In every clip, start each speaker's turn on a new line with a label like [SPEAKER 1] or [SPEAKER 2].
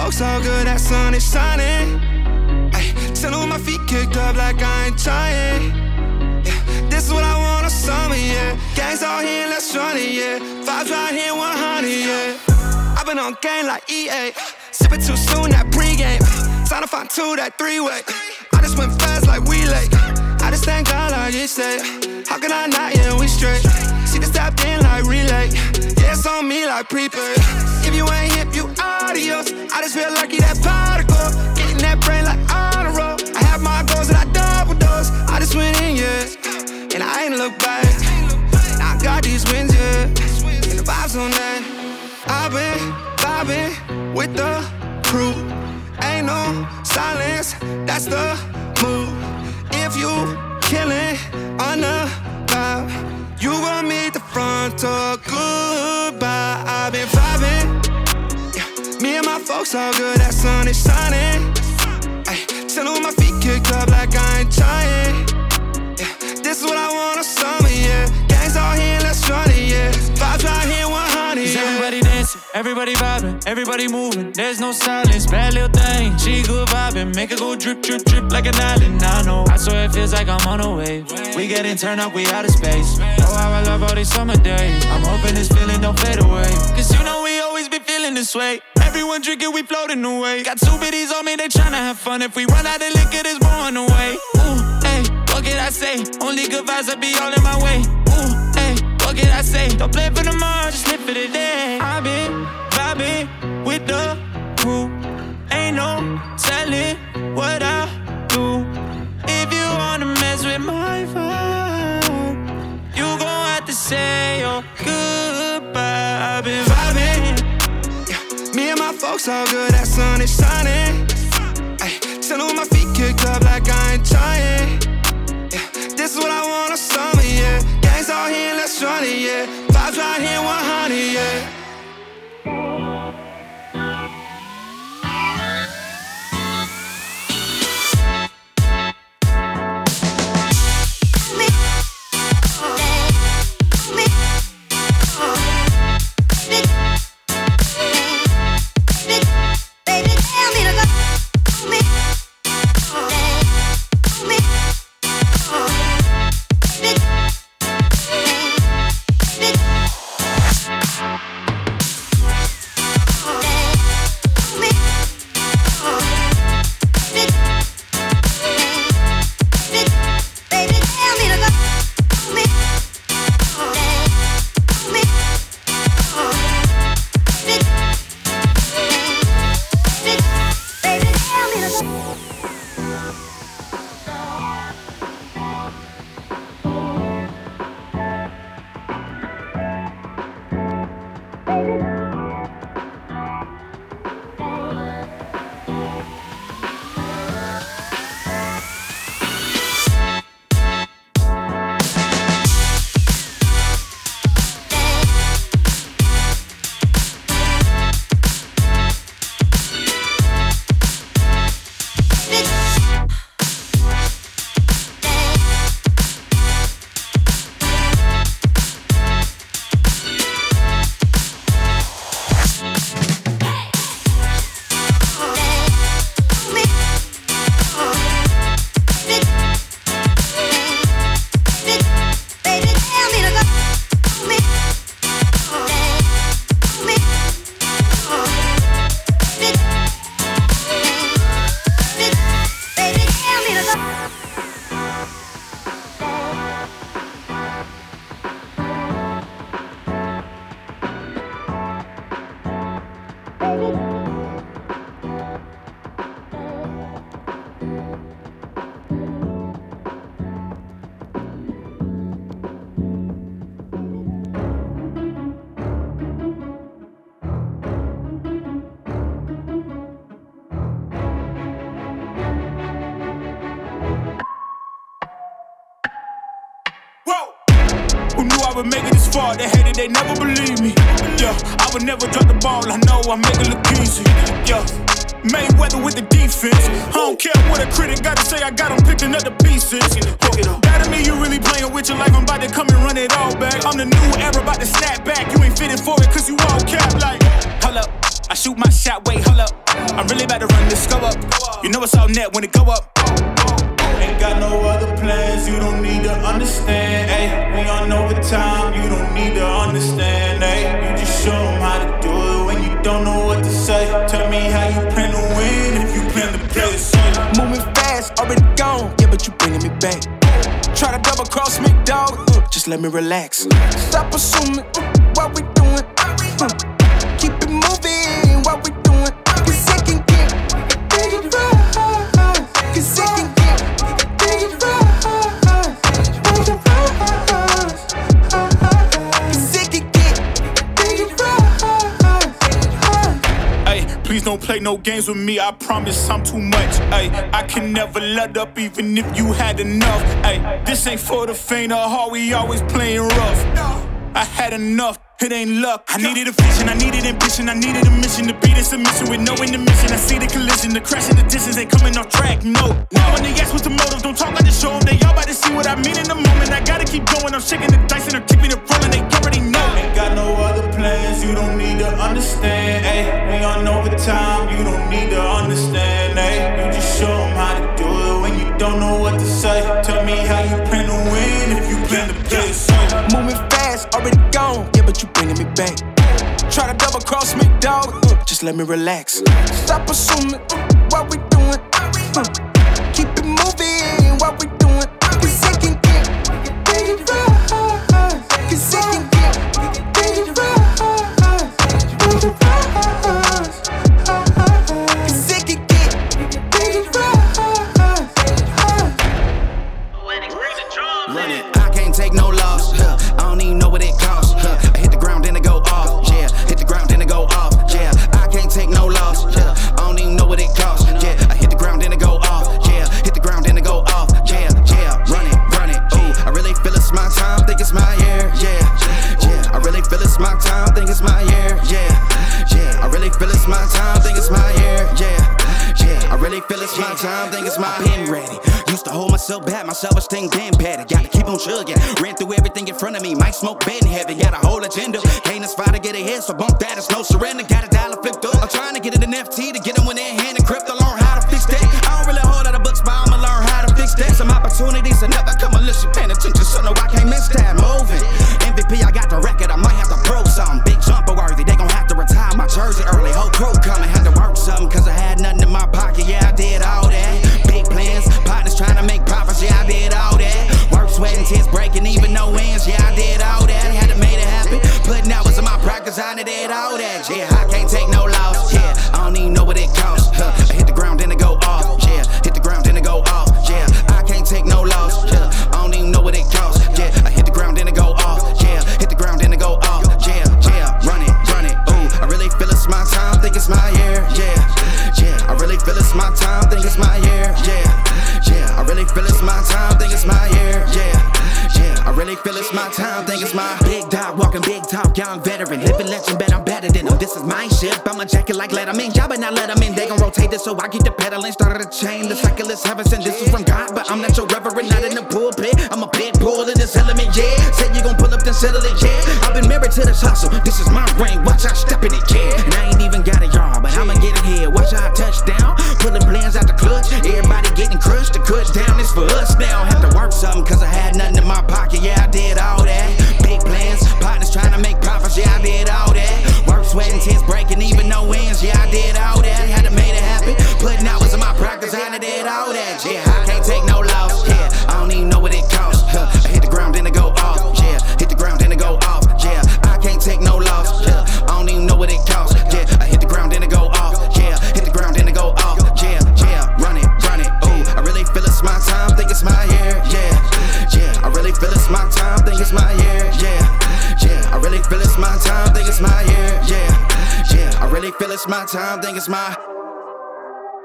[SPEAKER 1] folks all good, that sun is shining. Ay, chillin' with my feet kicked up like I ain't trying. Yeah, this is what I want on summer, yeah. Gangs all here, let's run it, yeah. Vibes right here, 100, yeah. I've been on game like EA. Sippin' too soon, that pregame. Sign up on 2, that 3-way. I just went fast like we late. I just thank God like he said. How can I not, yeah, we straight. See the tapped in like relay. Yeah, it's on me like prepaid. If you ain't hip, you adios. I just feel lucky that particle. Getting that brain like on a roll. I have my goals and I double dose. I just went in, yeah, and I ain't look back. Now I got these wins, yeah, and the vibes on that. I've been vibing with the crew. Ain't no silence, that's the move. If you killin' on the vibe, you gon' meet the front door, goodbye. I've been vibing, yeah. Me and my folks all good, that sun is shining. Ay, chillin' with my feet kicked up like I ain't trying. Yeah, this is what I want on summer, yeah. Gangs all here, let's run it, yeah. Vibes right here, 100, yeah.
[SPEAKER 2] Everybody dancing, everybody vibing, everybody moving. There's no silence, bad little thing. She good vibing, make her go drip, drip, drip like an island. I know, I swear it feels like I'm on a wave. We getting turned up, we out of space. Oh, how I love all these summer days. I'm hoping this feeling don't fade away. Cause you know we always be feeling this way. Everyone drinking, we floating away. Got 2 biddies on me, they tryna have fun. If we run out of liquor, there's more on the way. Ooh, hey, what can I say? Only good vibes, I be all in my way. Ooh, hey, what can I say? Don't play for tomorrow, just live for the day. I've been vibing with the crew. Ain't no telling what I do. If you wanna mess with my vibe, you gon' have to say your goodbye. I've been vibing,
[SPEAKER 1] yeah. Me and my folks all good, that sun is shining. Ay, chillin' with my feet kicked up like I ain't trying. Yeah, this is what I want on summer, yeah. Gangs all here, let's run it, yeah. Vibes right here, 100, yeah.
[SPEAKER 3] Who knew I would make it this far? They hated, they never believe me. Yeah, I would never drop the ball. I know I make it look easy. Yeah, Mayweather with the defense. I don't care what a critic got to say. I got them picking up the pieces. That to me, you really playing with your life. I'm about to come and run it all back. I'm the new era, about to snap back. You ain't fitting for it, cause you all cap like. Hold up. I shoot my shot, wait, hold up. I'm really about to run this go up. You know it's all net when it go up. Ain't got no other plans, you don't need to understand, ayy. We on overtime, you don't need to understand, ayy. You just show them how to do it when you don't know what to say. Tell me how you plan to win if you plan to play the same.
[SPEAKER 1] Moving fast, already gone, yeah, but you bringing me back. Try to double cross me, dog, just let me relax. Stop assuming what we doing. Keep it moving, what we doing. Cause it can get dangerous. Cause it can get dangerous. Cause it can get dangerous.
[SPEAKER 3] Ay, please don't play no games with me, I promise I'm too much. Ay, I can never let up even if you had enough. Ay, this ain't for the faint of heart, we always playing rough. I had enough, it ain't luck. I needed a vision, I needed ambition, I needed a mission to beat in submission with no intermission. I see the collision, the crash in the distance, they coming off track, no. Now when they ask what's the motive, don't talk, I just show them. They all about to see what I mean in the moment. I gotta keep going, I'm shaking the dice and I'm keeping it rolling, they already know. Ain't got no other plans, you don't need to understand, ayy. We on overtime, you don't need to understand, ayy. You just show them how to do it when you don't know what to say. Tell me how you plan to win if you plan to play the same.
[SPEAKER 1] Moving fast, already gone, yeah, but you bringing me back. Try to double cross me, dog, just let me relax. Stop assuming what we doing. Keep it moving, what we doing. Cause it can get dangerous. Cause it can get dangerous. Cause it can get dangerous.
[SPEAKER 4] Run it, I can't take no loss. I don't even know what it costs. I hit the ground, then it go off. Yeah, hit the ground, then it go off. Yeah, I can't take no loss. I don't even know what it costs. Yeah, I hit the ground, then it go off. Yeah, hit the ground, then it go off. Yeah, run it. Ooh, I really feel it's my time, think it's my year. Yeah, I really feel it's my time, think it's my year. Yeah, I really feel it's my time, think it's my year. Yeah, I really feel it's my time, think it's my pen ready. Used to hold myself back, my self-esteem damn petty. Gotta keep on chugging, ran through everything in front of me. Might smoke bed in heaven, got a whole agenda. Can't aspire to get ahead, so bump that, it's no surrender. Got a dollar flipped up, I'm trying to get it in FT to get them when they're hand and crypto. Learn how to fix that. I don't really hold out of books, but I'ma learn how to fix that. Some opportunities that never come unless you paying attention, so no, I can't miss that. Moving, MVP, I got the record, I might have to prove something. Big jumper worthy, they gon' have to retire my jersey early. Whole crew coming, had to work something, cause I had nothing in my pocket. Yeah, I did all that. Big plans, partners trying to make profits. Yeah, I did all that. Work, sweat, and tears breaking, even no ends. Yeah, I did all that. Had to make it happen. Putting hours in my practice, I did all that. Yeah, I can't take no loss. Yeah, I don't even know what it costs. I hit the ground, then it go off. Yeah, hit the ground, then it go off. Yeah, I can't take no loss. Yeah, I don't even know what it costs. Yeah, I hit the ground, then it go off. Yeah, hit the ground, then it go off. Yeah, run it. Ooh, I really feel it's my time, think it's my year. Yeah, I really feel it's my time, think it's my year. Yeah, I really feel it's my time, think it's my year. Yeah, I really feel it's my time, think it's my big dog, walking big talk, young veteran, living legend, bet I'm better than them. This is my ship, I'ma jack it like Letterman. Y'all better not let them in, they gon' rotate this, so I keep the pedaling. Started a chain, the cycle is heaven sent. This is from God, but I'm not your reverend, not in the pulpit. I'm a pit bull in this element, yeah. Said you gon' pull up, then settle it, yeah. I've been married to this hustle, this is my ring, watch out step in it, yeah. And I ain't even got a yard, but I'ma get it here. Watch out touchdown, pulling plans out the clutch. Everybody getting crushed, the cut down is for us now. Have to work something, cause I had nothing in my pocket, yeah, I did all that. Big plans, partners trying to make profits, yeah, I did all that. Work, sweat, and tears breaking, even no ends, yeah, I did all that. Had to make it happen, putting hours in my practice, I did all that. Yeah, I can't take no loss, yeah, I don't even know what it costs. I hit the ground, then it go off, yeah, hit the ground, then it go off, yeah, I can't take no loss, yeah, I don't even know what it costs. Yeah, I hit the ground, then it go off, yeah, hit the ground, then it go off, yeah, run it. Ooh, I really feel it's my time, think it's my year. Yeah, I really feel it's my time, think it's my year. Yeah, I really feel it's my time, think it's my year. Yeah, I really feel it's my time, think it's my.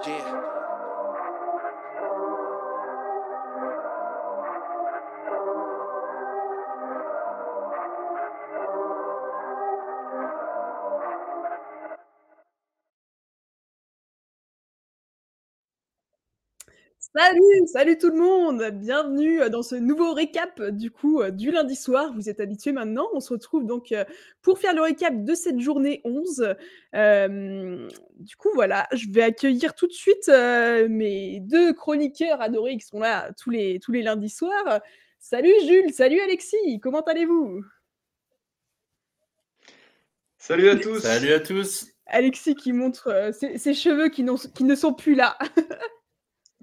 [SPEAKER 4] Yeah.
[SPEAKER 5] Salut tout le monde! Bienvenue dans ce nouveau récap du coup du lundi soir. Vous êtes habitués maintenant. On se retrouve donc pour faire le récap de cette journée 11. Du coup voilà, je vais accueillir tout de suite mes 2 chroniqueurs adorés qui sont là tous les lundis soirs. Salut Jules, salut Alexis, comment allez-vous?
[SPEAKER 6] Salut à tous.
[SPEAKER 7] Salut à tous.
[SPEAKER 5] Alexis qui montre ses cheveux qui ne sont plus là.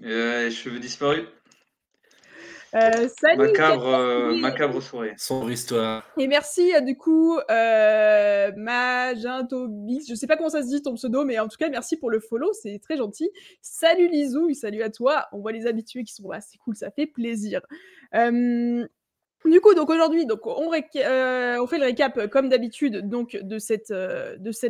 [SPEAKER 6] Cheveux disparus.
[SPEAKER 5] Salut
[SPEAKER 6] Macabre soirée.
[SPEAKER 7] Sombre histoire.
[SPEAKER 5] Et merci du coup Magentobix, je sais pas comment ça se dit ton pseudo, mais en tout cas merci pour le follow, c'est très gentil. Salut Lizou, salut à toi, on voit les habitués qui sont là, c'est cool, ça fait plaisir. Du coup, donc aujourd'hui, donc on fait le récap comme d'habitude donc de cette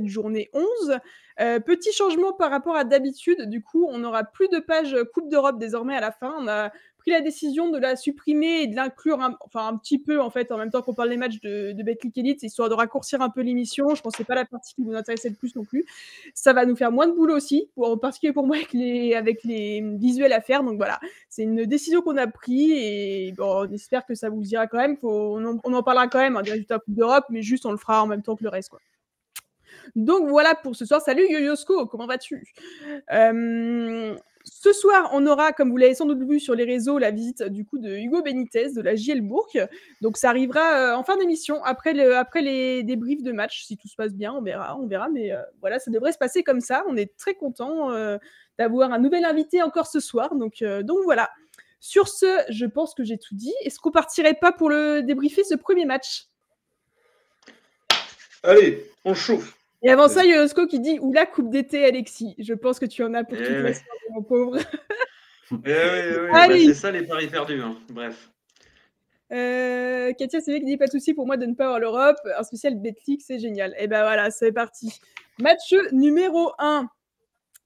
[SPEAKER 5] journée 11. Petit changement par rapport à d'habitude, du coup, on n'aura plus de page Coupe d'Europe désormais à la fin. On a pris la décision de la supprimer et de l'inclure un petit peu en fait en même temps qu'on parle des matchs de Betclic Elite, histoire de raccourcir un peu l'émission. Je pense que c'est pas la partie qui vous intéressait le plus non plus. Ça va nous faire moins de boulot aussi, en particulier pour moi avec les visuels à faire. Donc voilà, c'est une décision qu'on a prise et bon, on espère que ça vous ira quand même. On en parlera quand même des résultats Coupe d'Europe, mais juste on le fera en même temps que le reste, quoi. Donc voilà pour ce soir. Salut Yoyosko, comment vas-tu? Ce soir, on aura, comme vous l'avez sans doute vu sur les réseaux, la visite du coup de Hugo Benitez de la JL Bourg. Donc ça arrivera en fin d'émission, après les débriefs de match, si tout se passe bien, on verra. Mais voilà, ça devrait se passer comme ça. On est très content d'avoir un nouvel invité encore ce soir. Donc voilà. Sur ce, je pense que j'ai tout dit. Est-ce qu'on partirait pas pour le débriefer ce premier match?
[SPEAKER 6] Allez, on chauffe.
[SPEAKER 5] Et avant ça, Yoyosko qui dit « Oula, coupe d'été, Alexis ». Je pense que tu en as pour toute la soirée, mon pauvre.
[SPEAKER 6] Oui. Bah, c'est ça les paris perdus. Hein. Bref.
[SPEAKER 5] Katia, c'est vrai qu'il dit « Pas de souci pour moi de ne pas avoir l'Europe. Un spécial Betclic, c'est génial ». Et ben voilà, c'est parti. Match numéro 1.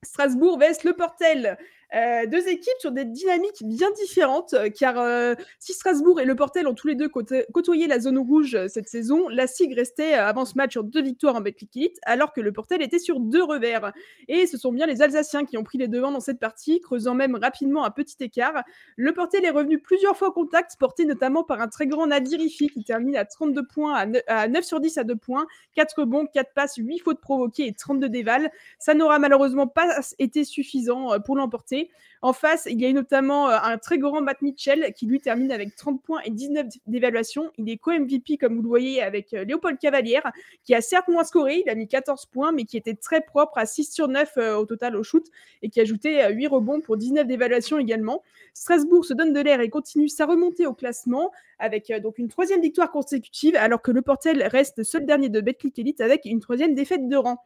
[SPEAKER 5] Strasbourg vs Le Portel. 2 équipes sur des dynamiques bien différentes, car si Strasbourg et Le Portel ont tous les deux côtoyé la zone rouge cette saison, la SIG restait avant ce match sur 2 victoires en Betclic Elite, alors que Le Portel était sur 2 revers. Et ce sont bien les Alsaciens qui ont pris les devants dans cette partie, creusant même rapidement un petit écart. Le Portel est revenu plusieurs fois au contact, porté notamment par un très grand Nadir Ifi qui termine à 32 points, à 9 sur 10 à 2 points, 4 rebonds, 4 passes, 8 fautes provoquées et 32 dévals. Ça n'aura malheureusement pas été suffisant pour l'emporter. En face, il y a notamment un très grand Matt Mitchell qui lui termine avec 30 points et 19 d'évaluation. Il est co-MVP comme vous le voyez avec Léopold Cavalière qui a certes moins scoré, il a mis 14 points mais qui était très propre à 6 sur 9 au total au shoot et qui ajoutait 8 rebonds pour 19 d'évaluation également. Strasbourg se donne de l'air et continue sa remontée au classement avec donc une 3e victoire consécutive alors que Le Portel reste seul dernier de Betclic Elite avec une 3e défaite de rang.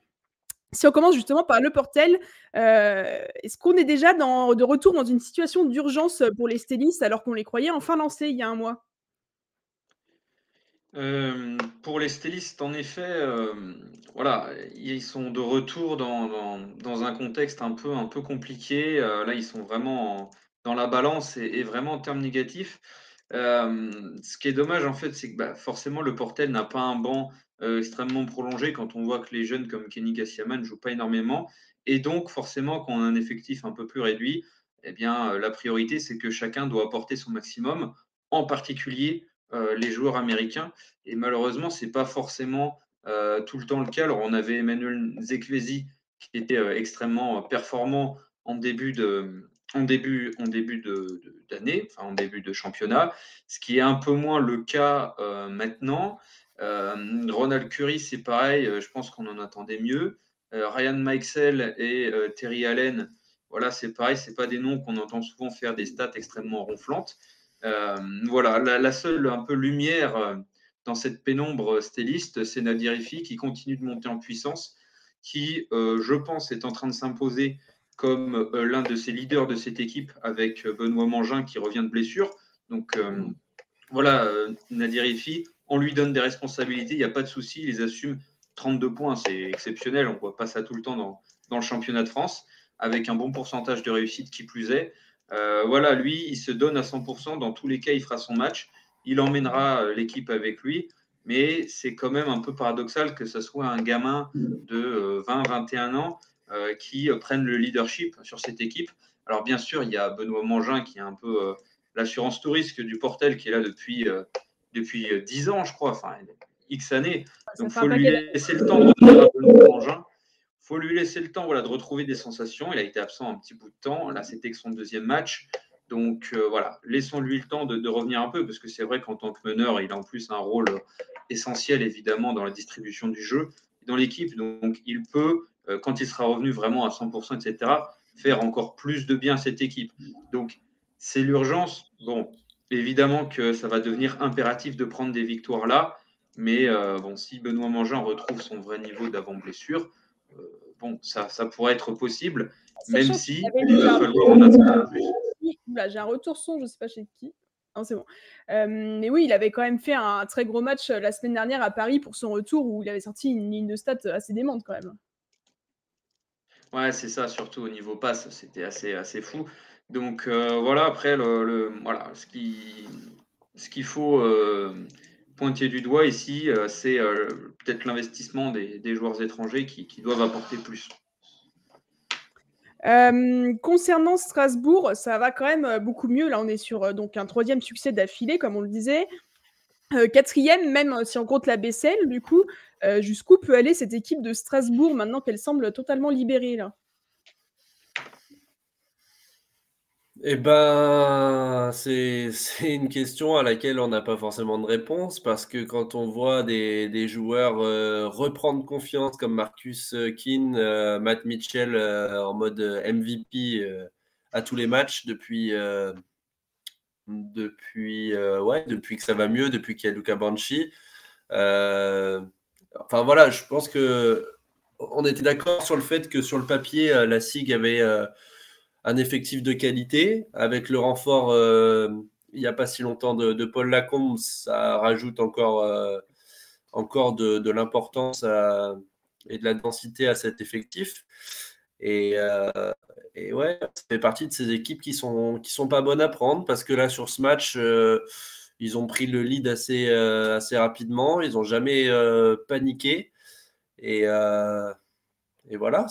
[SPEAKER 5] Si on commence justement par Le Portel, est-ce qu'on est déjà de retour dans une situation d'urgence pour les Stellistes alors qu'on les croyait enfin lancés il y a un mois?
[SPEAKER 6] Pour les Stellistes, en effet, voilà, ils sont de retour dans un contexte un peu compliqué. Là, ils sont vraiment dans la balance et vraiment en termes négatifs. Ce qui est dommage, en fait, c'est que forcément, Le Portel n'a pas un banc extrêmement prolongé quand on voit que les jeunes comme Kenny Kassiaman ne jouent pas énormément. Et donc, forcément, quand on a un effectif un peu plus réduit, eh bien, la priorité, c'est que chacun doit apporter son maximum, en particulier les joueurs américains. Et malheureusement, ce n'est pas forcément tout le temps le cas. Alors, on avait Emmanuel Zekwezi qui était extrêmement performant en début d'année, enfin en début de championnat, ce qui est un peu moins le cas maintenant. Ronald Curry, c'est pareil, je pense qu'on en attendait mieux. Ryan Mikesell et Terry Allen, voilà, c'est pareil, c'est pas des noms qu'on entend souvent faire des stats extrêmement ronflantes. Voilà, la seule un peu lumière dans cette pénombre stelliste, c'est Nadir Ifi qui continue de monter en puissance, qui, je pense, est en train de s'imposer comme l'un de ses leaders de cette équipe avec Benoît Mangin qui revient de blessure. Donc voilà, Nadir Ifi, on lui donne des responsabilités, il n'y a pas de souci, il les assume. 32 points, c'est exceptionnel, on ne voit pas ça tout le temps dans le championnat de France, avec un bon pourcentage de réussite qui plus est. Voilà, lui, il se donne à 100%, dans tous les cas, il fera son match, il emmènera l'équipe avec lui, mais c'est quand même un peu paradoxal que ce soit un gamin de 20-21 ans qui prenne le leadership sur cette équipe, Alors bien sûr, il y a Benoît Mangin qui est un peu l'assurance tout risque du Portel, qui est là depuis 10 ans, je crois, enfin X années.
[SPEAKER 5] Ça
[SPEAKER 6] Donc il
[SPEAKER 5] fait
[SPEAKER 6] faut
[SPEAKER 5] un
[SPEAKER 6] lui
[SPEAKER 5] paquet
[SPEAKER 6] laisser le temps de revenir à Benoît Mangin. Il faut lui laisser le temps de retrouver des sensations. Il a été absent un petit bout de temps. Là, c'était que son deuxième match. Donc voilà, laissons-lui le temps de revenir un peu, parce que c'est vrai qu'en tant que meneur, il a en plus un rôle essentiel, évidemment, dans la distribution du jeu, dans l'équipe. Donc il peut, quand il sera revenu vraiment à 100%, etc., faire encore plus de bien à cette équipe. Donc c'est l'urgence. Bon, évidemment que ça va devenir impératif de prendre des victoires là. Mais bon, si Benoît Mangin retrouve son vrai niveau d'avant-blessure, bon, ça pourrait être possible, même
[SPEAKER 5] sachant qu'il
[SPEAKER 6] si
[SPEAKER 5] avait
[SPEAKER 6] il
[SPEAKER 5] mis
[SPEAKER 6] va
[SPEAKER 5] un
[SPEAKER 6] falloir en attendre plus.
[SPEAKER 5] Oula, j'ai un retour son, je ne sais pas chez qui. Non, c'est bon. Mais oui, il avait quand même fait un très gros match la semaine dernière à Paris pour son retour où il avait sorti une ligne de stats assez démente quand même.
[SPEAKER 6] Ouais, c'est ça, surtout au niveau passe, c'était assez fou. Donc voilà, après, voilà, ce qu'il faut pointer du doigt ici, c'est peut-être l'investissement des joueurs étrangers qui doivent apporter plus.
[SPEAKER 5] Concernant Strasbourg, ça va quand même beaucoup mieux. Là, on est sur donc un 3e succès d'affilée, comme on le disait. 4e, même si on compte la Bessel, du coup, jusqu'où peut aller cette équipe de Strasbourg maintenant qu'elle semble totalement libérée là?
[SPEAKER 7] Eh ben, c'est une question à laquelle on n'a pas forcément de réponse parce que quand on voit des joueurs reprendre confiance comme Marcus Keane, Matt Mitchell en mode MVP à tous les matchs depuis que ça va mieux, depuis qu'il y a Luca Banchi. Enfin voilà, je pense que on était d'accord sur le fait que sur le papier, la SIG avait un effectif de qualité. Avec le renfort, il n'y a pas si longtemps, de Paul Lacombe, ça rajoute encore de l'importance et de la densité à cet effectif. Et ouais, ça fait partie de ces équipes qui sont pas bonnes à prendre parce que là, sur ce match, ils ont pris le lead assez rapidement. Ils n'ont jamais paniqué. Et voilà,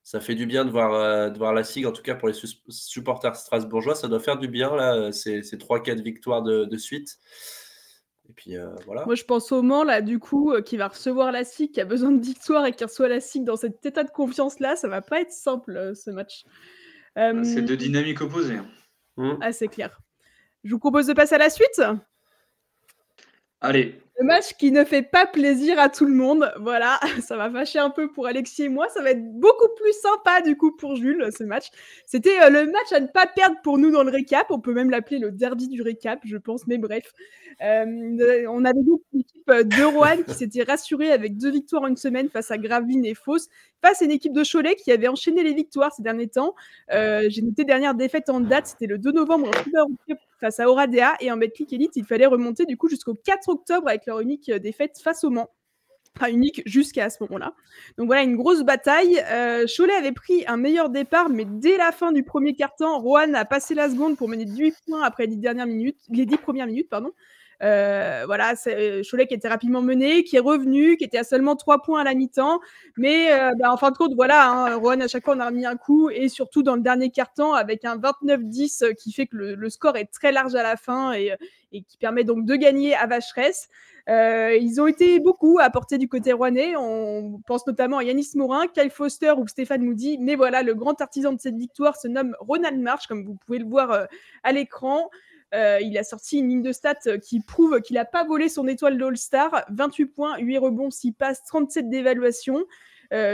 [SPEAKER 7] ça fait du bien de voir la SIG, en tout cas pour les supporters strasbourgeois. Ça doit faire du bien, là, ces 3-4 victoires de suite. Et puis voilà.
[SPEAKER 5] Moi, je pense au Mans, là, du coup, qui va recevoir la SIG, qui a besoin de victoire et qui reçoit la SIG dans cet état de confiance-là. Ça va pas être simple, ce match.
[SPEAKER 6] C'est deux dynamiques opposées.
[SPEAKER 5] Ah, c'est clair. Je vous propose de passer à la suite.
[SPEAKER 6] Allez.
[SPEAKER 5] Le match qui ne fait pas plaisir à tout le monde. Voilà, ça va fâcher un peu pour Alexis et moi. Ça va être beaucoup plus sympa, du coup, pour Jules, ce match. C'était le match à ne pas perdre pour nous dans le récap. On peut même l'appeler le derby du récap, je pense, mais bref. On avait donc l'équipe de Roanne qui s'était rassurée avec 2 victoires en une semaine face à Gravelines et Fos, face à une équipe de Cholet qui avait enchaîné les victoires ces derniers temps. J'ai noté dernière défaite en date, c'était le 2 novembre en Super Cup face à Oradea, et en Betclic Elite, il fallait remonter du coup jusqu'au 4 octobre avec leur unique défaite face au Mans. Enfin, unique jusqu'à ce moment-là. Donc voilà, une grosse bataille. Cholet avait pris un meilleur départ, mais dès la fin du premier quart-temps, Roanne a passé la seconde pour mener 18 points après les 10 premières minutes. Voilà, c'est Cholet qui était rapidement mené, qui est revenu, qui était à seulement 3 points à la mi-temps. Mais en fin de compte, voilà, Roanne, à chaque fois, on a remis un coup. Et surtout dans le dernier quart-temps, avec un 29-10 qui fait que le score est très large à la fin et qui permet donc de gagner à Vacheresse. Ils ont été beaucoup à apporter du côté rouennais. On pense notamment à Yanis Morin, Kyle Foster ou Stéphane Moody. Mais voilà, le grand artisan de cette victoire se nomme Ronald March, comme vous pouvez le voir à l'écran. Il a sorti une ligne de stats qui prouve qu'il n'a pas volé son étoile de All-Star. 28 points, 8 rebonds, 6 passes, 37 d'évaluation.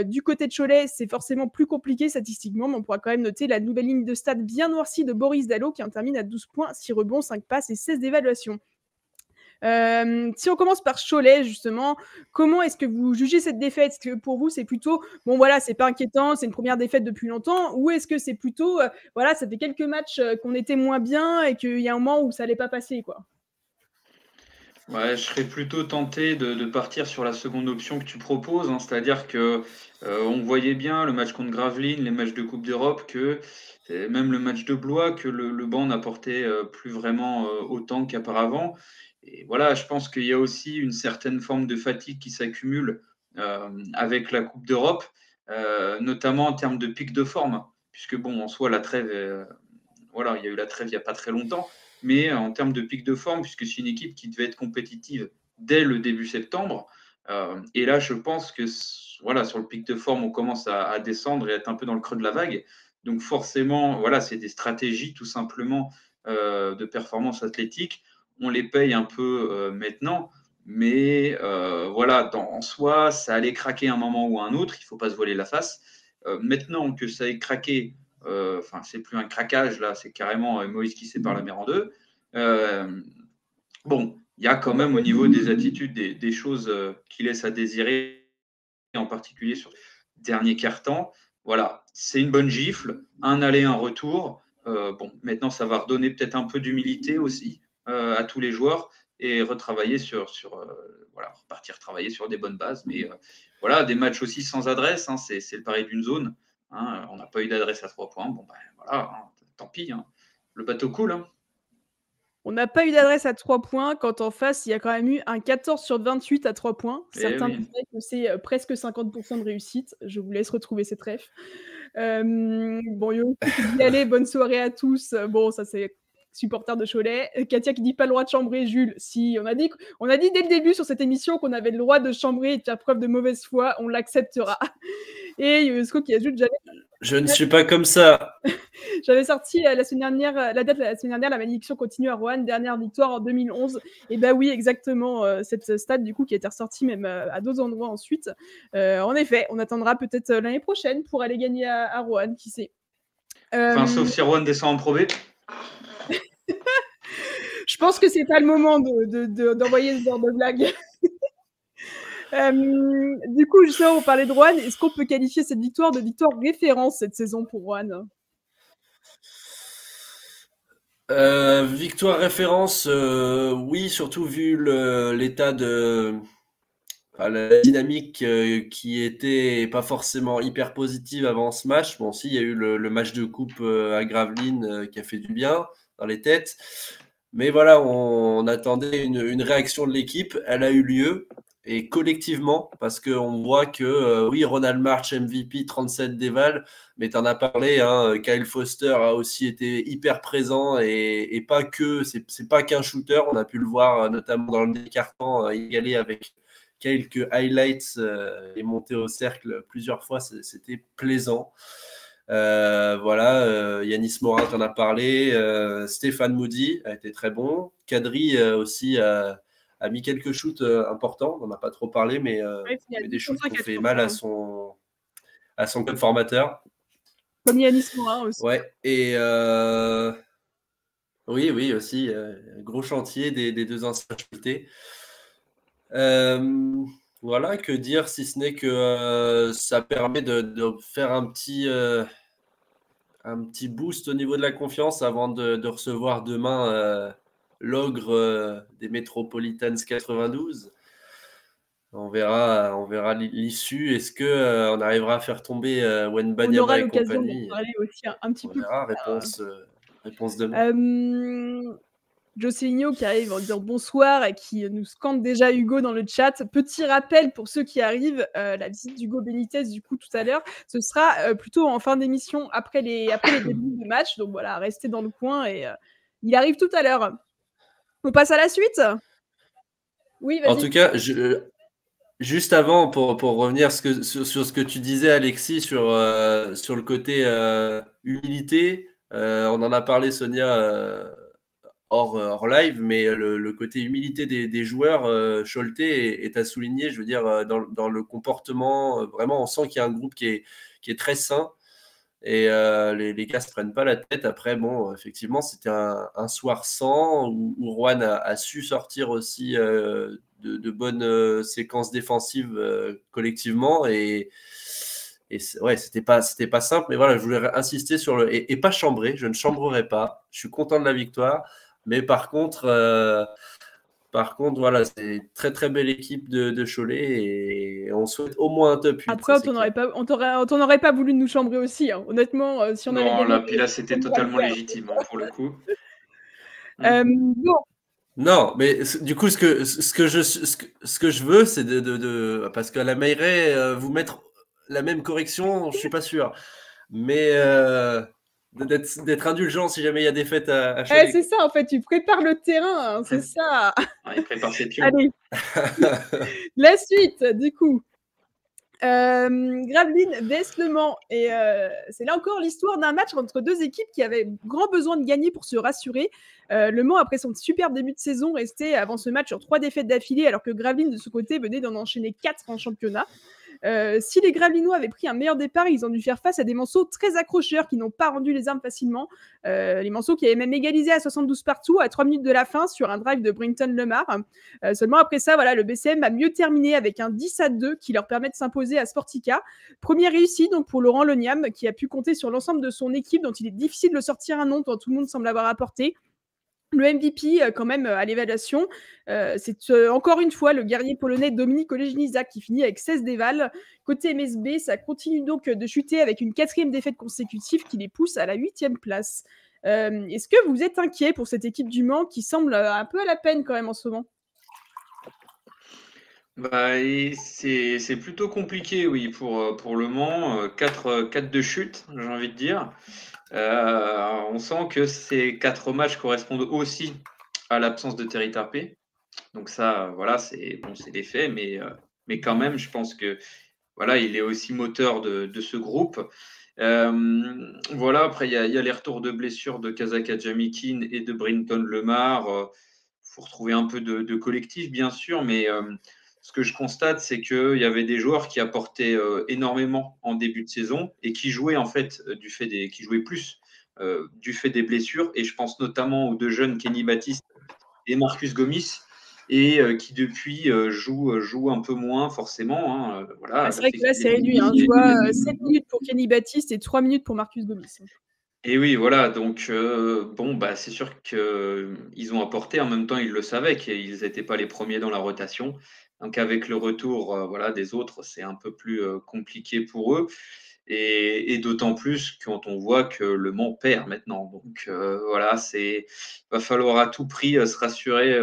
[SPEAKER 5] Du côté de Cholet, c'est forcément plus compliqué statistiquement, mais on pourra quand même noter la nouvelle ligne de stats bien noircie de Boris Dallot qui en termine à 12 points, 6 rebonds, 5 passes et 16 d'évaluation. Si on commence par Cholet, justement, comment est-ce que vous jugez cette défaite? Est-ce que pour vous, c'est plutôt, bon voilà, c'est pas inquiétant, c'est une première défaite depuis longtemps, ou est-ce que c'est plutôt, voilà, ça fait quelques matchs qu'on était moins bien et qu'il y a un moment où ça allait pas passer, quoi?
[SPEAKER 6] Ouais, je serais plutôt tenté de partir sur la seconde option que tu proposes, hein, c'est-à-dire que on voyait bien le match contre Gravelines, les matchs de Coupe d'Europe, que même le match de Blois, que le banc n'apportait plus vraiment autant qu'auparavant. Et voilà, je pense qu'il y a aussi une certaine forme de fatigue qui s'accumule avec la Coupe d'Europe, notamment en termes de pic de forme. puisque bon, en soi, la trêve, voilà, il y a eu la trêve il n'y a pas très longtemps, mais en termes de pic de forme, puisque c'est une équipe qui devait être compétitive dès le début septembre, et là, je pense que voilà, sur le pic de forme, on commence à descendre et à être un peu dans le creux de la vague. Donc forcément, voilà, c'est des stratégies tout simplement de performance athlétique. On les paye un peu maintenant, mais voilà, en soi, ça allait craquer un moment ou un autre. Il ne faut pas se voiler la face. Maintenant que ça ait craqué, enfin, c'est plus un craquage là, c'est carrément Moïse qui sépare la mer en deux. Bon, il y a quand même au niveau des attitudes des choses qui laissent à désirer, en particulier sur le dernier quart-temps. Voilà, c'est une bonne gifle, un aller, un retour. Bon, maintenant, ça va redonner peut-être un peu d'humilité aussi à tous les joueurs et retravailler voilà, repartir travailler sur des bonnes bases. Mais voilà, des matchs aussi sans adresse, hein, c'est le pari d'une zone. Hein, on n'a pas eu d'adresse à 3 points. Bon, ben voilà, hein, tant pis. Hein. Le bateau coule. Hein.
[SPEAKER 5] On n'a pas eu d'adresse à 3 points quand en face, il y a quand même eu un 14 sur 28 à 3 points. Certains
[SPEAKER 6] oui.
[SPEAKER 5] diraient que c'est presque 50% de réussite. Je vous laisse retrouver cette ref. Bon, Yo qui dit allez, bonne soirée à tous. Bon, ça c'est supporter de Cholet. Katia qui dit pas le droit de chambrer Jules. Si, on a dit dès le début sur cette émission qu'on avait le droit de chambrer et de faire preuve de mauvaise foi, on l'acceptera. Et Yosko qui ajoute
[SPEAKER 7] je ne suis pas comme ça.
[SPEAKER 5] J'avais sorti la semaine dernière, la malédiction continue à Roanne, dernière victoire en 2011. Et bah oui, exactement, cette stade du coup qui a été ressortie même à d'autres endroits ensuite. En effet, on attendra peut-être l'année prochaine pour aller gagner à Roanne, qui sait.
[SPEAKER 6] Enfin, sauf si Roanne descend en Pro B.
[SPEAKER 5] Je pense que c'est pas le moment d'envoyer ce genre de blague. Du coup, justement, on parlait de Roanne. Est-ce qu'on peut qualifier cette victoire de victoire référence cette saison pour Roanne ?
[SPEAKER 7] Victoire référence, oui, surtout vu l'état de la dynamique qui était pas forcément hyper positive avant ce match. Bon, si, il y a eu le match de coupe à Gravelines qui a fait du bien dans les têtes. Mais voilà, on attendait une réaction de l'équipe. Elle a eu lieu. Et collectivement, parce qu'on voit que, oui, Ronald March, MVP, 37 déval, mais tu en as parlé, hein, Kyle Foster a aussi été hyper présent et pas que, c'est pas qu'un shooter, on a pu le voir notamment dans le carton égalé avec quelques highlights et monté au cercle plusieurs fois, c'était plaisant. Voilà, Yanis Morin t'en a parlé, Stéphane Moody a été très bon, Kadri aussi a mis quelques shoots importants, on n'en a pas trop parlé, mais des shoots qui ont fait mal à son club formateur.
[SPEAKER 5] Comme Yanis Morin aussi.
[SPEAKER 7] Ouais, et oui, aussi, gros chantier des deux anciens shootés. Voilà, que dire si ce n'est que ça permet de faire un petit boost au niveau de la confiance avant de recevoir demain l'ogre des Metropolitans 92. On verra l'issue. Est-ce que on arrivera à faire tomber Wembanyama et compagnie ?
[SPEAKER 5] On aura l'occasion d'en parler aussi un petit peu.
[SPEAKER 7] On verra, réponse demain.
[SPEAKER 5] Jocelynho qui arrive en disant bonsoir et qui nous scande déjà Hugo dans le chat. Petit rappel pour ceux qui arrivent, la visite d'Hugo Benitez du coup tout à l'heure, ce sera plutôt en fin d'émission après les débuts de match. Donc voilà, restez dans le coin et il arrive tout à l'heure. On passe à la suite ? Oui, vas-y.
[SPEAKER 7] En tout cas, juste avant, pour revenir sur ce que tu disais, Alexis, sur le côté humilité, on en a parlé, Sonia, hors live, mais le côté humilité des joueurs, Cholte est à souligner. Je veux dire, dans le comportement, vraiment, on sent qu'il y a un groupe qui est très sain. Et les gars se prennent pas la tête. Après, bon, effectivement, c'était un soir sans où Roanne a su sortir aussi de bonnes séquences défensives collectivement. Et ouais, c'était pas simple. Mais voilà, je voulais insister sur et pas chambrer. Je ne chambrerai pas. Je suis content de la victoire. Mais par contre, voilà, c'est une très très belle équipe de Cholet et on souhaite au moins un top 8.
[SPEAKER 5] Après, on t'en aurait pas voulu nous chambrer aussi, hein. Honnêtement, si on avait gagné.
[SPEAKER 6] Non, là, c'était totalement légitime, hein, pour le coup.
[SPEAKER 5] Bon.
[SPEAKER 7] Non, mais du coup, ce que je veux, c'est parce qu'à la Mailleraie, vous mettre la même correction, je suis pas sûr. mais d'être indulgent si jamais il y a des fêtes à
[SPEAKER 5] Ouais,
[SPEAKER 7] Cholet.
[SPEAKER 5] c'est ça, en fait, tu prépares le terrain, hein, c'est ça.
[SPEAKER 6] Il prépare ses pions.
[SPEAKER 5] Allez, la suite, du coup. Gravelines vs Le Mans. Et c'est là encore l'histoire d'un match entre deux équipes qui avaient grand besoin de gagner pour se rassurer. Le Mans, après son superbe début de saison, restait avant ce match sur 3 défaites d'affilée, alors que Gravelines, de ce côté, venait d'en enchaîner 4 en championnat. Si les Gravelinois avaient pris un meilleur départ, ils ont dû faire face à des Manceaux très accrocheurs qui n'ont pas rendu les armes facilement. Les Manceaux qui avaient même égalisé à 72 partout à 3 minutes de la fin sur un drive de Brinton Lemar. Seulement après ça, voilà, le BCM a mieux terminé avec un 10-2 qui leur permet de s'imposer à Sportica. Première réussite donc pour Laurent Loniam qui a pu compter sur l'ensemble de son équipe dont il est difficile de sortir un nom tant tout le monde semble avoir apporté. Le MVP, quand même, à l'évaluation, c'est encore une fois le guerrier polonais Dominik Olejniczak qui finit avec 16 dévals. Côté MSB, ça continue donc de chuter avec une 4e défaite consécutive qui les pousse à la 8e place. Est-ce que vous êtes inquiet pour cette équipe du Mans qui semble un peu à la peine quand même en ce moment?
[SPEAKER 6] C'est plutôt compliqué, oui, pour Le Mans. 4 de chute, j'ai envie de dire. On sent que ces 4 matchs correspondent aussi à l'absence de Terry Tarpé. Donc ça, voilà, c'est des faits, mais quand même, je pense que voilà, il est aussi moteur de ce groupe. Voilà, après, il y a les retours de blessures de Kazaka Jamikin et de Brinton Lemar. Faut retrouver un peu de collectif, bien sûr, mais ce que je constate, c'est qu'il y avait des joueurs qui apportaient énormément en début de saison et qui jouaient en fait qui jouaient plus du fait des blessures. Et je pense notamment aux 2 jeunes Kenny Baptiste et Marcus Gomis, et qui depuis jouent un peu moins forcément. Hein, voilà,
[SPEAKER 5] c'est vrai que là, c'est réduit. Hein. Je vois 7 minutes pour Kenny Baptiste et 3 minutes pour Marcus Gomis.
[SPEAKER 6] Et oui, voilà, donc bon, bah, c'est sûr qu'ils ont apporté, en même temps, ils le savaient qu'ils n'étaient pas les premiers dans la rotation. Donc avec le retour voilà, des autres, c'est un peu plus compliqué pour eux. Et d'autant plus quand on voit que Le Mans perd maintenant. Donc voilà, va falloir à tout prix se rassurer.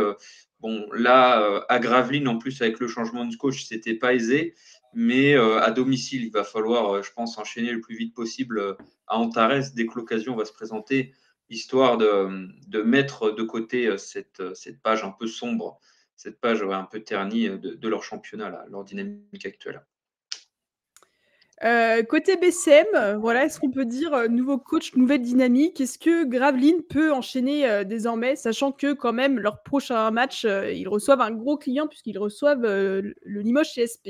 [SPEAKER 6] Bon, là, à Gravelines, en plus, avec le changement de coach, c'était pas aisé. Mais à domicile, il va falloir, je pense, enchaîner le plus vite possible à Antares dès que l'occasion va se présenter, histoire de mettre de côté cette page un peu sombre, cette page un peu ternie de leur championnat, là, leur dynamique actuelle.
[SPEAKER 5] Côté BCM, voilà, est-ce qu'on peut dire nouveau coach, nouvelle dynamique? Est-ce que Gravelines peut enchaîner désormais, sachant que quand même leur prochain match, ils reçoivent un gros client puisqu'ils reçoivent le Limoges CSP?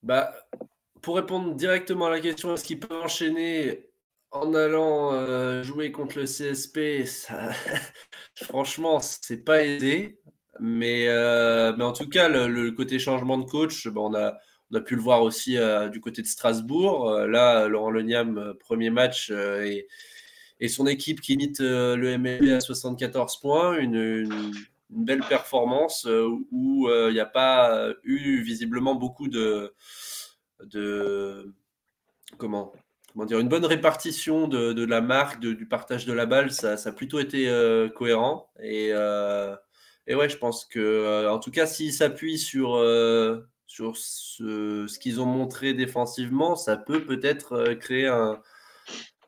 [SPEAKER 7] Bah, pour répondre directement à la question, est-ce qu'il peut enchaîner en allant jouer contre le CSP? Ça... Franchement, c'est pas aisé. Mais en tout cas, le côté changement de coach, on a pu le voir aussi du côté de Strasbourg. Là, Laurent Leniam, premier match, et son équipe qui limite le MLB à 74 points. Une belle performance où il n'y a pas eu visiblement beaucoup comment dire, une bonne répartition de la marque, du partage de la balle. Ça a plutôt été cohérent. Et ouais, je pense que, en tout cas, s'ils s'appuient sur ce qu'ils ont montré défensivement, ça peut-être créer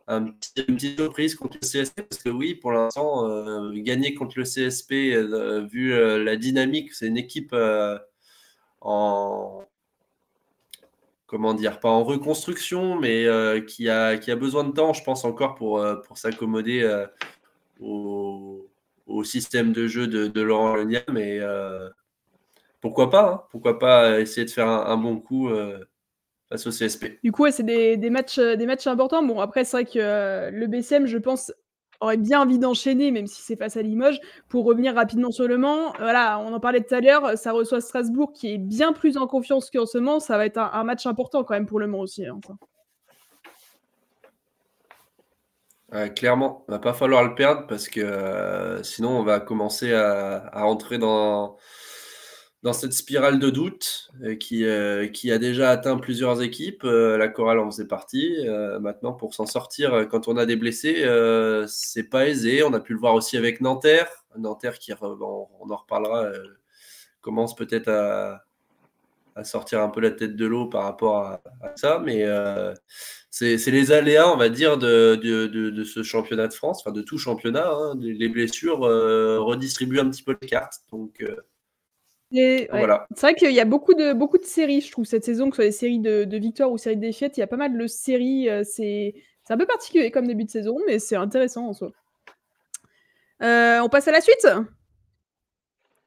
[SPEAKER 7] une petite surprise contre le CSP. Parce que oui, pour l'instant, gagner contre le CSP, vu la dynamique, c'est une équipe comment dire, pas en reconstruction, mais qui a besoin de temps, je pense, encore pour s'accommoder au système de jeu de Laurent Leniam. Mais pourquoi pas essayer de faire un bon coup face au CSP.
[SPEAKER 5] Du coup, ouais, c'est des matchs importants. Bon, après, c'est vrai que le BCM, je pense, aurait bien envie d'enchaîner, même si c'est face à Limoges. Pour revenir rapidement sur Le Mans, voilà, on en parlait tout à l'heure, ça reçoit Strasbourg qui est bien plus en confiance qu'en ce moment. Ça va être un match important quand même pour Le Mans aussi. Hein,
[SPEAKER 7] clairement, il va pas falloir le perdre parce que sinon on va commencer à rentrer dans cette spirale de doute qui a déjà atteint plusieurs équipes. La Chorale en faisait partie. Maintenant, pour s'en sortir, quand on a des blessés, c'est pas aisé. On a pu le voir aussi avec Nanterre qui, on en reparlera, commence peut-être à à sortir un peu la tête de l'eau par rapport à ça, mais c'est les aléas, on va dire, de ce championnat de France, enfin de tout championnat, hein. Les blessures redistribuent un petit peu les cartes, donc voilà.
[SPEAKER 5] C'est vrai qu'il y a beaucoup de séries, je trouve, cette saison, que ce soit des séries de victoires ou séries de défaites, il y a pas mal de séries, c'est un peu particulier comme début de saison, mais c'est intéressant en soi. On passe à la suite.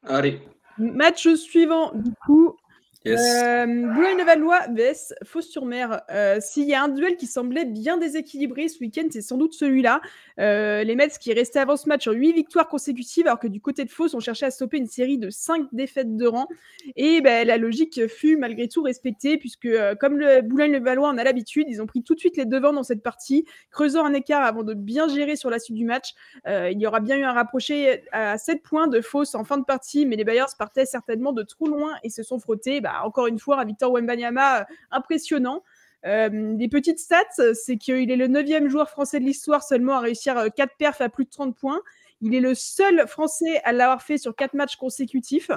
[SPEAKER 6] Allez.
[SPEAKER 5] Match suivant, du coup.
[SPEAKER 7] Yes.
[SPEAKER 5] Boulogne-Levallois vs Fos-sur-Mer. S'il y a un duel qui semblait bien déséquilibré ce week-end, c'est sans doute celui-là. Les Mets qui restaient avant ce match sur 8 victoires consécutives, alors que du côté de Fos, on cherchait à stopper une série de 5 défaites de rang. Et la logique fut malgré tout respectée, puisque comme le Boulogne-Levallois en a l'habitude, ils ont pris tout de suite les devants dans cette partie, creusant un écart avant de bien gérer sur la suite du match. Il y aura bien eu un rapproché à 7 points de Fos en fin de partie, mais les Bayers partaient certainement de trop loin et se sont frottés. Encore une fois, un Victor Wembanyama impressionnant. Des petites stats, c'est qu'il est le 9e joueur français de l'histoire seulement à réussir 4 perfs à plus de 30 points. Il est le seul français à l'avoir fait sur 4 matchs consécutifs.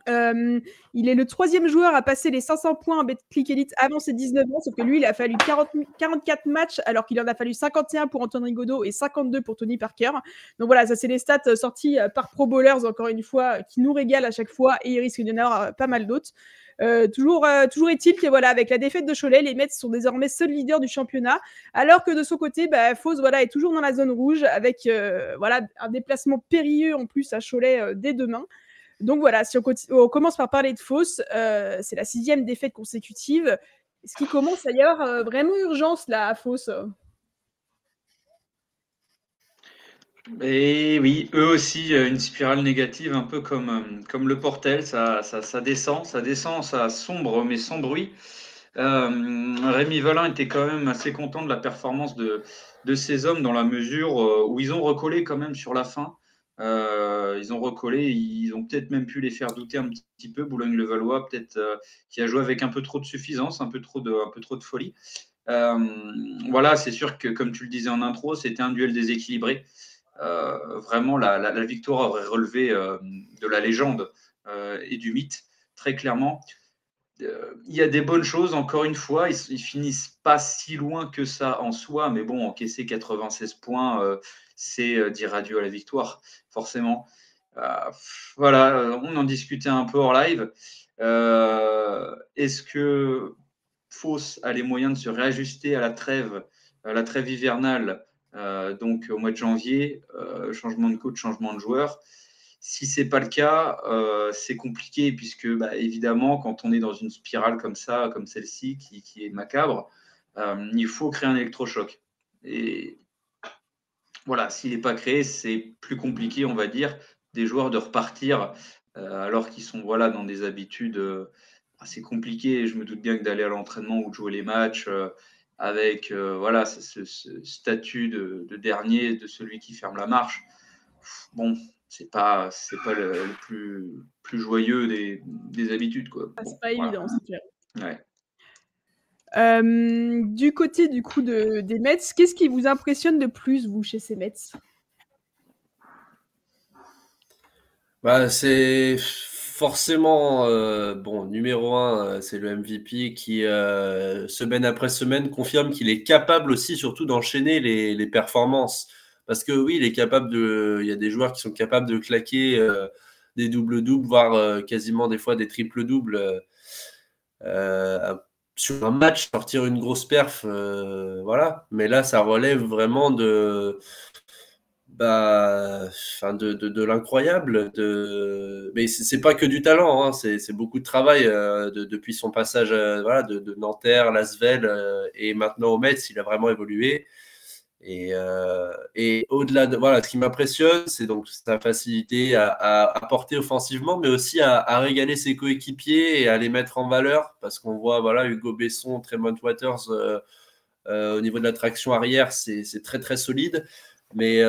[SPEAKER 5] Il est le 3e joueur à passer les 500 points en Betclic Elite avant ses 19 ans, sauf que lui, il a fallu 44 matchs, alors qu'il en a fallu 51 pour Antoine Rigaudot et 52 pour Tony Parker. Donc voilà, ça c'est les stats sorties par Pro Bowlers, encore une fois, qui nous régalent à chaque fois, et il risque d'y en avoir pas mal d'autres. Toujours est-il que voilà, avec la défaite de Cholet, les Mets sont désormais seuls leaders du championnat, alors que de son côté, Fos est toujours dans la zone rouge, avec un déplacement périlleux en plus à Cholet dès demain. Donc voilà, si on commence par parler de Fos, c'est la 6e défaite consécutive. Est-ce qu'il commence à y avoir vraiment urgence là à Fos?
[SPEAKER 6] Et oui, eux aussi, une spirale négative, un peu comme le Portel, ça descend, ça sombre, mais sans bruit. Rémi Valin était quand même assez content de la performance de ces hommes, dans la mesure où ils ont recollé quand même sur la fin. Ils ont recollé, ils ont peut-être même pu les faire douter un petit peu. Boulogne-Levallois, peut-être, qui a joué avec un peu trop de suffisance, un peu trop de folie. Voilà, c'est sûr que, comme tu le disais en intro, c'était un duel déséquilibré. Vraiment, la victoire aurait relevé de la légende et du mythe, très clairement. Il y a des bonnes choses, encore une fois, ils finissent pas si loin que ça en soi, mais bon, encaisser 96 points, c'est dire adieu à la victoire, forcément. Voilà, on en discutait un peu hors live. Est-ce que Fos a les moyens de se réajuster à la trêve hivernale, donc au mois de janvier, changement de coach, changement de joueur? Si ce n'est pas le cas, c'est compliqué, puisque évidemment, quand on est dans une spirale comme ça, comme celle-ci, qui est macabre, il faut créer un électrochoc. Et voilà, s'il n'est pas créé, c'est plus compliqué, on va dire, des joueurs de repartir alors qu'ils sont dans des habitudes assez compliquées. Je me doute bien que d'aller à l'entraînement ou de jouer les matchs avec ce statut de dernier, de celui qui ferme la marche, bon, c'est pas le plus joyeux des habitudes, quoi.
[SPEAKER 5] C'est pas évident, c'est clair.
[SPEAKER 6] Ouais.
[SPEAKER 5] Du côté du coup des Mets, qu'est-ce qui vous impressionne de plus, vous, chez ces Mets?
[SPEAKER 7] C'est forcément numéro 1, c'est le MVP qui semaine après semaine confirme qu'il est capable aussi, surtout, d'enchaîner les performances. Parce que oui, il y a des joueurs qui sont capables de claquer des doubles-doubles, voire quasiment des fois des triples-doubles sur un match, sortir une grosse perf, voilà. Mais là, ça relève vraiment de l'incroyable. Mais c'est pas que du talent, hein, c'est beaucoup de travail depuis son passage de Nanterre, Lasvel et maintenant au Metz, il a vraiment évolué. Et au-delà de ce qui m'impressionne, c'est donc sa facilité à porter offensivement, mais aussi à régaler ses coéquipiers et à les mettre en valeur, parce qu'on voit Hugo Besson, Tremont Waters au niveau de la traction arrière, c'est très très solide, mais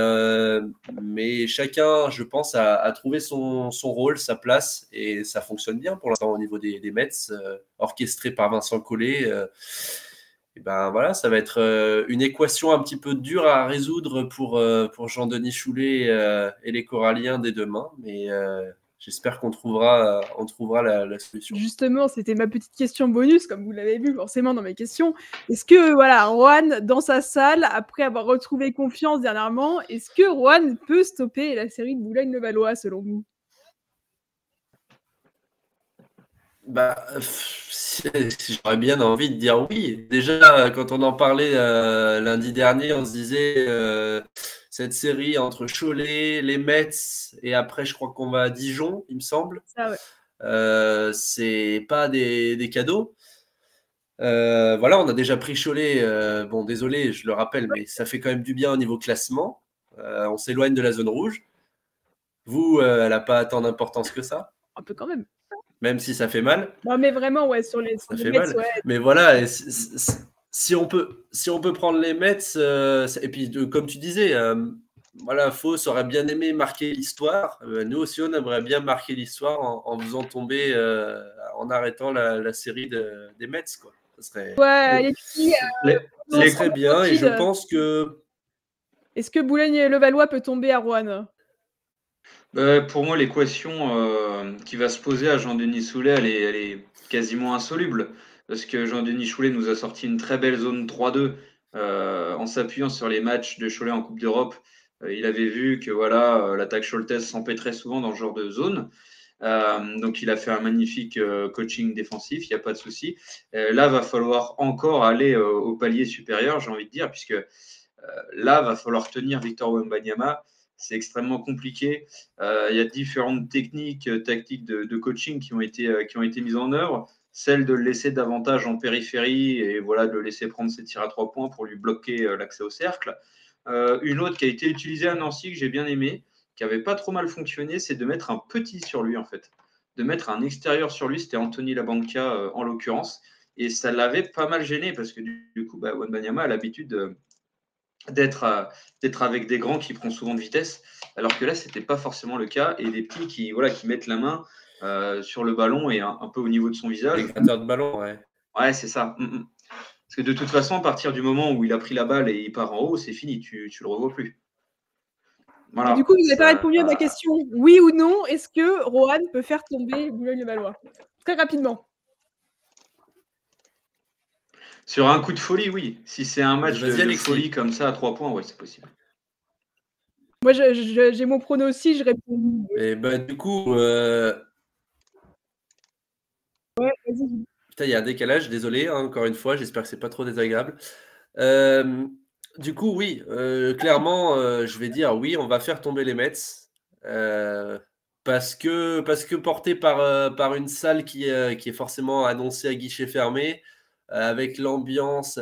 [SPEAKER 7] chacun, je pense, a trouvé son rôle, sa place, et ça fonctionne bien pour l'instant au niveau des Mets, orchestré par Vincent Collet. Ça va être une équation un petit peu dure à résoudre pour Jean-Denis Choulet et les Coralliens dès demain. Mais j'espère qu'on trouvera la solution.
[SPEAKER 5] Justement, c'était ma petite question bonus, comme vous l'avez vu forcément dans mes questions. Est-ce que voilà, Rohan, dans sa salle, après avoir retrouvé confiance dernièrement, est-ce que Rohan peut stopper la série de Boulogne-le-Valois, selon vous?
[SPEAKER 7] Bah, j'aurais bien envie de dire oui. Déjà, quand on en parlait lundi dernier, on se disait cette série entre Cholet, les Mets et après, je crois qu'on va à Dijon, il me semble.
[SPEAKER 5] Ça, ouais.
[SPEAKER 7] C'est pas des cadeaux. Voilà, on a déjà pris Cholet. Bon, désolé, je le rappelle, mais ça fait quand même du bien au niveau classement. On s'éloigne de la zone rouge. Vous, elle n'a pas tant d'importance que ça.
[SPEAKER 5] Un peu quand même.
[SPEAKER 7] Même si ça fait mal.
[SPEAKER 5] Non, mais vraiment, ouais, sur les
[SPEAKER 7] ça fait
[SPEAKER 5] Mets,
[SPEAKER 7] mal.
[SPEAKER 5] Ouais.
[SPEAKER 7] Mais voilà, si on peut prendre les Mets, et puis comme tu disais, voilà, Fos aurait bien aimé marquer l'histoire. Nous aussi, on aimerait bien marquer l'histoire en faisant tomber, en arrêtant la série des Mets, quoi. Ça serait,
[SPEAKER 5] ouais,
[SPEAKER 7] ça serait bien, et je pense que.
[SPEAKER 5] Est-ce que Boulogne-le-Valois peut tomber à Roanne?
[SPEAKER 6] Pour moi, l'équation qui va se poser à Jean-Denis Soulet, elle est quasiment insoluble. Parce que Jean-Denis Soulet nous a sorti une très belle zone 3-2 en s'appuyant sur les matchs de Cholet en Coupe d'Europe. Il avait vu que voilà, l'attaque chouletaise s'empêtrait souvent dans ce genre de zone. Donc, il a fait un magnifique coaching défensif, il n'y a pas de souci. Là, va falloir encore aller au palier supérieur, j'ai envie de dire, puisque là, va falloir tenir Victor Wembanyama. C'est extrêmement compliqué. Il y a différentes techniques, tactiques de coaching qui ont été mises en œuvre. Celle de le laisser davantage en périphérie et voilà, de le laisser prendre ses tirs à 3 points pour lui bloquer l'accès au cercle. Une autre qui a été utilisée à Nancy, que j'ai bien aimé, qui n'avait pas trop mal fonctionné, c'est de mettre un petit sur lui, en fait. De mettre un extérieur sur lui, c'était Anthony Labanca en l'occurrence. Et ça l'avait pas mal gêné parce que du coup, Wembanyama a l'habitude d'être avec des grands qui prennent souvent de vitesse, alors que là, ce n'était pas forcément le cas. Et des petits qui mettent la main sur le ballon et un peu au niveau de son visage.
[SPEAKER 7] Les gratteurs de ballon, ouais.
[SPEAKER 6] Ouais, c'est ça. Parce que de toute façon, à partir du moment où il a pris la balle et il part en haut, c'est fini, tu le revois plus.
[SPEAKER 5] Voilà. Et du coup, vous n'avez pas répondu à ma question. Oui ou non, est-ce que Rohan peut faire tomber Boulogne-le-Valois? Très rapidement.
[SPEAKER 6] Sur un coup de folie, oui. Si c'est un match de folie comme ça à 3 points, ouais, c'est possible.
[SPEAKER 5] Moi, j'ai mon prono aussi, je réponds.
[SPEAKER 7] Et bah, du coup,
[SPEAKER 5] ouais, vas-y.
[SPEAKER 7] Putain, il y a un décalage, désolé, hein, encore une fois, j'espère que c'est pas trop désagréable. Du coup, oui, clairement, je vais dire oui, on va faire tomber les Mets. Parce que porté par une salle qui est forcément annoncée à guichet fermé, avec l'ambiance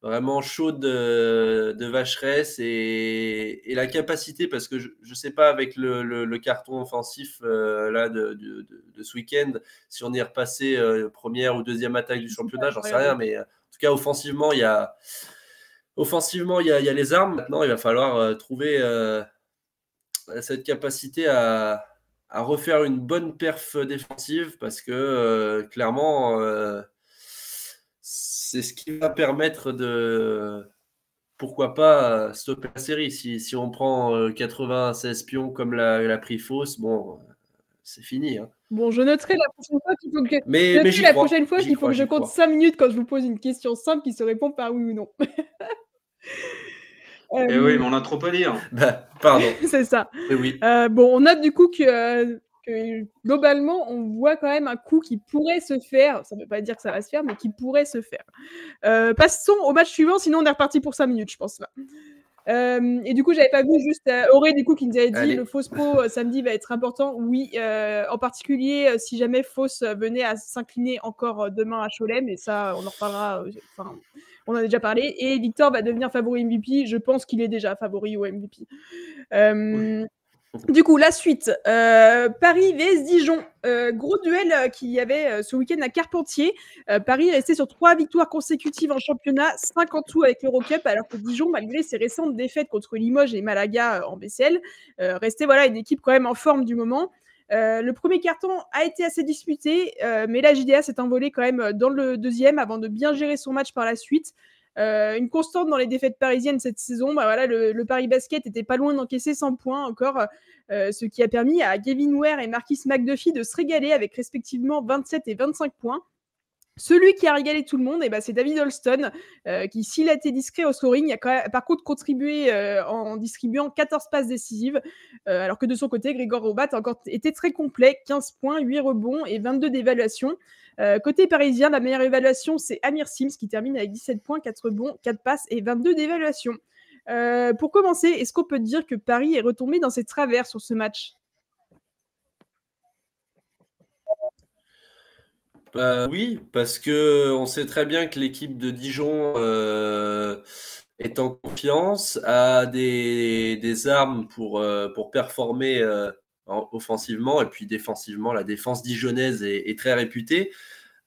[SPEAKER 7] vraiment chaude de Vacheresse et la capacité, parce que je ne sais pas avec le carton offensif là de ce week-end, si on est repassé première ou deuxième attaque du championnat, j'en sais rien, mais en tout cas offensivement, il y a les armes. Maintenant, il va falloir trouver cette capacité à refaire une bonne perf défensive, parce que clairement, c'est ce qui va permettre de, pourquoi pas, stopper la série. Si on prend 96 pions comme l'a pris Fos, bon, c'est fini. Hein.
[SPEAKER 5] Bon, je noterai la prochaine fois qu'il faut que,
[SPEAKER 7] mais
[SPEAKER 5] que je compte 5 minutes quand je vous pose une question simple qui se répond par oui ou non.
[SPEAKER 6] Eh oui, mais on a trop à dire.
[SPEAKER 7] Bah, pardon.
[SPEAKER 5] C'est ça.
[SPEAKER 7] Oui.
[SPEAKER 5] Bon, on note du coup que globalement, on voit quand même un coup qui pourrait se faire. Ça ne veut pas dire que ça va se faire, mais qui pourrait se faire. Passons au match suivant, sinon on est reparti pour 5 minutes, je pense. Là. Et du coup, j'avais pas vu juste Auré du coup qui nous avait dit le Fos Pau samedi va être important. Oui, en particulier si jamais Fos venait à s'incliner encore demain à Cholet, mais ça, on en reparlera. On en a déjà parlé. Et Victor va devenir favori MVP. Je pense qu'il est déjà favori au MVP. Du coup, la suite. Paris vs Dijon. Gros duel qu'il y avait ce week-end à Carpentier. Paris est resté sur 3 victoires consécutives en championnat, 5 en tout avec l'Eurocup, alors que Dijon, malgré ses récentes défaites contre Limoges et Malaga en BCL, restait une équipe quand même en forme du moment. Le premier carton a été assez disputé, mais la JDA s'est envolée quand même dans le deuxième avant de bien gérer son match par la suite. Une constante dans les défaites parisiennes cette saison, bah voilà, le Paris Basket était pas loin d'encaisser 100 points encore, ce qui a permis à Gavin Ware et Marquis McDuffie de se régaler avec respectivement 27 et 25 points. Celui qui a régalé tout le monde, c'est David Holston, qui, s'il a été discret au scoring, a par contre contribué en distribuant 14 passes décisives, alors que de son côté, Grégor Robat a encore été très complet, 15 points, 8 rebonds et 22 d'évaluation. Côté parisien, la meilleure évaluation, c'est Amir Sims, qui termine avec 17 points, 4 rebonds, 4 passes et 22 d'évaluation. Pour commencer, est-ce qu'on peut dire que Paris est retombé dans ses travers sur ce match ?
[SPEAKER 7] Oui, parce qu'on sait très bien que l'équipe de Dijon est en confiance, a des armes pour performer offensivement, et puis défensivement, la défense dijonnaise est très réputée,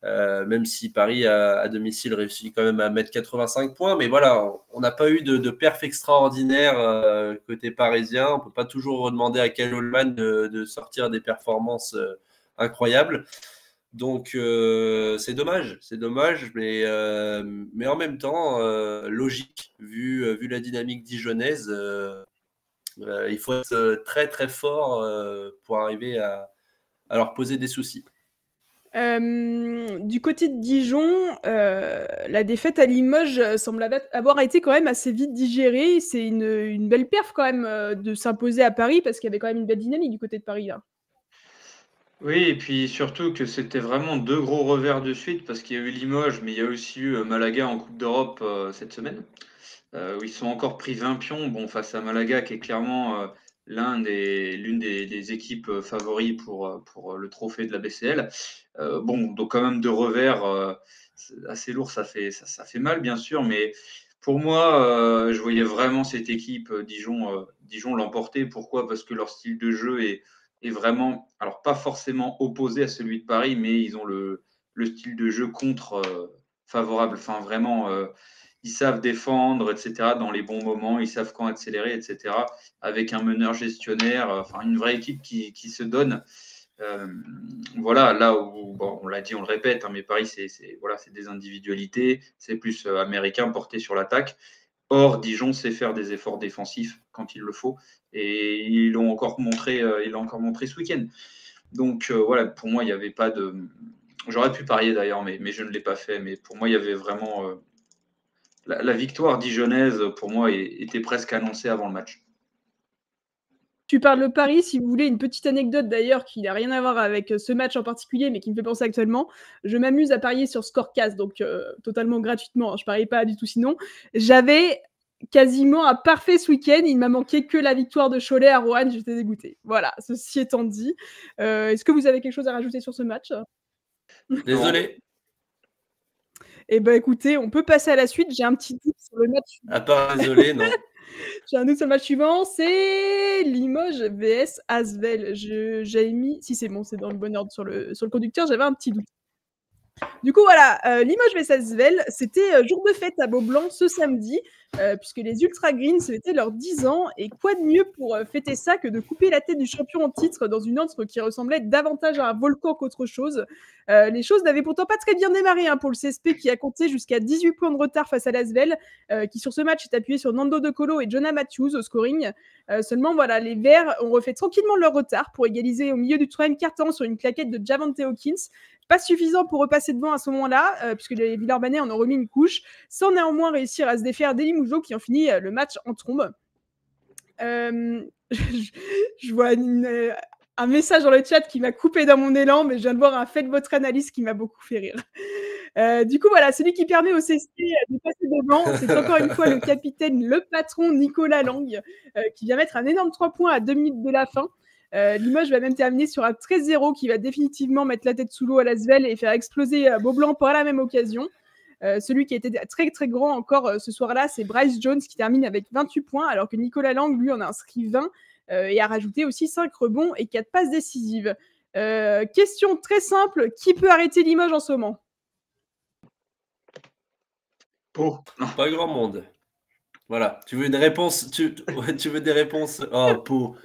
[SPEAKER 7] même si Paris à domicile réussit quand même à mettre 85 points. Mais voilà, on n'a pas eu de perf extraordinaire côté parisien. On ne peut pas toujours demander à Kyle Holman de sortir des performances incroyables. Donc c'est dommage, mais en même temps, logique, vu la dynamique dijonnaise, il faut être très très fort pour arriver à leur poser des soucis.
[SPEAKER 5] Du côté de Dijon, la défaite à Limoges semble avoir été quand même assez vite digérée. C'est une belle perf quand même de s'imposer à Paris, parce qu'il y avait quand même une belle dynamique du côté de Paris là.
[SPEAKER 6] Oui, et puis surtout que c'était vraiment 2 gros revers de suite, parce qu'il y a eu Limoges, mais il y a aussi eu Malaga en Coupe d'Europe cette semaine, où ils sont encore pris 20 pions face à Malaga, qui est clairement l'une des équipes favoris pour le trophée de la BCL. Donc quand même 2 revers assez lourds, ça fait mal bien sûr, mais pour moi, je voyais vraiment cette équipe Dijon l'emporter. Pourquoi ? Parce que leur style de jeu est vraiment, alors pas forcément opposé à celui de Paris, mais ils ont le style de jeu contre favorable. Enfin, vraiment, ils savent défendre, etc., dans les bons moments, ils savent quand accélérer, etc., avec un meneur gestionnaire, une vraie équipe qui se donne. Voilà, là où, on l'a dit, on le répète, mais Paris, c'est des individualités, c'est plus américain porté sur l'attaque. Or, Dijon sait faire des efforts défensifs quand il le faut, et ils l'ont encore montré ce week-end. Donc voilà, pour moi, il n'y avait pas de. J'aurais pu parier d'ailleurs, mais je ne l'ai pas fait. Mais pour moi, il y avait vraiment la victoire dijonnaise. Pour moi, était presque annoncée avant le match.
[SPEAKER 5] Tu parles de Paris, si vous voulez une petite anecdote d'ailleurs qui n'a rien à voir avec ce match en particulier, mais qui me fait penser actuellement. Je m'amuse à parier sur Scorecast, donc totalement gratuitement. Je ne pariais pas du tout sinon. J'avais quasiment un parfait ce week-end. Il ne m'a manqué que la victoire de Cholet à Roanne. J'étais dégoûtée. Voilà, ceci étant dit. Est-ce que vous avez quelque chose à rajouter sur ce match ?
[SPEAKER 7] Désolé.
[SPEAKER 5] Eh bien, écoutez, on peut passer à la suite. J'ai un petit doute sur le match.
[SPEAKER 7] À part désolé, non.
[SPEAKER 5] J'ai un doute sur le match suivant, c'est Limoges vs Asvel. J'avais mis, si c'est bon, c'est dans le bon ordre sur le conducteur, j'avais un petit doute. Du coup, voilà, Limoges vs Asvel, c'était jour de fête à Beaublanc ce samedi, puisque les Ultra Greens fêtaient leurs 10 ans, et quoi de mieux pour fêter ça que de couper la tête du champion en titre dans une antre qui ressemblait davantage à un volcan qu'autre chose. Les choses n'avaient pourtant pas très bien démarré pour le CSP, qui a compté jusqu'à 18 points de retard face à l'Asvel, qui sur ce match est appuyé sur Nando De Colo et Jonah Matthews au scoring. Seulement, voilà, les Verts ont refait tranquillement leur retard pour égaliser au milieu du troisième quart-temps sur une claquette de Javante Hawkins. Pas suffisant pour repasser devant à ce moment-là, puisque les Villeurbanais en ont remis une couche, sans néanmoins réussir à se défaire d'Elie Mougeot, qui ont fini le match en trombe. Je vois un message dans le chat qui m'a coupé dans mon élan, mais je viens de voir un fait de votre analyse qui m'a beaucoup fait rire. Du coup, voilà, celui qui permet au CSP de passer devant, c'est encore une fois le capitaine, le patron Nicolas Lang, qui vient mettre un énorme 3 points à 2 minutes de la fin. Limoges va même terminer sur un 13-0 qui va définitivement mettre la tête sous l'eau à l'Asvel et faire exploser Beaublanc par la même occasion. Celui qui a été très très grand encore ce soir-là, c'est Bryce Jones qui termine avec 28 points, alors que Nicolas Lang, lui, en a inscrit 20 et a rajouté aussi 5 rebonds et 4 passes décisives. Question très simple, qui peut arrêter Limoges en ce moment ?
[SPEAKER 6] Pau.
[SPEAKER 7] Pas grand monde. Voilà, tu veux une réponse, tu veux des réponses. Oh, Pau.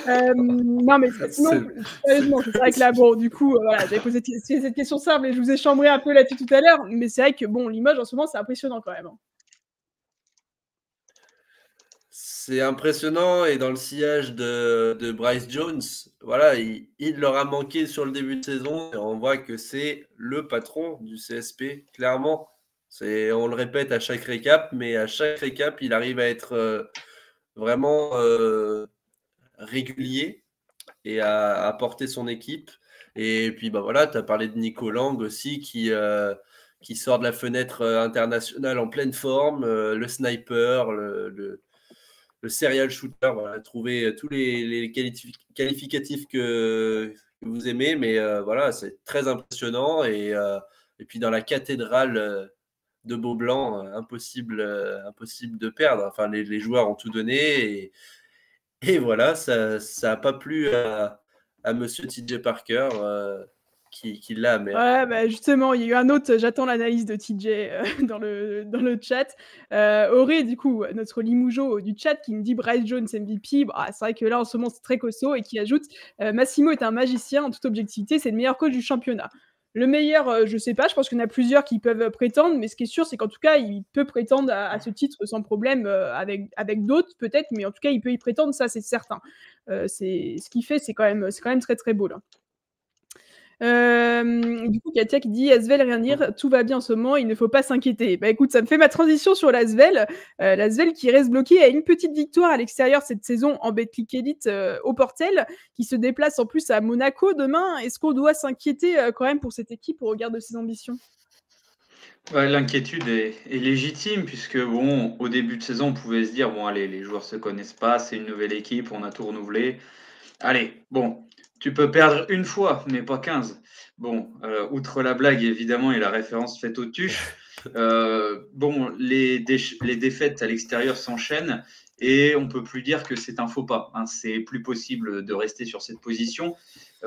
[SPEAKER 5] Non, mais sinon, sérieusement, c'est vrai que là, bon, du coup, voilà, j'avais posé cette question simple et je vous ai chambré un peu là-dessus tout à l'heure, mais c'est vrai que, bon, Limoges, en ce moment, c'est impressionnant quand même.
[SPEAKER 7] C'est impressionnant et dans le sillage de Bryce Jones, voilà, il leur a manqué sur le début de saison et on voit que c'est le patron du CSP, clairement. On le répète à chaque récap, mais à chaque récap, il arrive à être vraiment régulier et à porter son équipe. Et puis, bah voilà, tu as parlé de Nico Lang aussi qui sort de la fenêtre internationale en pleine forme, le sniper, le serial shooter, voilà, trouver tous les qualificatifs que vous aimez, mais voilà, c'est très impressionnant. Et puis dans la cathédrale de Beaublanc, impossible de perdre. Enfin, les joueurs ont tout donné et voilà, ça n'a pas plu à Monsieur TJ Parker qui l'a. Mais
[SPEAKER 5] Ouais, bah justement, il y a eu un autre, j'attends l'analyse de TJ dans le chat. Auré, du coup, notre Limoujo du chat, qui me dit Bryce Jones MVP. Bah, c'est vrai que là, en ce moment, c'est très costaud et qui ajoute Massimo est un magicien, en toute objectivité, c'est le meilleur coach du championnat. Le meilleur, je sais pas, je pense qu'il y en a plusieurs qui peuvent prétendre, mais ce qui est sûr, c'est qu'en tout cas, il peut prétendre à ce titre sans problème avec d'autres, peut-être, mais en tout cas, il peut y prétendre, ça, c'est certain. Ce qu'il fait, c'est quand même très, très beau, là. Du coup, Katia qui dit Asvel, rien dire, tout va bien en ce moment, il ne faut pas s'inquiéter. Bah écoute, ça me fait ma transition sur l'Asvel. L'Asvel qui reste bloqué à une petite victoire à l'extérieur cette saison en Betclic Elite au Portel, qui se déplace en plus à Monaco demain. Est-ce qu'on doit s'inquiéter quand même pour cette équipe au regard de ses ambitions?
[SPEAKER 6] Ouais, l'inquiétude est légitime puisque bon, au début de saison, on pouvait se dire bon allez, les joueurs se connaissent pas, c'est une nouvelle équipe, on a tout renouvelé. Allez, bon, tu peux perdre une fois, mais pas 15. Bon, outre la blague évidemment et la référence faite au tuche, bon, les défaites à l'extérieur s'enchaînent et on peut plus dire que c'est un faux pas. Hein, c'est plus possible de rester sur cette position.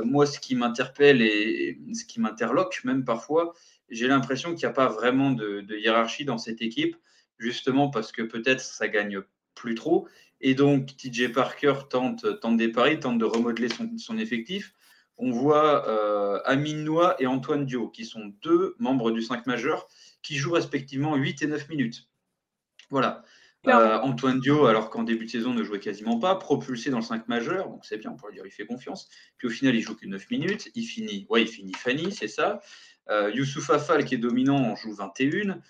[SPEAKER 6] Moi, ce qui m'interpelle et ce qui m'interloque même parfois, j'ai l'impression qu'il n'y a pas vraiment de hiérarchie dans cette équipe, justement parce que peut-être ça gagne plus trop. Et donc, TJ Parker tente des paris, tente de remodeler son effectif. On voit Amine Noah et Antoine Dio, qui sont deux membres du 5 majeur, qui jouent respectivement 8 et 9 minutes. Voilà. Antoine Dio, alors qu'en début de saison, ne jouait quasiment pas, propulsé dans le 5 majeur, donc c'est bien, on pourrait dire il fait confiance. Puis au final, il joue que 9 minutes. Il finit Fanny, c'est ça. Youssouf Afal, qui est dominant, en joue 21.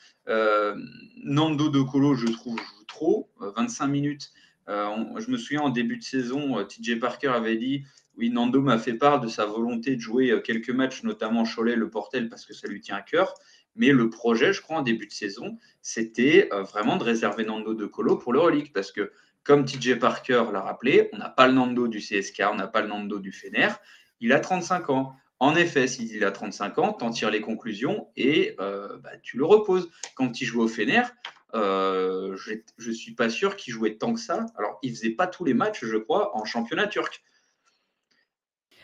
[SPEAKER 6] Nando De Colo, je trouve, joue trop, 25 minutes. Je me souviens en début de saison, TJ Parker avait dit oui, Nando m'a fait part de sa volonté de jouer quelques matchs, notamment Cholet, le Portel, parce que ça lui tient à cœur. Mais le projet, je crois, en début de saison, c'était vraiment de réserver Nando De Colo pour l'Euroleague. Parce que, comme TJ Parker l'a rappelé, on n'a pas le Nando du CSK, on n'a pas le Nando du Fener. Il a 35 ans. En effet, s'il a 35 ans, tu en tires les conclusions et tu le reposes. Quand il joue au Fener, je ne suis pas sûr qu'il jouait tant que ça. Alors, il ne faisait pas tous les matchs, je crois, en championnat turc.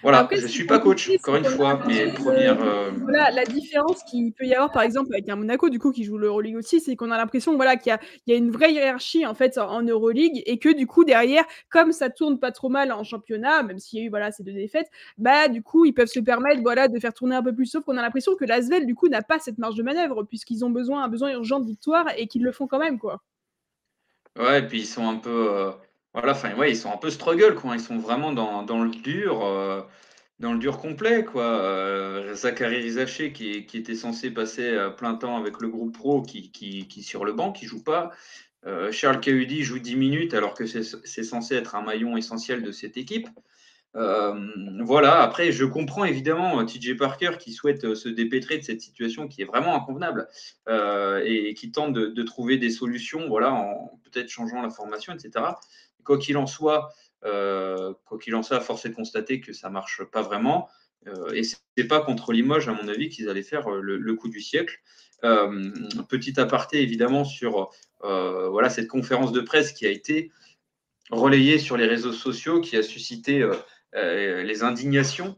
[SPEAKER 6] Voilà, après, je ne suis pas coach, encore une fois, mais première.
[SPEAKER 5] Voilà, la différence qu'il peut y avoir, par exemple, avec un Monaco, du coup, qui joue l'Euroleague aussi, c'est qu'on a l'impression voilà, qu'il y a une vraie hiérarchie en fait en Euroleague et que du coup, derrière, comme ça tourne pas trop mal en championnat, même s'il y a eu voilà, ces deux défaites, bah du coup, ils peuvent se permettre voilà, de faire tourner un peu plus. Sauf qu'on a l'impression que l'Asvel, du coup, n'a pas cette marge de manœuvre puisqu'ils ont un besoin urgent de victoire et qu'ils le font quand même, quoi.
[SPEAKER 6] Ouais, et puis ils sont un peu. Voilà, enfin, ouais, ils sont un peu struggle, quoi. Ils sont vraiment dans le dur. Dans le dur complet, quoi. Zachary Rizaché qui était censé passer plein temps avec le groupe pro qui sur le banc, qui joue pas. Charles Cahudi joue 10 minutes alors que c'est censé être un maillon essentiel de cette équipe. Voilà, après, je comprends évidemment TJ Parker qui souhaite se dépêtrer de cette situation qui est vraiment inconvenable et qui tente de trouver des solutions, voilà, en peut-être changeant la formation, etc. Quoi qu'il en soit, force est de constater que ça ne marche pas vraiment. Et ce n'est pas contre Limoges, à mon avis, qu'ils allaient faire le coup du siècle. Petit aparté, évidemment, sur voilà, cette conférence de presse qui a été relayée sur les réseaux sociaux, qui a suscité les indignations.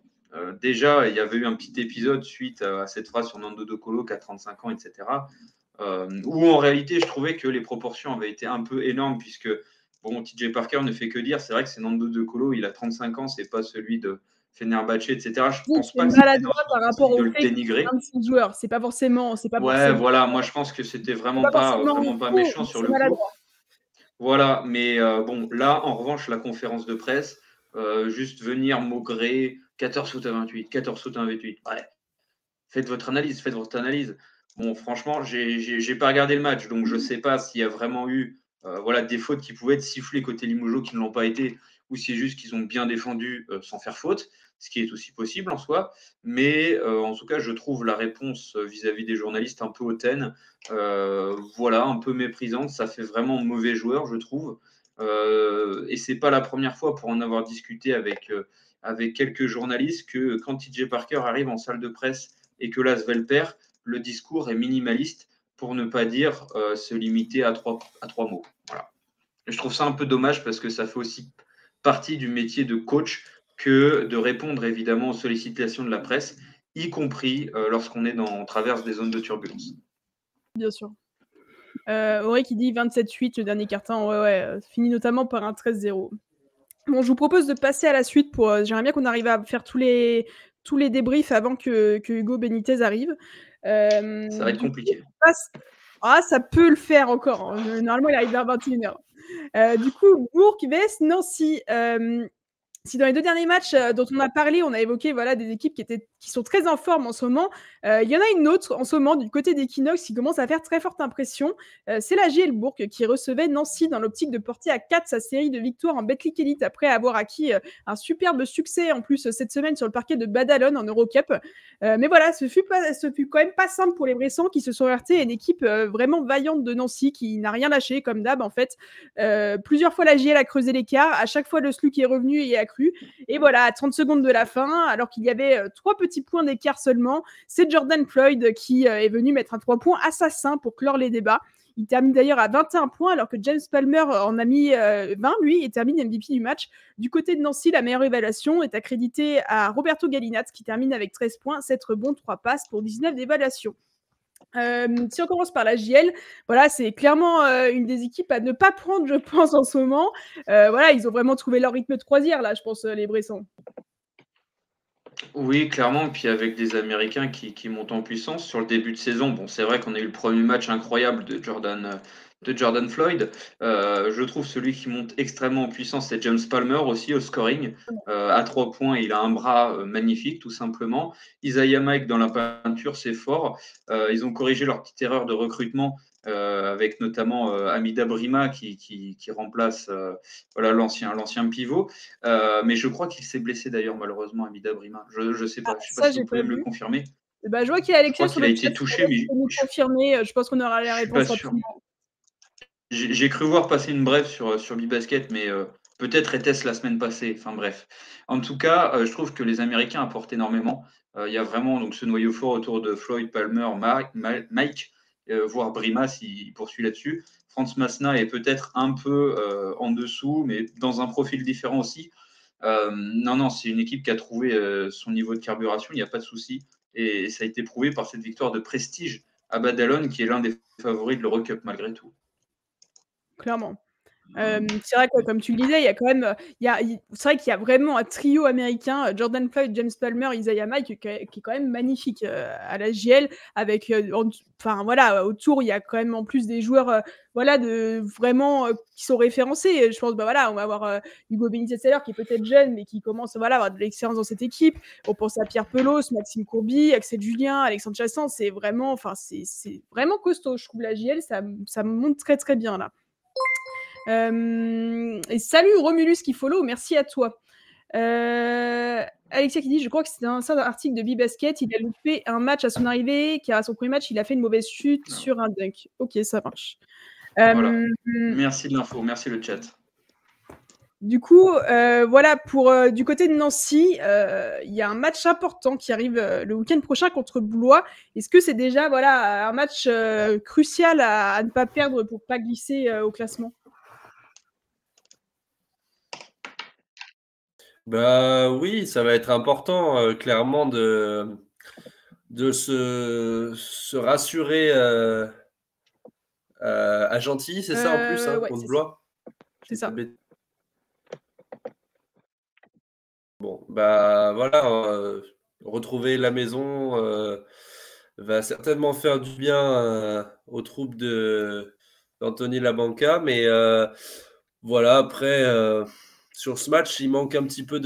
[SPEAKER 6] Déjà, il y avait eu un petit épisode suite à cette phrase sur Nando De Colo qui a 35 ans, etc. Où en réalité, je trouvais que les proportions avaient été un peu énormes puisque bon, TJ Parker ne fait que dire, c'est vrai que c'est Nando De Colo, il a 35 ans, c'est pas celui de Fenerbahçe, etc. Je pense pas que c'était
[SPEAKER 5] maladroit par rapport
[SPEAKER 6] de
[SPEAKER 5] au
[SPEAKER 6] le
[SPEAKER 5] fait qu'il y
[SPEAKER 6] dénigrer.
[SPEAKER 5] a 26 joueurs. C'est pas forcément.
[SPEAKER 6] Ouais, voilà, moi je pense que c'était vraiment pas méchant sur le coup.
[SPEAKER 5] Maladroit.
[SPEAKER 6] Voilà, mais bon, là, en revanche, la conférence de presse, juste venir maugrer 14 foot à 28, 14 foot à 28. Ouais, faites votre analyse. Bon, franchement, j'ai pas regardé le match, donc je sais pas s'il y a vraiment eu voilà, des fautes qui pouvaient être sifflées côté Limoges qui ne l'ont pas été, ou si c'est juste qu'ils ont bien défendu sans faire faute, ce qui est aussi possible en soi. Mais en tout cas, je trouve la réponse vis-à-vis des journalistes un peu hautaine, voilà, un peu méprisante. Ça fait vraiment mauvais joueur, je trouve. Et c'est pas la première fois, pour en avoir discuté avec quelques journalistes, que quand TJ Parker arrive en salle de presse et que l'Asvel perd, le discours est minimaliste, pour ne pas dire se limiter à trois mots. Voilà. Et je trouve ça un peu dommage parce que ça fait aussi partie du métier de coach que de répondre évidemment aux sollicitations de la presse, y compris lorsqu'on est on traverse des zones de turbulence.
[SPEAKER 5] Bien sûr. Auré qui dit 27-8 le dernier carton, ouais, finit notamment par un 13-0. Bon, je vous propose de passer à la suite. J'aimerais bien qu'on arrive à faire tous les débriefs avant que Hugo Benitez arrive.
[SPEAKER 6] Ça va être compliqué.
[SPEAKER 5] Ça peut le faire encore. Hein. Normalement, il arrive vers 21h. Du coup, Bourg vs Nancy. Si dans les 2 derniers matchs dont on a parlé, on a évoqué voilà, des équipes qui sont très en forme en ce moment, il y en a une autre en ce moment du côté d'Equinox qui commence à faire très forte impression. C'est la JL Bourg qui recevait Nancy dans l'optique de porter à 4 sa série de victoires en Betclic Elite après avoir acquis un superbe succès en plus cette semaine sur le parquet de Badalone en Eurocup. Mais voilà, ce fut quand même pas simple pour les Bressans qui se sont heurtés à une équipe vraiment vaillante de Nancy qui n'a rien lâché comme d'hab en fait. Plusieurs fois la JL a creusé l'écart, à chaque fois le SLUC est revenu et a cru. Et voilà, à 30 secondes de la fin, alors qu'il y avait 3 petits points d'écart seulement, c'est Jordan Floyd qui est venu mettre un 3 points assassin pour clore les débats. Il termine d'ailleurs à 21 points, alors que James Palmer en a mis 20, lui, et termine MVP du match. Du côté de Nancy, la meilleure évaluation est accréditée à Roberto Gallinat, qui termine avec 13 points, 7 rebonds, 3 passes pour 19 d'évaluation. Si on commence par la JL, voilà, c'est clairement une des équipes à ne pas prendre, je pense, en ce moment. Voilà, ils ont vraiment trouvé leur rythme de croisière, là, je pense, les Bressans.
[SPEAKER 6] Oui, clairement. Puis avec des Américains qui montent en puissance sur le début de saison. Bon, c'est vrai qu'on a eu le premier match incroyable de Jordan Floyd. Je trouve celui qui monte extrêmement en puissance, c'est James Palmer aussi au scoring. À 3 points, il a un bras magnifique, tout simplement. Isaiah Mike dans la peinture, c'est fort. Ils ont corrigé leur petite erreur de recrutement avec notamment Amida Brima qui remplace voilà, l'ancien pivot. Mais je crois qu'il s'est blessé d'ailleurs, malheureusement, Amida Brima. Je ne sais pas. Je sais pas si vous pouvez me le confirmer.
[SPEAKER 5] Je vois qu'il y a Alexia
[SPEAKER 6] sur le chat. Je crois qu'il a été touché, mais
[SPEAKER 5] je pense qu'on aura la réponse rapidement.
[SPEAKER 6] J'ai cru voir passer une brève sur Bibasket, mais peut-être était-ce la semaine passée. Enfin bref. En tout cas, je trouve que les Américains apportent énormément. Il y a vraiment donc, ce noyau fort autour de Floyd, Palmer, Mike, voire Brima s'il poursuit là-dessus. Franz Masna est peut-être un peu en dessous, mais dans un profil différent aussi. Non, c'est une équipe qui a trouvé son niveau de carburation, il n'y a pas de souci. Et ça a été prouvé par cette victoire de prestige à Badalone, qui est l'un des favoris de l'Eurocup malgré tout.
[SPEAKER 5] Clairement. C'est vrai que, comme tu le disais, il y a quand même, c'est vrai qu'il y a vraiment un trio américain, Jordan Floyd, James Palmer, Isaiah Mike, qui est quand même magnifique à la JL, avec, enfin voilà, autour il y a quand même en plus des joueurs, voilà, vraiment qui sont référencés. Je pense, voilà, on va avoir Hugo Benitez qui est peut-être jeune, mais qui commence, voilà, à avoir de l'expérience dans cette équipe. On pense à Pierre Pelos, Maxime Courby, Axel Julien, Alexandre Chassan. C'est vraiment, c'est vraiment costaud. Je trouve la JL, ça monte très très bien là. Et salut Romulus qui follow, merci à toi. Alexia qui dit, je crois que c'était un article de Bibasket, il a loupé un match à son arrivée, car à son premier match, il a fait une mauvaise chute sur un dunk. Ok, ça marche.
[SPEAKER 6] Voilà. Merci de l'info, merci le chat.
[SPEAKER 5] Du coup, voilà, pour du côté de Nancy, il y a un match important qui arrive le week-end prochain contre Blois. Est-ce que c'est déjà voilà, un match crucial à ne pas perdre pour ne pas glisser au classement ?
[SPEAKER 7] Bah oui, ça va être important, clairement, de se rassurer à Gentilly, c'est ça en plus,
[SPEAKER 5] ouais,
[SPEAKER 7] contre Blois.
[SPEAKER 5] C'est ça.
[SPEAKER 7] Bon, bah voilà, retrouver la maison va certainement faire du bien aux troupes d'Anthony Labanca, mais voilà, après, sur ce match, il manque un petit peu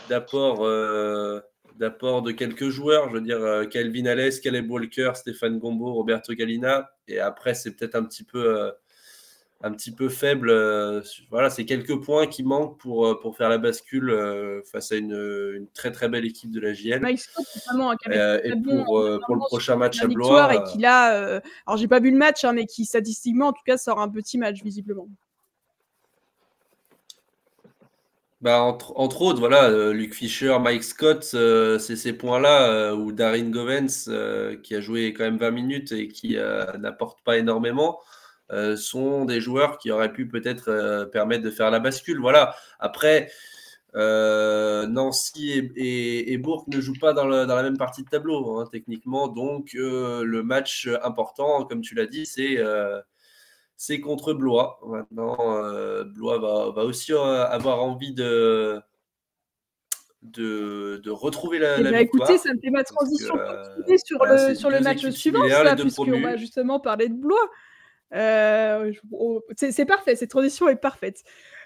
[SPEAKER 7] d'apport de quelques joueurs. Je veux dire, Calvin Alès, Caleb Walker, Stéphane Gombo, Roberto Galina. Et après, c'est peut-être un petit peu faible. Voilà, c'est quelques points qui manquent pour faire la bascule face à une très très belle équipe de la JL.
[SPEAKER 5] Mike Scott, notamment, qui avait
[SPEAKER 7] Et
[SPEAKER 5] très bon
[SPEAKER 7] pour le prochain match à
[SPEAKER 5] victoire
[SPEAKER 7] Blois.
[SPEAKER 5] et qui là, alors j'ai pas vu le match, hein, mais qui statistiquement, en tout cas, sort un petit match visiblement.
[SPEAKER 7] Bah, entre autres, voilà, Luke Fisher, Mike Scott, c'est ces points-là où Darin Govens, qui a joué quand même 20 minutes et qui n'apporte pas énormément, sont des joueurs qui auraient pu peut-être permettre de faire la bascule. Voilà. Après, Nancy et Bourg ne jouent pas dans la même partie de tableau, hein, techniquement. Donc, le match important, comme tu l'as dit, c'est contre Blois. Maintenant, Blois va aussi avoir envie de retrouver la victoire.
[SPEAKER 5] Écoutez, ça me fait ma transition continuer sur le match suivant, puisqu'on va justement parler de Blois. C'est parfait, cette transition est parfaite.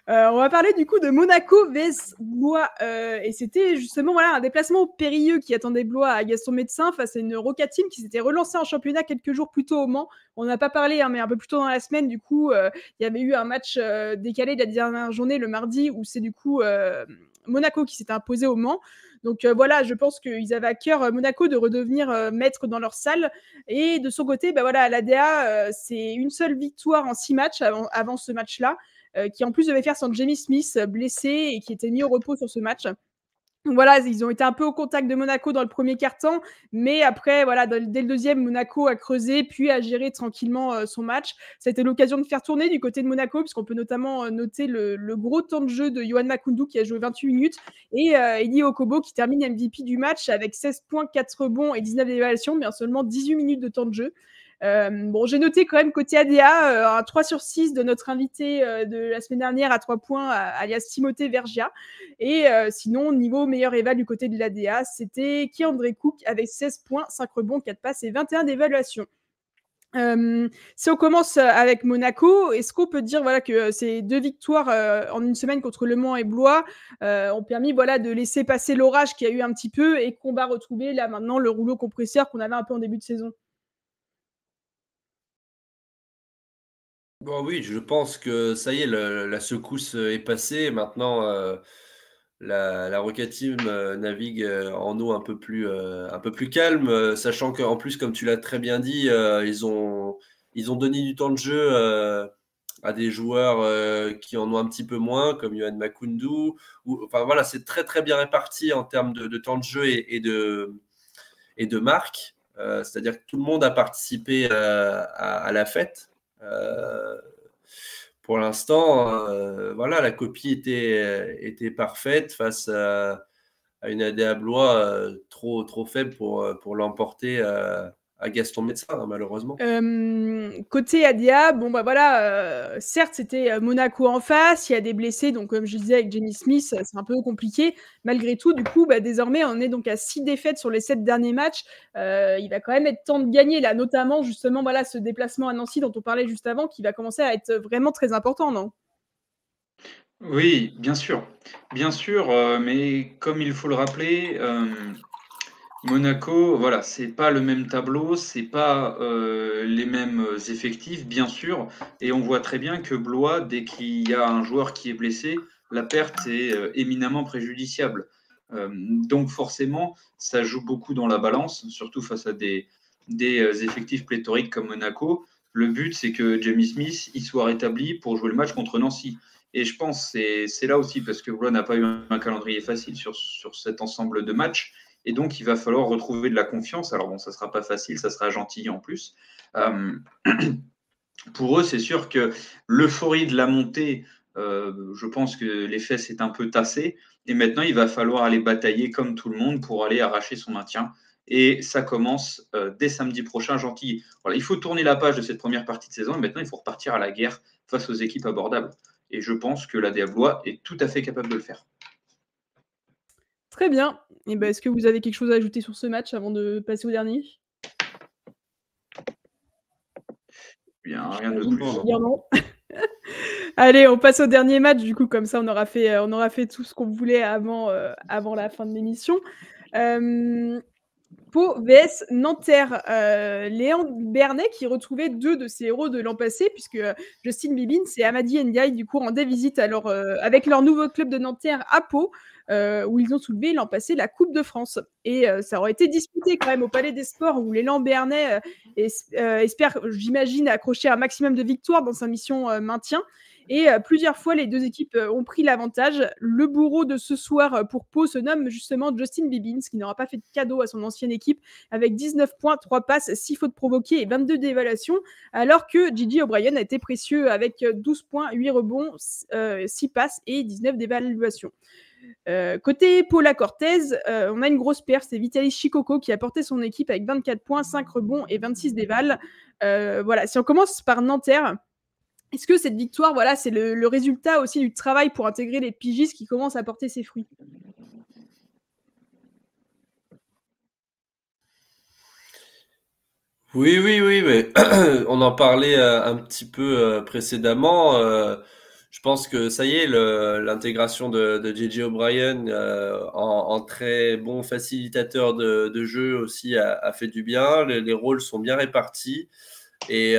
[SPEAKER 5] On va parler du coup de Monaco vs Blois, et c'était justement un déplacement périlleux qui attendait Blois à Gaston Médecin face à une Roca Team qui s'était relancée en championnat quelques jours plus tôt au Mans. On n'a pas parlé, hein, mais un peu plus tôt dans la semaine, du coup, il y avait eu un match décalé de la dernière journée, le mardi, où c'est du coup Monaco qui s'était imposé au Mans. Donc voilà, je pense qu'ils avaient à cœur, Monaco, de redevenir maître dans leur salle. Et de son côté, l'ADA, c'est une seule victoire en 6 matchs avant ce match-là, qui en plus devait faire sans Jamie Smith, blessé et qui était mis au repos sur ce match. Voilà, ils ont été un peu au contact de Monaco dans le premier quart-temps, mais après, dès le deuxième, Monaco a creusé, puis a géré tranquillement son match. Ça a été l'occasion de faire tourner du côté de Monaco, puisqu'on peut notamment noter le gros temps de jeu de Yohan Makoundou, qui a joué 28 minutes, et Eddie Okobo, qui termine MVP du match avec 16 points, 4 rebonds et 19 d'évaluation, mais seulement 18 minutes de temps de jeu. J'ai noté quand même côté ADA un 3/6 de notre invité de la semaine dernière à 3 points, alias Timothée Vergia. Et sinon, niveau meilleur éval du côté de l'ADA, c'était Keandre Cook avec 16 points, 5 rebonds, 4 passes et 21 d'évaluation. Si on commence avec Monaco, est-ce qu'on peut dire que ces 2 victoires en une semaine contre Le Mans et Blois ont permis de laisser passer l'orage qu'il y a eu un petit peu et qu'on va retrouver là maintenant le rouleau compresseur qu'on avait un peu en début de saison?
[SPEAKER 7] Bon, oui, je pense que ça y est, la secousse est passée. Maintenant, la Roca Team navigue en eau un peu plus calme, sachant qu'en plus, comme tu l'as très bien dit, ils ont donné du temps de jeu à des joueurs qui en ont un petit peu moins, comme Yohan Makoundou. Enfin voilà, c'est très très bien réparti en termes de temps de jeu et de marque. C'est-à-dire que tout le monde a participé à la fête. Pour l'instant, la copie était parfaite face à une ADA Blois trop faible pour l'emporter à Gaston Médecin, hein, malheureusement.
[SPEAKER 5] Côté ADA, certes, c'était Monaco en face, il y a des blessés, donc comme je disais avec Jamie Smith, c'est un peu compliqué. Malgré tout, du coup, désormais, on est donc à 6 défaites sur les 7 derniers matchs. Il va quand même être temps de gagner, là, notamment, justement, ce déplacement à Nancy dont on parlait juste avant, qui va commencer à être vraiment très important, non?
[SPEAKER 6] Oui, bien sûr. Bien sûr, mais comme il faut le rappeler, Monaco, c'est pas le même tableau, c'est pas les mêmes effectifs, bien sûr, et on voit très bien que Blois, dès qu'il y a un joueur qui est blessé, la perte est éminemment préjudiciable. Donc forcément, ça joue beaucoup dans la balance, surtout face à des effectifs pléthoriques comme Monaco. Le but, c'est que Jamie Smith il soit rétabli pour jouer le match contre Nancy. Et je pense que c'est là aussi, parce que Blois n'a pas eu un calendrier facile sur cet ensemble de matchs. Et donc, il va falloir retrouver de la confiance. Alors bon, ça ne sera pas facile, ça sera gentil en plus. Pour eux, c'est sûr que l'euphorie de la montée, je pense que l'effet s'est un peu tassé. Et maintenant, il va falloir aller batailler comme tout le monde pour aller arracher son maintien. Et ça commence dès samedi prochain, gentil. Voilà, il faut tourner la page de cette première partie de saison. Et maintenant, il faut repartir à la guerre face aux équipes abordables. Et je pense que la Diablois est tout à fait capable de le faire.
[SPEAKER 5] Très bien. Et ben, est-ce que vous avez quelque chose à ajouter sur ce match avant de passer au dernier?
[SPEAKER 6] Bien, rien de plus.
[SPEAKER 5] Dire non. Allez, on passe au dernier match, du coup, comme ça on aura fait tout ce qu'on voulait avant la fin de l'émission. Pau vs Nanterre. Léon Bernet qui retrouvait 2 de ses héros de l'an passé, puisque Justin Bibins et Amadi Ndiaye, du coup, rendaient visite avec leur nouveau club de Nanterre à Pau, où ils ont soulevé l'an passé la Coupe de France. Et ça aurait été disputé quand même au Palais des Sports, où l'élan Bernet espère, j'imagine, accrocher un maximum de victoires dans sa mission maintien. Et plusieurs fois, les deux équipes ont pris l'avantage. Le bourreau de ce soir pour Pau se nomme justement Justin Bibins, qui n'aura pas fait de cadeau à son ancienne équipe, avec 19 points, 3 passes, 6 fautes provoquées et 22 d'évaluation, alors que Gigi O'Brien a été précieux avec 12 points, 8 rebonds, 6 passes et 19 d'évaluation. Côté Paula Cortez, on a une grosse perte, c'est Vitaly Chikoko qui a porté son équipe avec 24 points, 5 rebonds et 26 d'éval. Voilà, si on commence par Nanterre, est-ce que cette victoire, voilà, c'est le résultat aussi du travail pour intégrer les pigistes qui commencent à porter ses fruits?
[SPEAKER 7] Oui, mais on en parlait un petit peu précédemment. Je pense que ça y est, l'intégration de J.J. O'Brien en très bon facilitateur de jeu aussi a fait du bien. Les rôles sont bien répartis et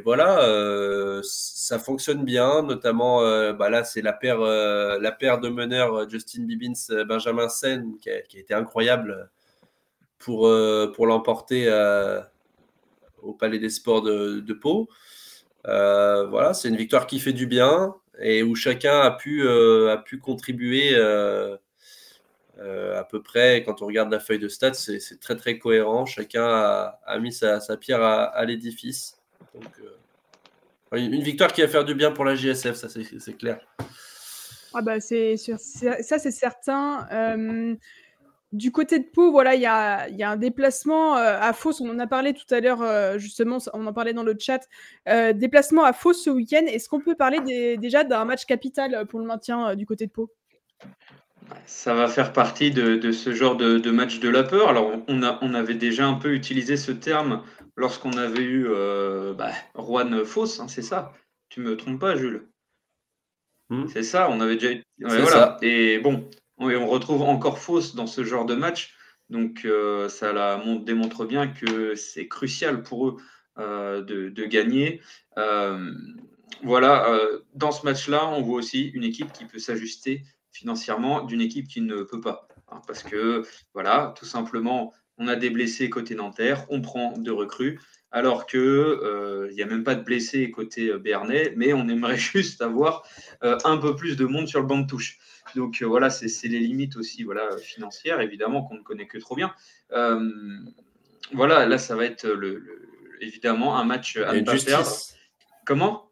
[SPEAKER 7] voilà, ça fonctionne bien. Notamment, là, c'est la paire de meneurs Justin Bibins, Benjamin Sen qui a été incroyable pour l'emporter au Palais des Sports de Pau. Voilà, c'est une victoire qui fait du bien et où chacun a pu contribuer à peu près. Quand on regarde la feuille de stats, c'est très très cohérent. Chacun a mis sa pierre à l'édifice. Donc, une victoire qui va faire du bien pour la JSF, ça c'est clair.
[SPEAKER 5] Ah bah ça c'est certain. Du côté de Pau, voilà, il y a un déplacement à Fos. On en a parlé tout à l'heure, justement, on en parlait dans le chat. Déplacement à Fos ce week-end. Est-ce qu'on peut parler déjà d'un match capital pour le maintien du côté de Pau?
[SPEAKER 6] Ça va faire partie de ce genre de match de la peur. Alors, on avait déjà un peu utilisé ce terme lorsqu'on avait eu Rouen Fos, hein, c'est ça. Tu me trompes pas, Jules? C'est ça, on avait déjà eu. Ouais, voilà. Ça. Et bon, on retrouve encore Fos dans ce genre de match. Donc, ça démontre bien que c'est crucial pour eux de gagner. Voilà, dans ce match-là, on voit aussi une équipe qui peut s'ajuster financièrement d'une équipe qui ne peut pas. Hein, parce que, voilà, tout simplement, on a des blessés côté Nanterre, on prend 2 recrues, alors qu'il n'y a même pas de blessés côté Béarnais, mais on aimerait juste avoir un peu plus de monde sur le banc de touche. Donc voilà, c'est les limites aussi financières, évidemment, qu'on ne connaît que trop bien. Voilà, là, ça va être évidemment un match à ne pas perdre. Comment ?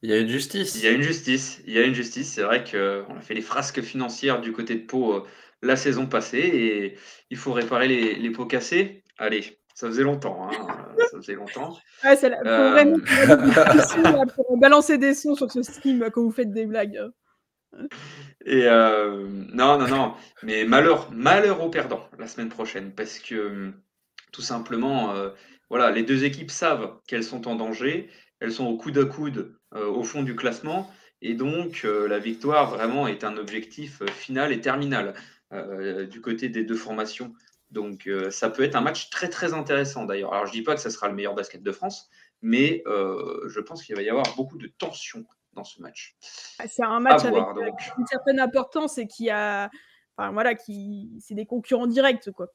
[SPEAKER 7] Il y a une justice.
[SPEAKER 6] Il y a une justice. C'est vrai qu'on a fait les frasques financières du côté de Pau la saison passée et il faut réparer les pots cassés. Allez, ça faisait longtemps. Hein, ça faisait longtemps.
[SPEAKER 5] Ouais, faut vraiment pour balancer des sons sur ce stream quand vous faites des blagues.
[SPEAKER 6] Et non. Mais malheur aux perdants la semaine prochaine parce que tout simplement, voilà, les deux équipes savent qu'elles sont en danger. Elles sont au coude à coude au fond du classement. Et donc, la victoire, vraiment, est un objectif final et terminal du côté des deux formations. Donc, ça peut être un match très, très intéressant, d'ailleurs. Alors, je ne dis pas que ça sera le meilleur basket de France, mais je pense qu'il va y avoir beaucoup de tension dans ce match.
[SPEAKER 5] C'est un match avec une certaine importance et qui a... Enfin, voilà, c'est des concurrents directs, quoi.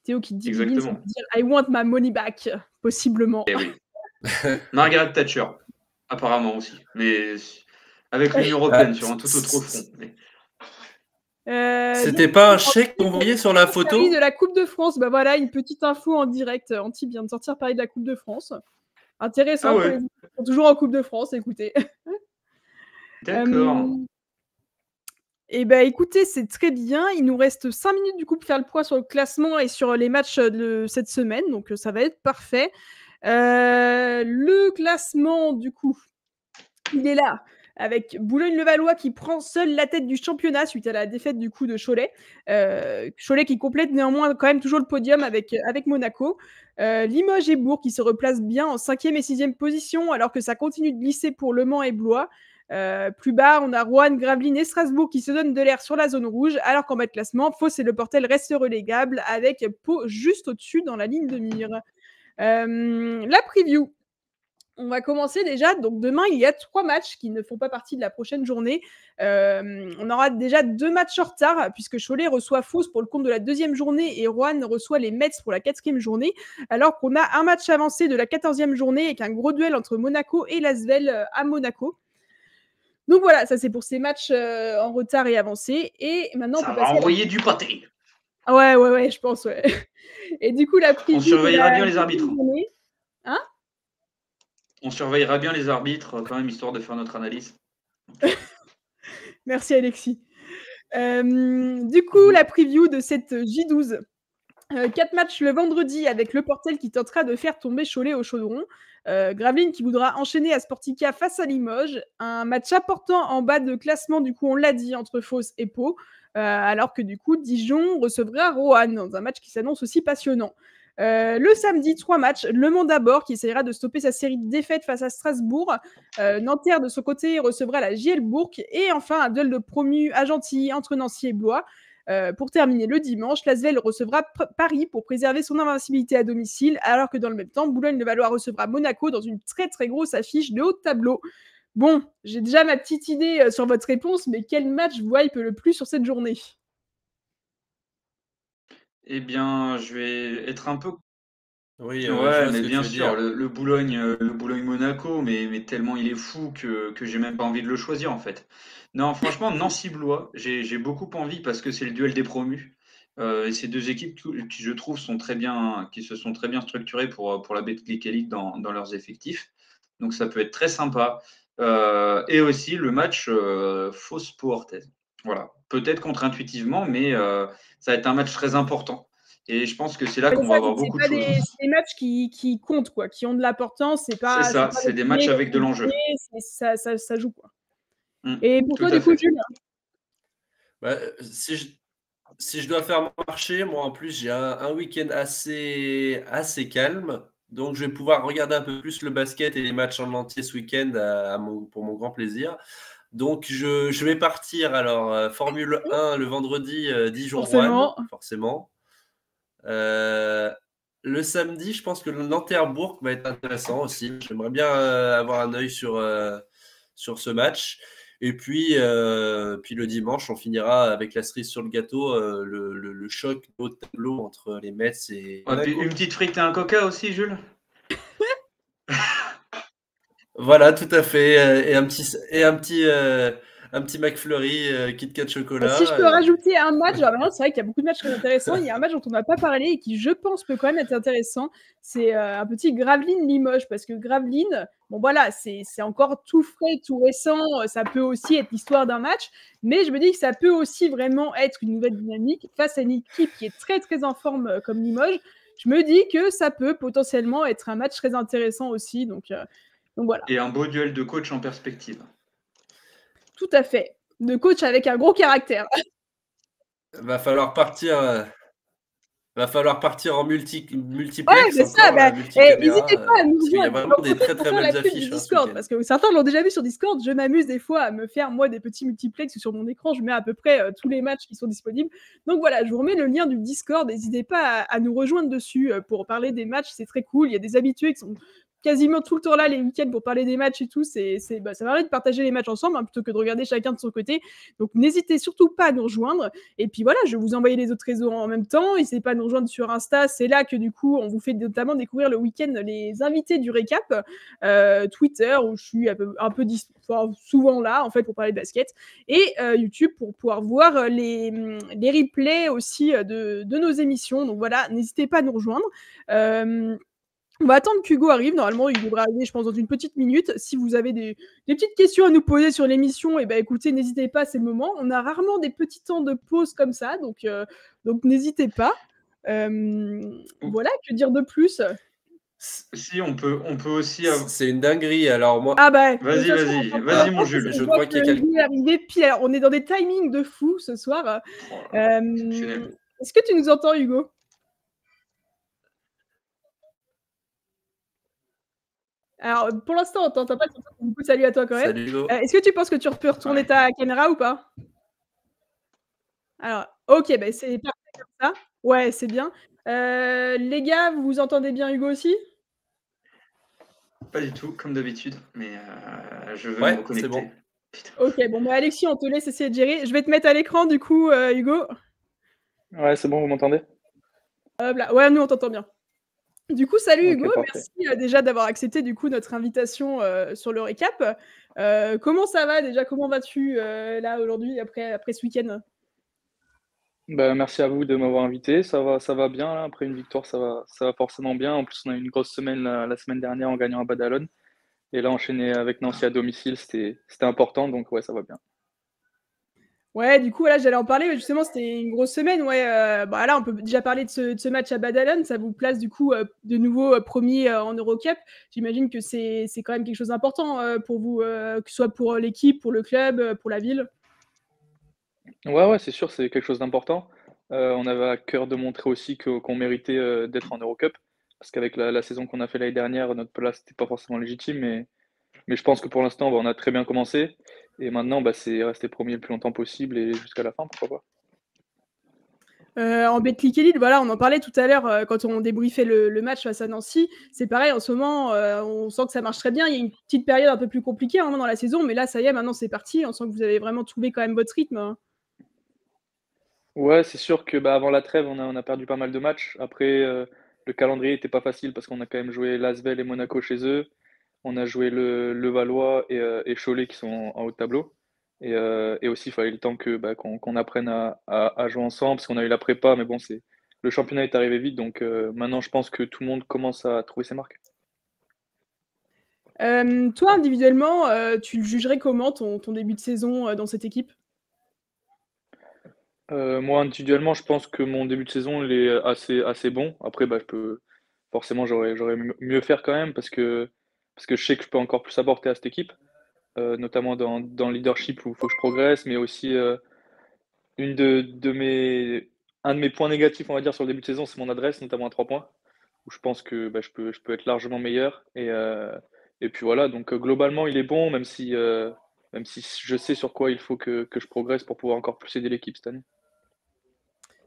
[SPEAKER 5] Théo qui dit « I want my money back », possiblement.
[SPEAKER 6] Eh oui. Margaret Thatcher, apparemment aussi, mais avec l'Union européenne sur un tout autre front.
[SPEAKER 7] C'était pas un chèque qu'on voyait sur la photo
[SPEAKER 5] de la Coupe de France, bah voilà, une petite info en direct. Antibes vient de sortir Paris de la Coupe de France. Intéressant, pour les gens qui sont toujours en Coupe de France, écoutez.
[SPEAKER 6] D'accord.
[SPEAKER 5] Et bah écoutez, c'est très bien. Il nous reste 5 minutes du coup pour faire le point sur le classement et sur les matchs de cette semaine, donc ça va être parfait. Le classement, du coup, il est là, avec Boulogne-le-Valois qui prend seul la tête du championnat suite à la défaite du coup de Cholet. Cholet qui complète néanmoins quand même toujours le podium avec Monaco. Limoges et Bourg qui se replacent bien en 5e et 6e position alors que ça continue de glisser pour Le Mans et Blois. Plus bas, on a Roanne, Gravelines et Strasbourg qui se donnent de l'air sur la zone rouge, alors qu'en bas de classement, Fos et Le Portel restent relégables avec Pau juste au-dessus dans la ligne de mire. La preview. On va commencer déjà. Donc demain, il y a 3 matchs qui ne font pas partie de la prochaine journée. On aura déjà 2 matchs en retard puisque Cholet reçoit Fos pour le compte de la 2e journée et Roanne reçoit les Mets pour la 4e journée. Alors qu'on a un match avancé de la 14e journée avec un gros duel entre Monaco et l'Asvel à Monaco. Donc voilà, ça c'est pour ces matchs en retard et avancés. Et maintenant,
[SPEAKER 6] ça va envoyer du pâté.
[SPEAKER 5] Ouais, je pense, ouais. Et du coup, la preview.
[SPEAKER 6] On surveillera bien les arbitres.
[SPEAKER 5] Hein ?
[SPEAKER 6] On surveillera bien les arbitres quand même, histoire de faire notre analyse.
[SPEAKER 5] Merci Alexis. Du coup, la preview de cette J12. 4 matchs le vendredi avec Le Portel qui tentera de faire tomber Cholet au chaudron. Gravelines qui voudra enchaîner à Sportica face à Limoges. Un match important en bas de classement, du coup, on l'a dit, entre Fos et Pau. Alors que du coup, Dijon recevra Roanne dans un match qui s'annonce aussi passionnant. Le samedi, 3 matchs. Le Mans d'abord qui essaiera de stopper sa série de défaites face à Strasbourg. Nanterre de son côté recevra la JL Bourg. Et enfin, un duel de promus à Gentilly entre Nancy et Blois. Pour terminer le dimanche, l'Asvel recevra Paris pour préserver son invincibilité à domicile, alors que dans le même temps, Boulogne-le-Valois recevra Monaco dans une très très grosse affiche de haut de tableau. Bon, j'ai déjà ma petite idée sur votre réponse, mais quel match vous hype le plus sur cette journée ?
[SPEAKER 6] Eh bien, je vais être un peu...
[SPEAKER 7] Oui,
[SPEAKER 6] ouais, mais bien sûr, le Boulogne-Monaco, mais tellement il est fou que j'ai même pas envie de le choisir en fait. Non, franchement, Nancy-Blois, j'ai beaucoup envie parce que c'est le duel des promus. Et ces deux équipes qui, je trouve, qui se sont très bien structurées pour la Betclic Elite dans leurs effectifs. Donc ça peut être très sympa. Et aussi le match Fos-Pau-Orthez. Voilà, peut-être contre-intuitivement, mais ça va être un match très important. Et je pense que c'est là qu'on va avoir beaucoup de choses.
[SPEAKER 5] C'est des matchs qui comptent, quoi, qui ont de l'importance. C'est
[SPEAKER 6] ça, c'est des matchs avec de l'enjeu.
[SPEAKER 5] Ça joue, quoi. Et pour toi, du coup, Jules ?
[SPEAKER 7] Si je dois faire marcher, moi en plus, j'ai un week-end assez calme. Donc, je vais pouvoir regarder un peu plus le basket et les matchs en entier ce week-end pour mon grand plaisir. Donc, je vais partir. Alors, Formule 1 le vendredi, Dijon-Roanne, forcément. Le samedi, je pense que le Nanterre-Bourg va être intéressant aussi. J'aimerais bien avoir un œil sur ce match. Et puis le dimanche, on finira avec la cerise sur le gâteau, le choc de haut de tableau entre les Mets et...
[SPEAKER 6] Une petite frite et un coca aussi, Jules.
[SPEAKER 7] Voilà, tout à fait. Et un petit McFlurry, Kit Kat chocolat.
[SPEAKER 5] Si je peux rajouter un match, c'est vrai qu'il y a beaucoup de matchs très intéressants. Il y a un match dont on n'a pas parlé et qui, je pense, peut quand même être intéressant. C'est un petit Gravelines-Limoges, parce que Gravelines, bon voilà, c'est encore tout frais, tout récent. Ça peut aussi être l'histoire d'un match, mais je me dis que ça peut aussi vraiment être une nouvelle dynamique face à une équipe qui est très très en forme comme Limoges. Je me dis que ça peut potentiellement être un match très intéressant aussi. Donc voilà.
[SPEAKER 6] Et un beau duel de coach en perspective.
[SPEAKER 5] Tout à fait. De coach avec un gros caractère.
[SPEAKER 7] Va falloir partir en multiplex.
[SPEAKER 5] Ouais, c'est ça. N'hésitez pas à nous rejoindre.
[SPEAKER 7] Il y a vraiment des très très belles affiches.
[SPEAKER 5] Discord, parce que certains l'ont déjà vu sur Discord. Je m'amuse des fois à me faire moi des petits multiplex sur mon écran. Je mets à peu près tous les matchs qui sont disponibles. Donc voilà, je vous remets le lien du Discord. N'hésitez pas à nous rejoindre dessus pour parler des matchs. C'est très cool. Il y a des habitués qui sont quasiment tout le temps là les week-ends pour parler des matchs et tout. Ça m'arrête de partager les matchs ensemble plutôt que de regarder chacun de son côté. Donc n'hésitez surtout pas à nous rejoindre. Et puis voilà, je vais vous envoyer les autres réseaux en même temps. N'hésitez pas à nous rejoindre sur Insta. C'est là que du coup on vous fait notamment découvrir le week-end les invités du récap. Twitter où je suis souvent là en fait pour parler de basket. Et YouTube pour pouvoir voir les replays aussi de nos émissions. Donc voilà, n'hésitez pas à nous rejoindre. On va attendre qu'Hugo arrive. Normalement, il devrait arriver, je pense, dans une petite minute. Si vous avez des petites questions à nous poser sur l'émission, écoutez, n'hésitez pas, c'est le moment. On a rarement des petits temps de pause comme ça, donc n'hésitez pas. Voilà, que dire de plus ?
[SPEAKER 6] Si, on peut aussi.
[SPEAKER 7] C'est une dinguerie. Alors, moi.
[SPEAKER 5] Ah bah,
[SPEAKER 6] vas-y, mon Jules.
[SPEAKER 7] Je crois qu'il y a quelqu'un.
[SPEAKER 5] Arrivé, puis alors, on est dans des timings de fou ce soir.
[SPEAKER 6] Exceptionnel.
[SPEAKER 5] Est-ce que tu nous entends, Hugo? Alors, pour l'instant, on t'entend pas. Du coup, salut à toi quand même.
[SPEAKER 7] Salut, Hugo.
[SPEAKER 5] Est-ce que tu penses que tu peux retourner ta caméra ou pas? Alors, ok, bah, c'est parfait comme ça. Ouais, c'est bien. Les gars, vous entendez bien Hugo aussi?
[SPEAKER 6] Pas du tout, comme d'habitude, mais je vais me reconnecter.
[SPEAKER 7] C'est bon.
[SPEAKER 5] Ok, bon, bah Alexis, on te laisse essayer de gérer. Je vais te mettre à l'écran du coup, Hugo.
[SPEAKER 8] Ouais, c'est bon, vous m'entendez?
[SPEAKER 5] Hop là. Ouais, nous on t'entend bien. Du coup, salut
[SPEAKER 8] Ok,
[SPEAKER 5] Hugo,
[SPEAKER 8] parfait.
[SPEAKER 5] merci déjà d'avoir accepté du coup notre invitation sur le récap. Comment ça va déjà? Comment vas-tu là aujourd'hui après ce week-end?
[SPEAKER 8] Bah, merci à vous de m'avoir invité. Ça va bien là. Après une victoire, ça va forcément bien. En plus, on a eu une grosse semaine la semaine dernière en gagnant à Badalone. Et là, enchaîner avec Nancy à domicile, c'était important. Donc ouais, ça va bien.
[SPEAKER 5] Ouais, du coup, là, j'allais en parler. Justement, c'était une grosse semaine. Ouais, bah là, on peut déjà parler de ce match à Badalone. Ça vous place du coup de nouveau premier en Eurocup. J'imagine que c'est quand même quelque chose d'important pour vous, que ce soit pour l'équipe, pour le club, pour la ville.
[SPEAKER 8] Ouais, c'est sûr, c'est quelque chose d'important. On avait à cœur de montrer aussi qu'on méritait d'être en Eurocup. Parce qu'avec la saison qu'on a fait l'année dernière, notre place n'était pas forcément légitime. Mais je pense que pour l'instant, on a très bien commencé. Et maintenant, c'est rester premier le plus longtemps possible et jusqu'à la fin, pourquoi pas.
[SPEAKER 5] En Betclic Elite, voilà, on en parlait tout à l'heure quand on débriefait le match face à Nancy. C'est pareil, en ce moment, on sent que ça marche très bien. Il y a une petite période un peu plus compliquée hein, dans la saison, mais là, ça y est, maintenant c'est parti. On sent que vous avez vraiment trouvé quand même votre rythme. Hein.
[SPEAKER 8] Ouais, c'est sûr que avant la trêve, on a perdu pas mal de matchs. Après, le calendrier était pas facile parce qu'on a quand même joué Lasvel et Monaco chez eux. On a joué le Valois et Cholet qui sont en haut de tableau. Et aussi, il fallait le temps qu'on apprenne à jouer ensemble parce qu'on a eu la prépa, mais bon, le championnat est arrivé vite, donc maintenant je pense que tout le monde commence à trouver ses marques.
[SPEAKER 5] Toi, individuellement, tu le jugerais comment ton début de saison dans cette équipe?
[SPEAKER 8] Moi, individuellement, je pense que mon début de saison il est assez bon. Après, forcément, j'aurais mieux faire quand même parce que je sais que je peux encore plus apporter à cette équipe, notamment dans le leadership où il faut que je progresse, mais aussi une un de mes points négatifs, on va dire, sur le début de saison, c'est mon adresse, notamment à 3 points, où je pense que je peux être largement meilleur. Et puis voilà, donc globalement, il est bon, même si je sais sur quoi il faut que je progresse pour pouvoir encore plus aider l'équipe cette année.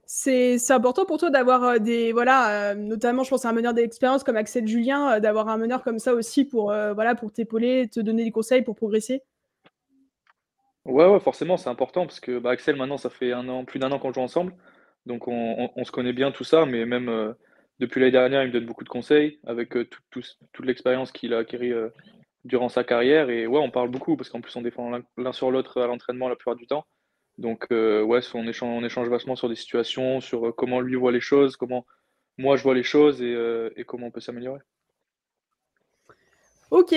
[SPEAKER 5] C'est important pour toi d'avoir notamment, je pense à un meneur d'expérience comme Axel Julien, d'avoir un meneur comme ça aussi pour t'épauler, te donner des conseils pour progresser?
[SPEAKER 8] Ouais, forcément, c'est important parce que Axel, maintenant, ça fait plus d'un an qu'on joue ensemble. Donc, on se connaît bien, tout ça. Mais même depuis l'année dernière, il me donne beaucoup de conseils avec toute l'expérience qu'il a acquis durant sa carrière. Et ouais, on parle beaucoup parce qu'en plus, on défend l'un sur l'autre à l'entraînement la plupart du temps. Donc, ouais, on échange vachement sur des situations, sur comment lui voit les choses, comment moi je vois les choses et comment on peut s'améliorer.
[SPEAKER 5] Ok,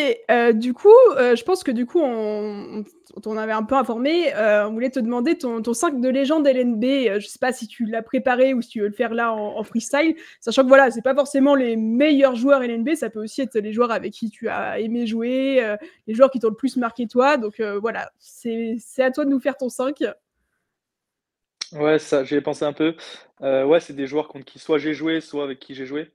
[SPEAKER 5] du coup, je pense que du coup, on t'en avait un peu informé. On voulait te demander ton 5 de légende LNB. Je sais pas si tu l'as préparé ou si tu veux le faire là en freestyle. Sachant que voilà, c'est pas forcément les meilleurs joueurs LNB, ça peut aussi être les joueurs avec qui tu as aimé jouer, les joueurs qui t'ont le plus marqué toi. Donc voilà, c'est à toi de nous faire ton 5.
[SPEAKER 8] Ouais, ça, j'y ai pensé un peu. Ouais, c'est des joueurs contre qui soit j'ai joué, soit avec qui j'ai joué.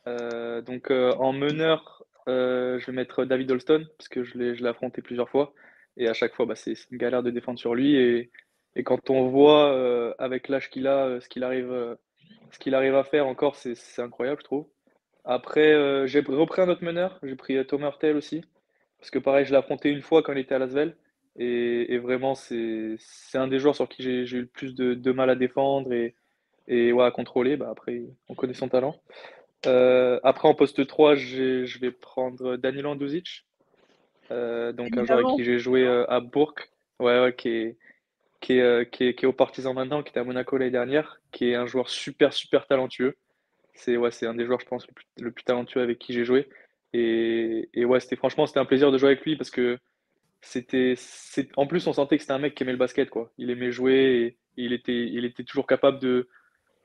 [SPEAKER 8] Donc en meneur, je vais mettre David Holston parce que je l'ai affronté plusieurs fois et à chaque fois c'est une galère de défendre sur lui et quand on voit avec l'âge qu'il a ce qu'il arrive à faire encore c'est incroyable je trouve. Après j'ai repris un autre meneur, j'ai pris Thomas Hurtel aussi parce que pareil je l'ai affronté une fois quand il était à Lasvel et vraiment c'est un des joueurs sur qui j'ai eu le plus de mal à défendre et ouais, à contrôler. Après on connaît son talent. Après, en poste 3, je vais prendre Danilo Anduzic, donc un joueur avec
[SPEAKER 5] Évidemment.
[SPEAKER 8] qui j'ai joué à Bourg, ouais, qui est au Partizan maintenant, qui était à Monaco l'année dernière, qui est un joueur super, super talentueux. C'est un des joueurs, je pense, le plus talentueux avec qui j'ai joué. Et ouais, franchement, c'était un plaisir de jouer avec lui parce que en plus, on sentait que c'était un mec qui aimait le basket, quoi. Il aimait jouer et il était toujours capable de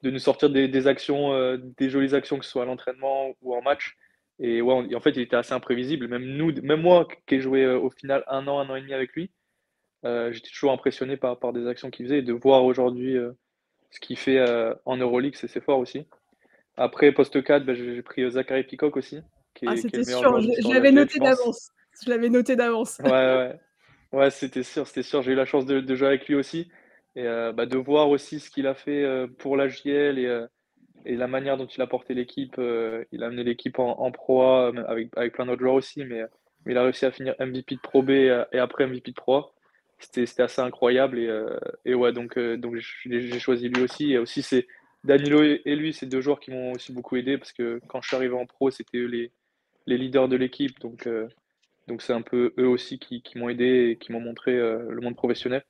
[SPEAKER 8] nous sortir des actions, des jolies actions, que ce soit à l'entraînement ou en match. Et ouais, en fait, il était assez imprévisible. Même moi, qui ai joué au final un an et demi avec lui, j'étais toujours impressionné par des actions qu'il faisait et de voir aujourd'hui ce qu'il fait en Euroleague, c'est fort aussi. Après, poste 4, bah, j'ai pris Zachary Peacock aussi,
[SPEAKER 5] Ah,
[SPEAKER 8] qui est
[SPEAKER 5] c'était
[SPEAKER 8] le meilleur
[SPEAKER 5] sûr,
[SPEAKER 8] joueur de
[SPEAKER 5] je
[SPEAKER 8] l'histoire de la
[SPEAKER 5] l'avais
[SPEAKER 8] GL, je
[SPEAKER 5] noté
[SPEAKER 8] pense.
[SPEAKER 5] d'avance. Je l'avais noté d'avance.
[SPEAKER 8] Ouais, ouais. Ouais, c'était sûr, c'était sûr. J'ai eu la chance de jouer avec lui aussi. Et bah, de voir aussi ce qu'il a fait pour la JL et la manière dont il a porté l'équipe. Il a amené l'équipe en Pro A, avec plein d'autres joueurs aussi, mais il a réussi à finir MVP de Pro B et après MVP de Pro A. C'était assez incroyable. Et ouais, donc j'ai choisi lui aussi. Et aussi, c'est Danilo et lui, c'est deux joueurs qui m'ont aussi beaucoup aidé parce que quand je suis arrivé en pro, c'était eux les leaders de l'équipe. Donc c'est un peu eux aussi qui m'ont aidé et qui m'ont montré le monde professionnel.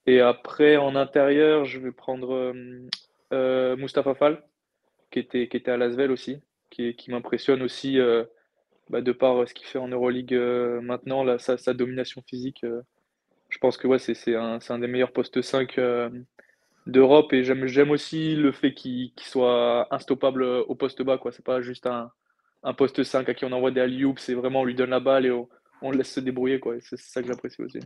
[SPEAKER 8] Et après, en intérieur, je vais prendre Mustapha Fall, qui était à Lasvel aussi, qui m'impressionne aussi bah, de par ce qu'il fait en Euroleague maintenant, là, sa domination physique. Je pense que ouais, c'est un des meilleurs postes 5 d'Europe et j'aime aussi le fait qu'il soit instoppable au poste bas, quoi. C'est pas juste un poste 5 à qui on envoie des alley-oops, c'est vraiment on lui donne la balle et on le laisse se débrouiller, quoi. Et c'est ça que j'apprécie aussi.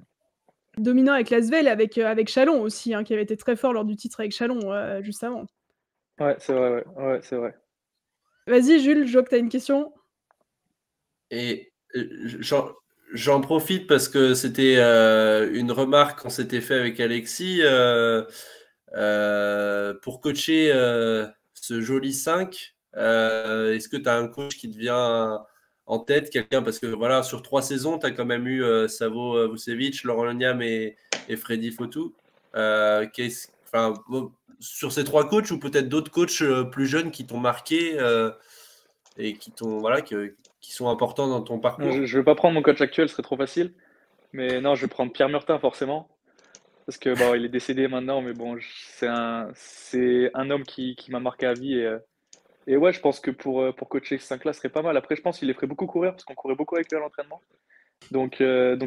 [SPEAKER 5] Dominant avec Lasvel, avec Chalon aussi, hein, qui avait été très fort lors du titre avec Chalon juste avant.
[SPEAKER 8] Ouais, c'est vrai, ouais. Ouais, c'est vrai.
[SPEAKER 5] Vas-y, Jules, je vois que tu as une question.
[SPEAKER 7] Et j'en profite parce que c'était une remarque qu'on s'était fait avec Alexis pour coacher ce joli 5. Est-ce que tu as un coach qui te vient en tête, quelqu'un? Parce que voilà, sur 3 saisons, tu as quand même eu Savo Vucevic, Laurent Leniam et Freddy Fotou. Sur ces 3 coachs ou peut-être d'autres coachs plus jeunes qui t'ont marqué et qui sont importants dans ton parcours?
[SPEAKER 8] Je ne vais pas prendre mon coach actuel, ce serait trop facile. Mais non, je vais prendre Pierre Murtin, forcément. Parce que bon, il est décédé maintenant, mais bon, c'est un homme qui m'a marqué à vie. Et ouais, je pense que pour coacher ce 5-là, ce serait pas mal. Après, je pense qu'il les ferait beaucoup courir, parce qu'on courait beaucoup avec lui à l'entraînement. Donc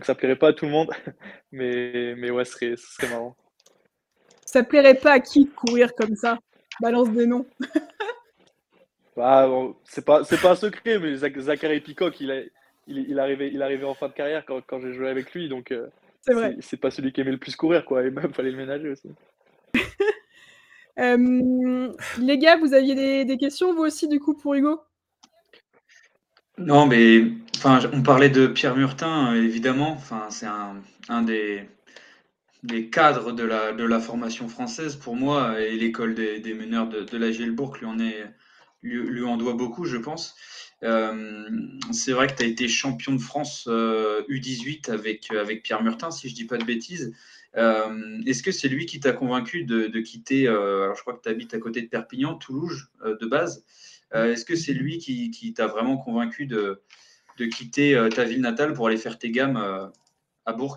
[SPEAKER 8] ça plairait pas à tout le monde. Mais ouais, ce serait marrant.
[SPEAKER 5] Ça plairait pas à qui de courir comme ça? Balance des noms.
[SPEAKER 8] Bah, bon, c'est pas un secret, mais Zachary Peacock, il arrivait en fin de carrière quand j'ai joué avec lui. Donc
[SPEAKER 5] C'est vrai.
[SPEAKER 8] c'est pas celui qui aimait le plus courir, quoi. Et même, fallait le ménager aussi.
[SPEAKER 5] Les gars, vous aviez des questions, vous aussi, du coup, pour Hugo?
[SPEAKER 6] Non, mais enfin, on parlait de Pierre Murtin, évidemment. Enfin, c'est un des cadres de la formation française pour moi, et l'école des meneurs de la Gielbourg lui en doit beaucoup, je pense. C'est vrai que tu as été champion de France U18 avec Pierre Murtin, si je dis pas de bêtises. Est-ce que c'est lui qui t'a convaincu de quitter, alors je crois que tu habites à côté de Perpignan, Toulouse, de base. Est-ce que c'est lui qui t'a vraiment convaincu de quitter ta ville natale pour aller faire tes gammes à Bourg?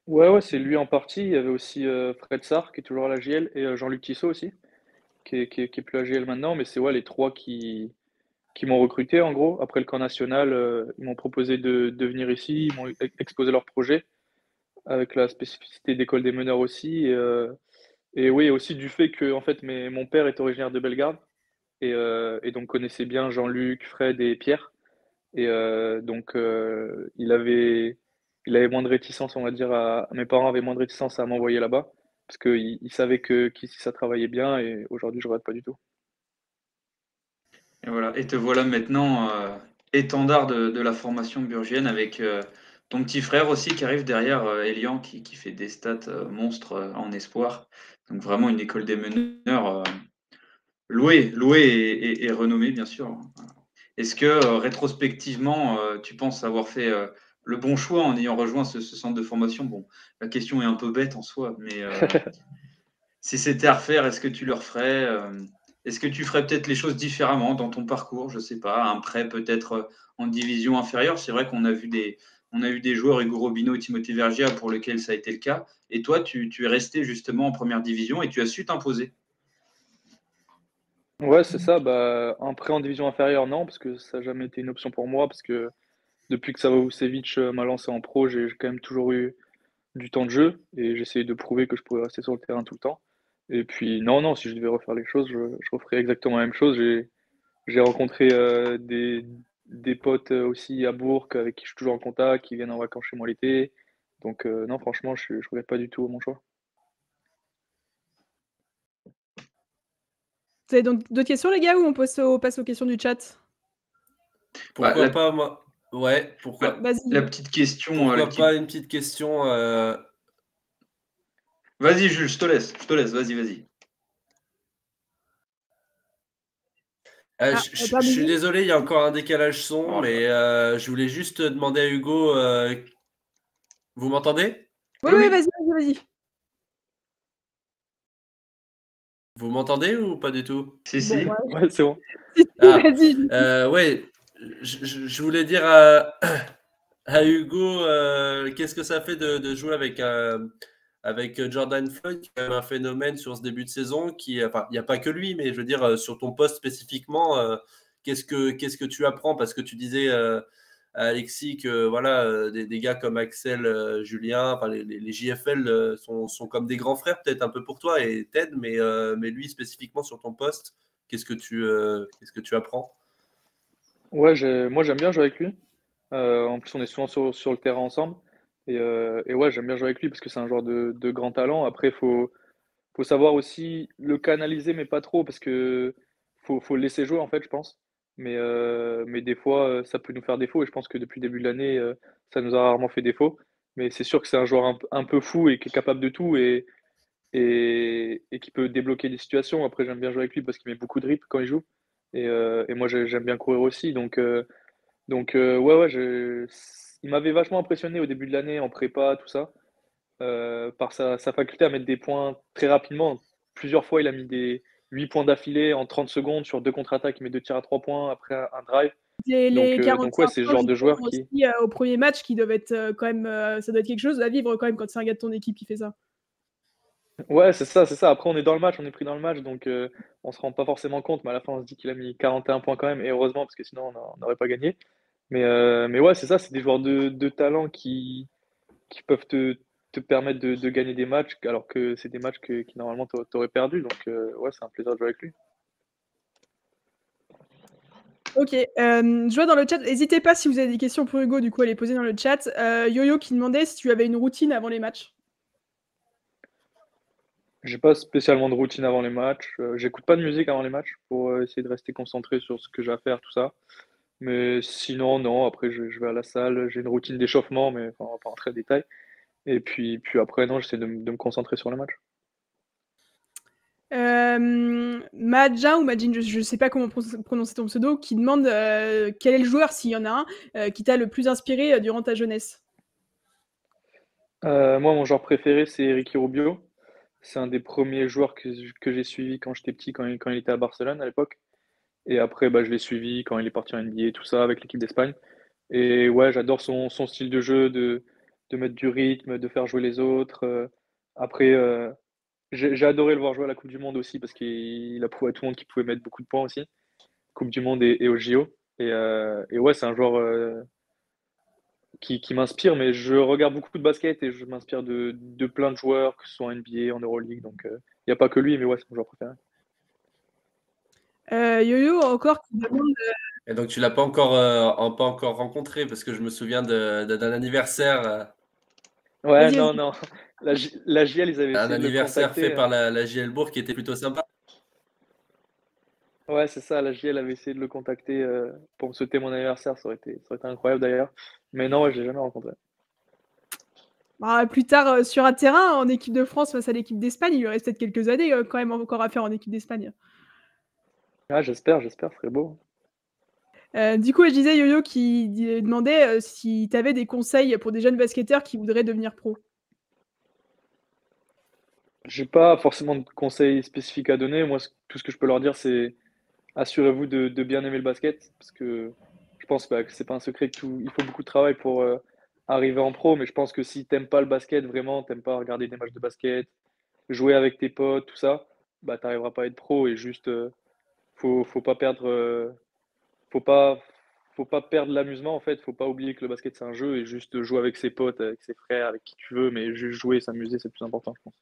[SPEAKER 8] Ouais, c'est lui en partie. Il y avait aussi Fred Sarr, qui est toujours à la JL, et Jean-Luc Tissot aussi, qui est plus à JL maintenant. Mais c'est ouais, les trois qui m'ont recruté, en gros. Après le camp national, ils m'ont proposé de venir ici. Ils m'ont exposé leur projet, avec la spécificité d'école des meneurs aussi. Et oui, aussi du fait que en fait, mon père est originaire de Bellegarde, et donc connaissait bien Jean-Luc, Fred et Pierre. Et donc, il avait moins de réticence, on va dire, mes parents avaient moins de réticence à m'envoyer là-bas, parce qu'ils savaient qu'ici ça travaillait bien, et aujourd'hui, je regrette pas du tout.
[SPEAKER 6] Et voilà. Et te voilà maintenant étendard de la formation burgienne avec ton petit frère aussi qui arrive derrière, Elian, qui fait des stats monstres en espoir. Donc vraiment une école des meneurs louée et renommée, bien sûr. Est-ce que rétrospectivement, tu penses avoir fait le bon choix en ayant rejoint ce centre de formation? Bon, la question est un peu bête en soi, mais si c'était à refaire, est-ce que tu le referais? Est-ce que tu ferais peut-être les choses différemment dans ton parcours? Je ne sais pas, un prêt peut-être en division inférieure. C'est vrai qu'on a eu des joueurs, Hugo Robinho et Timothée Vergia, pour lesquels ça a été le cas. Et toi, tu es resté justement en première division et tu as su t'imposer.
[SPEAKER 8] Ouais, c'est ça. Bah, un prêt en division inférieure, non, parce que ça n'a jamais été une option pour moi, parce que depuis que Savo Vucevic m'a lancé en pro, j'ai quand même toujours eu du temps de jeu, et j'essayais de prouver que je pouvais rester sur le terrain tout le temps. Et puis, non, non, si je devais refaire les choses, je referais exactement la même chose. J'ai rencontré des potes aussi à Bourg avec qui je suis toujours en contact, qui viennent en vacances chez moi l'été. Donc non, franchement, je regrette pas du tout mon choix.
[SPEAKER 5] Vous avez donc d'autres questions, les gars, ou on passe aux questions du chat?
[SPEAKER 7] Pourquoi
[SPEAKER 6] la-
[SPEAKER 7] pas, moi? Ouais, pourquoi,
[SPEAKER 5] Vas-y.
[SPEAKER 6] La petite question.
[SPEAKER 7] pourquoi pas une petite question
[SPEAKER 6] Vas-y, Jules, je te laisse. Vas-y.
[SPEAKER 7] Je suis désolé, il y a encore un décalage son, mais je voulais juste demander à Hugo. Vous m'entendez?
[SPEAKER 5] Oui, vas-y.
[SPEAKER 7] Vous m'entendez ou pas du tout?
[SPEAKER 6] Si.
[SPEAKER 8] Ouais, c'est bon.
[SPEAKER 5] Vas-y.
[SPEAKER 7] Ouais, je voulais dire à Hugo, qu'est-ce que ça fait de jouer avec Jordan Floyd, qui est quand même un phénomène sur ce début de saison, enfin, il n'y a pas que lui, mais je veux dire, sur ton poste spécifiquement, qu'est-ce que tu apprends? Parce que tu disais à Alexis que voilà, des gars comme Axel, Julien, enfin, les JFL sont comme des grands frères, peut-être un peu pour toi et Ted, mais lui spécifiquement sur ton poste, qu'est-ce que tu apprends?
[SPEAKER 8] Ouais, moi j'aime bien jouer avec lui. En plus, on est souvent sur le terrain ensemble. Et ouais, j'aime bien jouer avec lui parce que c'est un joueur de grand talent. Après, faut savoir aussi le canaliser, mais pas trop, parce que faut le laisser jouer, en fait, je pense. Mais des fois, ça peut nous faire défaut. Et je pense que depuis le début de l'année, ça nous a rarement fait défaut. Mais c'est sûr que c'est un joueur un peu fou et qui est capable de tout et qui peut débloquer des situations. Après, j'aime bien jouer avec lui parce qu'il met beaucoup de dribbles quand il joue. Et moi, j'aime bien courir aussi. Donc, ouais, il m'avait vachement impressionné au début de l'année en prépa, tout ça, par sa faculté à mettre des points très rapidement. Plusieurs fois, il a mis des 8 points d'affilée en 30 secondes sur 2 contre-attaques. Il met 2 tirs à 3 points après un drive.
[SPEAKER 5] Les
[SPEAKER 8] Donc ouais,
[SPEAKER 5] 45
[SPEAKER 8] c'est le
[SPEAKER 5] points
[SPEAKER 8] genre de joueur
[SPEAKER 5] justement
[SPEAKER 8] qui.
[SPEAKER 5] aussi, au premier match qui doivent être quand même, ça doit être quelque chose à vivre quand même quand c'est un gars de ton équipe qui fait ça.
[SPEAKER 8] Ouais, c'est ça. Après, on est dans le match, on est pris dans le match, donc on se rend pas forcément compte, mais à la fin, on se dit qu'il a mis 41 points quand même, et heureusement, parce que sinon, on n'aurait pas gagné. Mais ouais, c'est ça, c'est des joueurs de talent qui peuvent te permettre de gagner des matchs, alors que c'est des matchs qui normalement t'aurais perdu. Donc ouais, c'est un plaisir de jouer avec lui.
[SPEAKER 5] Ok, je vois dans le chat, n'hésitez pas si vous avez des questions pour Hugo, du coup, à les poser dans le chat. Yo-Yo qui demandait si tu avais une routine avant les matchs.
[SPEAKER 8] J'ai pas spécialement de routine avant les matchs. J'écoute pas de musique avant les matchs pour essayer de rester concentré sur ce que j'ai à faire, tout ça. Mais sinon, non. Après, je vais à la salle. J'ai une routine d'échauffement, mais enfin, on va pas rentrer en détail. Et puis après, non, j'essaie de me concentrer sur le match.
[SPEAKER 5] Madja ou Madjin, je sais pas comment prononcer ton pseudo, qui demande quel est le joueur, s'il y en a un, qui t'a le plus inspiré durant ta jeunesse.
[SPEAKER 8] Moi, mon joueur préféré, c'est Ricky Rubio. C'est un des premiers joueurs que j'ai suivi quand j'étais petit, quand il était à Barcelone à l'époque. Et après, bah, je l'ai suivi quand il est parti en NBA, tout ça, avec l'équipe d'Espagne. Et ouais, j'adore son style de jeu, de mettre du rythme, de faire jouer les autres. Après, j'ai adoré le voir jouer à la Coupe du Monde aussi, parce qu'il a prouvé à tout le monde qu'il pouvait mettre beaucoup de points aussi. Coupe du Monde et au JO. Et ouais, c'est un joueur qui m'inspire, mais je regarde beaucoup de basket et je m'inspire de plein de joueurs, que ce soit en NBA, en Euroleague. Donc, il n'y a pas que lui, mais ouais, c'est mon joueur préféré.
[SPEAKER 5] Yo-Yo encore qui demande.
[SPEAKER 7] Et donc tu l'as pas encore rencontré, parce que je me souviens d'un anniversaire.
[SPEAKER 8] Ouais,
[SPEAKER 5] Vas-y,
[SPEAKER 8] non,
[SPEAKER 5] vas-y.
[SPEAKER 8] non. La JL, ils avaient
[SPEAKER 7] Un
[SPEAKER 8] essayé de le
[SPEAKER 7] anniversaire fait
[SPEAKER 8] contacter.
[SPEAKER 7] par la JL Bourg qui était plutôt sympa.
[SPEAKER 8] Ouais, c'est ça. La JL avait essayé de le contacter pour me souhaiter mon anniversaire. Ça aurait été incroyable d'ailleurs. Mais non, ouais, je l'ai jamais rencontré.
[SPEAKER 5] Bah, plus tard, sur un terrain, en équipe de France face à l'équipe d'Espagne, il lui reste peut-être quelques années quand même encore à faire en équipe d'Espagne.
[SPEAKER 8] Ah, j'espère, ce serait beau.
[SPEAKER 5] Du coup, je disais Yo-Yo qui demandait si tu avais des conseils pour des jeunes basketteurs qui voudraient devenir pro.
[SPEAKER 8] J'ai pas forcément de conseils spécifiques à donner. Moi, tout ce que je peux leur dire, c'est assurez-vous de bien aimer le basket, parce que je pense bah, que c'est pas un secret il faut beaucoup de travail pour arriver en pro, mais je pense que si t'aimes pas le basket vraiment, t'aimes pas regarder des matchs de basket, jouer avec tes potes, tout ça, bah t'arriveras pas à être pro. Et juste faut pas perdre faut pas faut pas perdre l'amusement en fait. Faut pas oublier que le basket c'est un jeu, et juste jouer avec ses potes, avec ses frères, avec qui tu veux, mais juste jouer et s'amuser, c'est le plus important, je pense.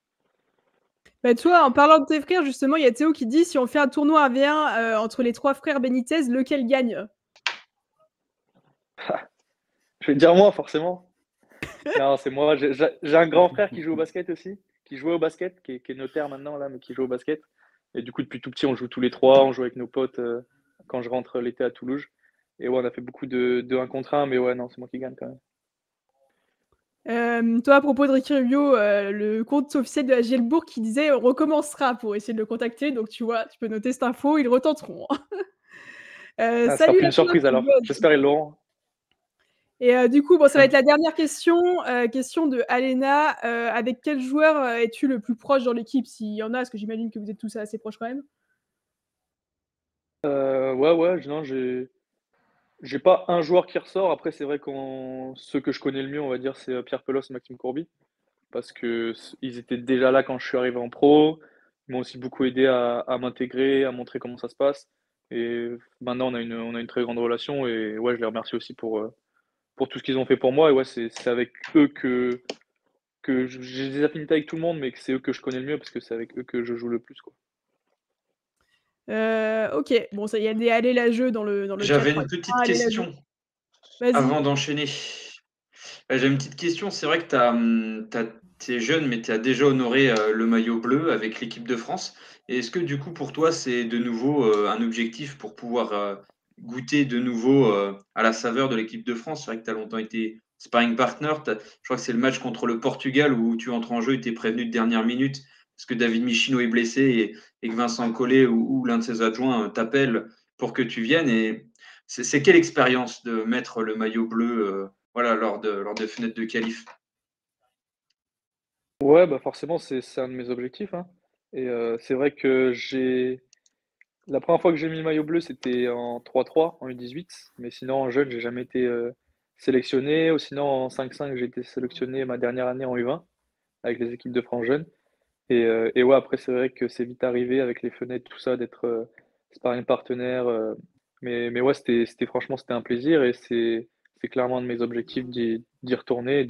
[SPEAKER 5] Bah, tu vois, en parlant de tes frères, justement, il y a Théo qui dit si on fait un tournoi 1v1 entre les 3 frères Benitez, lequel gagne?
[SPEAKER 8] Je vais te dire moi, forcément. Non, c'est moi. J'ai un grand frère qui joue au basket aussi, qui jouait au basket, qui est notaire maintenant, là, mais qui joue au basket. Et du coup, depuis tout petit, on joue tous les trois, on joue avec nos potes quand je rentre l'été à Toulouse. Et ouais, on a fait beaucoup de 1 contre 1, mais ouais, non, c'est moi qui gagne quand même.
[SPEAKER 5] Toi, à propos de Ricky Rubio, le compte officiel de la Gielbourg qui disait on recommencera pour essayer de le contacter. Donc, tu vois, tu peux noter cette info, ils retenteront.
[SPEAKER 8] Ça sera
[SPEAKER 5] Salut
[SPEAKER 8] plus
[SPEAKER 5] la
[SPEAKER 8] une surprise
[SPEAKER 5] pote,
[SPEAKER 8] alors.
[SPEAKER 5] Boz.
[SPEAKER 8] J'espère ils l'auront.
[SPEAKER 5] Et du coup, bon, ça va être la dernière question. Question de Alena. Avec quel joueur es-tu le plus proche dans l'équipe? S'il y en a, parce que j'imagine que vous êtes tous assez proches quand même.
[SPEAKER 8] Ouais, non, j'ai pas un joueur qui ressort. Après, c'est vrai que ceux que je connais le mieux, on va dire, c'est Pierre Pelos et Maxime Courby. Parce que ils étaient déjà là quand je suis arrivé en pro. Ils m'ont aussi beaucoup aidé à m'intégrer, à montrer comment ça se passe. Et maintenant, on a une très grande relation. Et ouais, je les remercie aussi pour tout ce qu'ils ont fait pour moi. Et ouais, c'est avec eux que j'ai des affinités avec tout le monde, mais que c'est eux que je connais le mieux parce que c'est avec eux que je joue le plus, quoi.
[SPEAKER 5] Ok, bon, ça, il y a des allez la jeu dans le chat.
[SPEAKER 6] J'avais
[SPEAKER 5] Enfin,
[SPEAKER 6] une
[SPEAKER 5] il y a
[SPEAKER 6] petite
[SPEAKER 5] un allez la jeu.
[SPEAKER 6] question
[SPEAKER 5] Vas-y.
[SPEAKER 6] avant d'enchaîner. J'ai une petite question. C'est vrai que tu es jeune, mais tu as déjà honoré le maillot bleu avec l'équipe de France. Et est-ce que du coup, pour toi, c'est de nouveau un objectif pour pouvoir goûter de nouveau à la saveur de l'équipe de France? C'est vrai que tu as longtemps été sparring partner. Je crois que c'est le match contre le Portugal où tu entres en jeu et tu es prévenu de dernière minute parce que David Michino est blessé et que Vincent Collet ou l'un de ses adjoints t'appelle pour que tu viennes. Et c'est quelle expérience de mettre le maillot bleu voilà, lors des fenêtres de qualif?
[SPEAKER 8] Ouais, bah forcément, c'est un de mes objectifs, hein. Et c'est vrai que la première fois que j'ai mis le maillot bleu, c'était en 3-3, en U18. Mais sinon, en jeune, j'ai jamais été sélectionné. Ou sinon, en 5-5, j'ai été sélectionné ma dernière année en U20 avec les équipes de France jeunes. Et ouais, après, c'est vrai que c'est vite arrivé avec les fenêtres, tout ça, d'être sparring partenaire. Mais ouais, franchement, c'était un plaisir et c'est clairement un de mes objectifs d'y retourner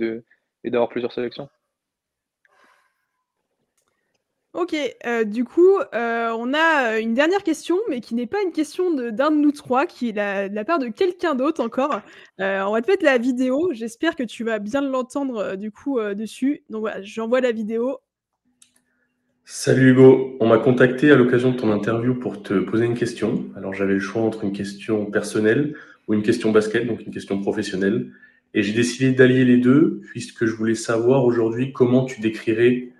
[SPEAKER 8] et d'avoir plusieurs sélections.
[SPEAKER 5] Ok, du coup, on a une dernière question, mais qui n'est pas une question d'un de nous trois, qui est de la part de quelqu'un d'autre encore. On va te mettre la vidéo. J'espère que tu vas bien l'entendre du coup dessus. Donc voilà, j'envoie la vidéo.
[SPEAKER 9] Salut Hugo, on m'a contacté à l'occasion de ton interview pour te poser une question. Alors j'avais le choix entre une question personnelle ou une question basket, donc une question professionnelle. Et j'ai décidé d'allier les deux, puisque je voulais savoir aujourd'hui comment tu décrirais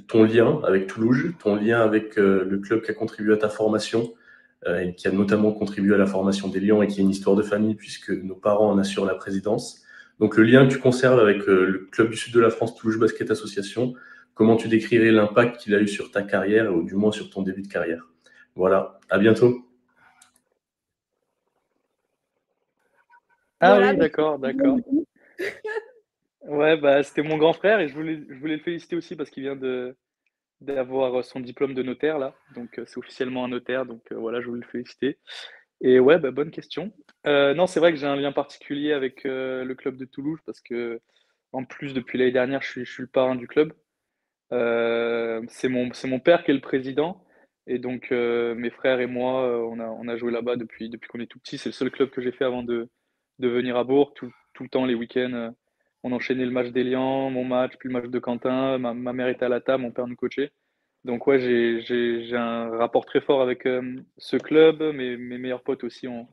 [SPEAKER 9] ton lien avec Toulouse, ton lien avec le club qui a contribué à ta formation, et qui a notamment contribué à la formation des Lions et qui a une histoire de famille, puisque nos parents en assurent la présidence. Donc le lien que tu conserves avec le club du sud de la France, Toulouse Basket Association, comment tu décrirais l'impact qu'il a eu sur ta carrière, ou du moins sur ton début de carrière. Voilà, à bientôt.
[SPEAKER 8] Ah
[SPEAKER 5] Voilà,
[SPEAKER 8] oui, d'accord. Ouais, bah c'était mon grand frère et je voulais le féliciter aussi parce qu'il vient d'avoir son diplôme de notaire là. Donc c'est officiellement un notaire, donc voilà, je voulais le féliciter. Et ouais, bah, bonne question. Non, c'est vrai que j'ai un lien particulier avec le club de Toulouse parce que en plus depuis l'année dernière, je suis le parrain du club. C'est mon père qui est le président. Et donc, mes frères et moi, on a joué là-bas depuis qu'on est tout petit. C'est le seul club que j'ai fait avant de venir à Bourg. Tout le temps, les week-ends, on enchaînait le match d'Elian, mon match, puis le match de Quentin. Ma mère était à la table, mon père nous coachait. Donc, ouais, j'ai un rapport très fort avec ce club. Mes meilleurs potes aussi ont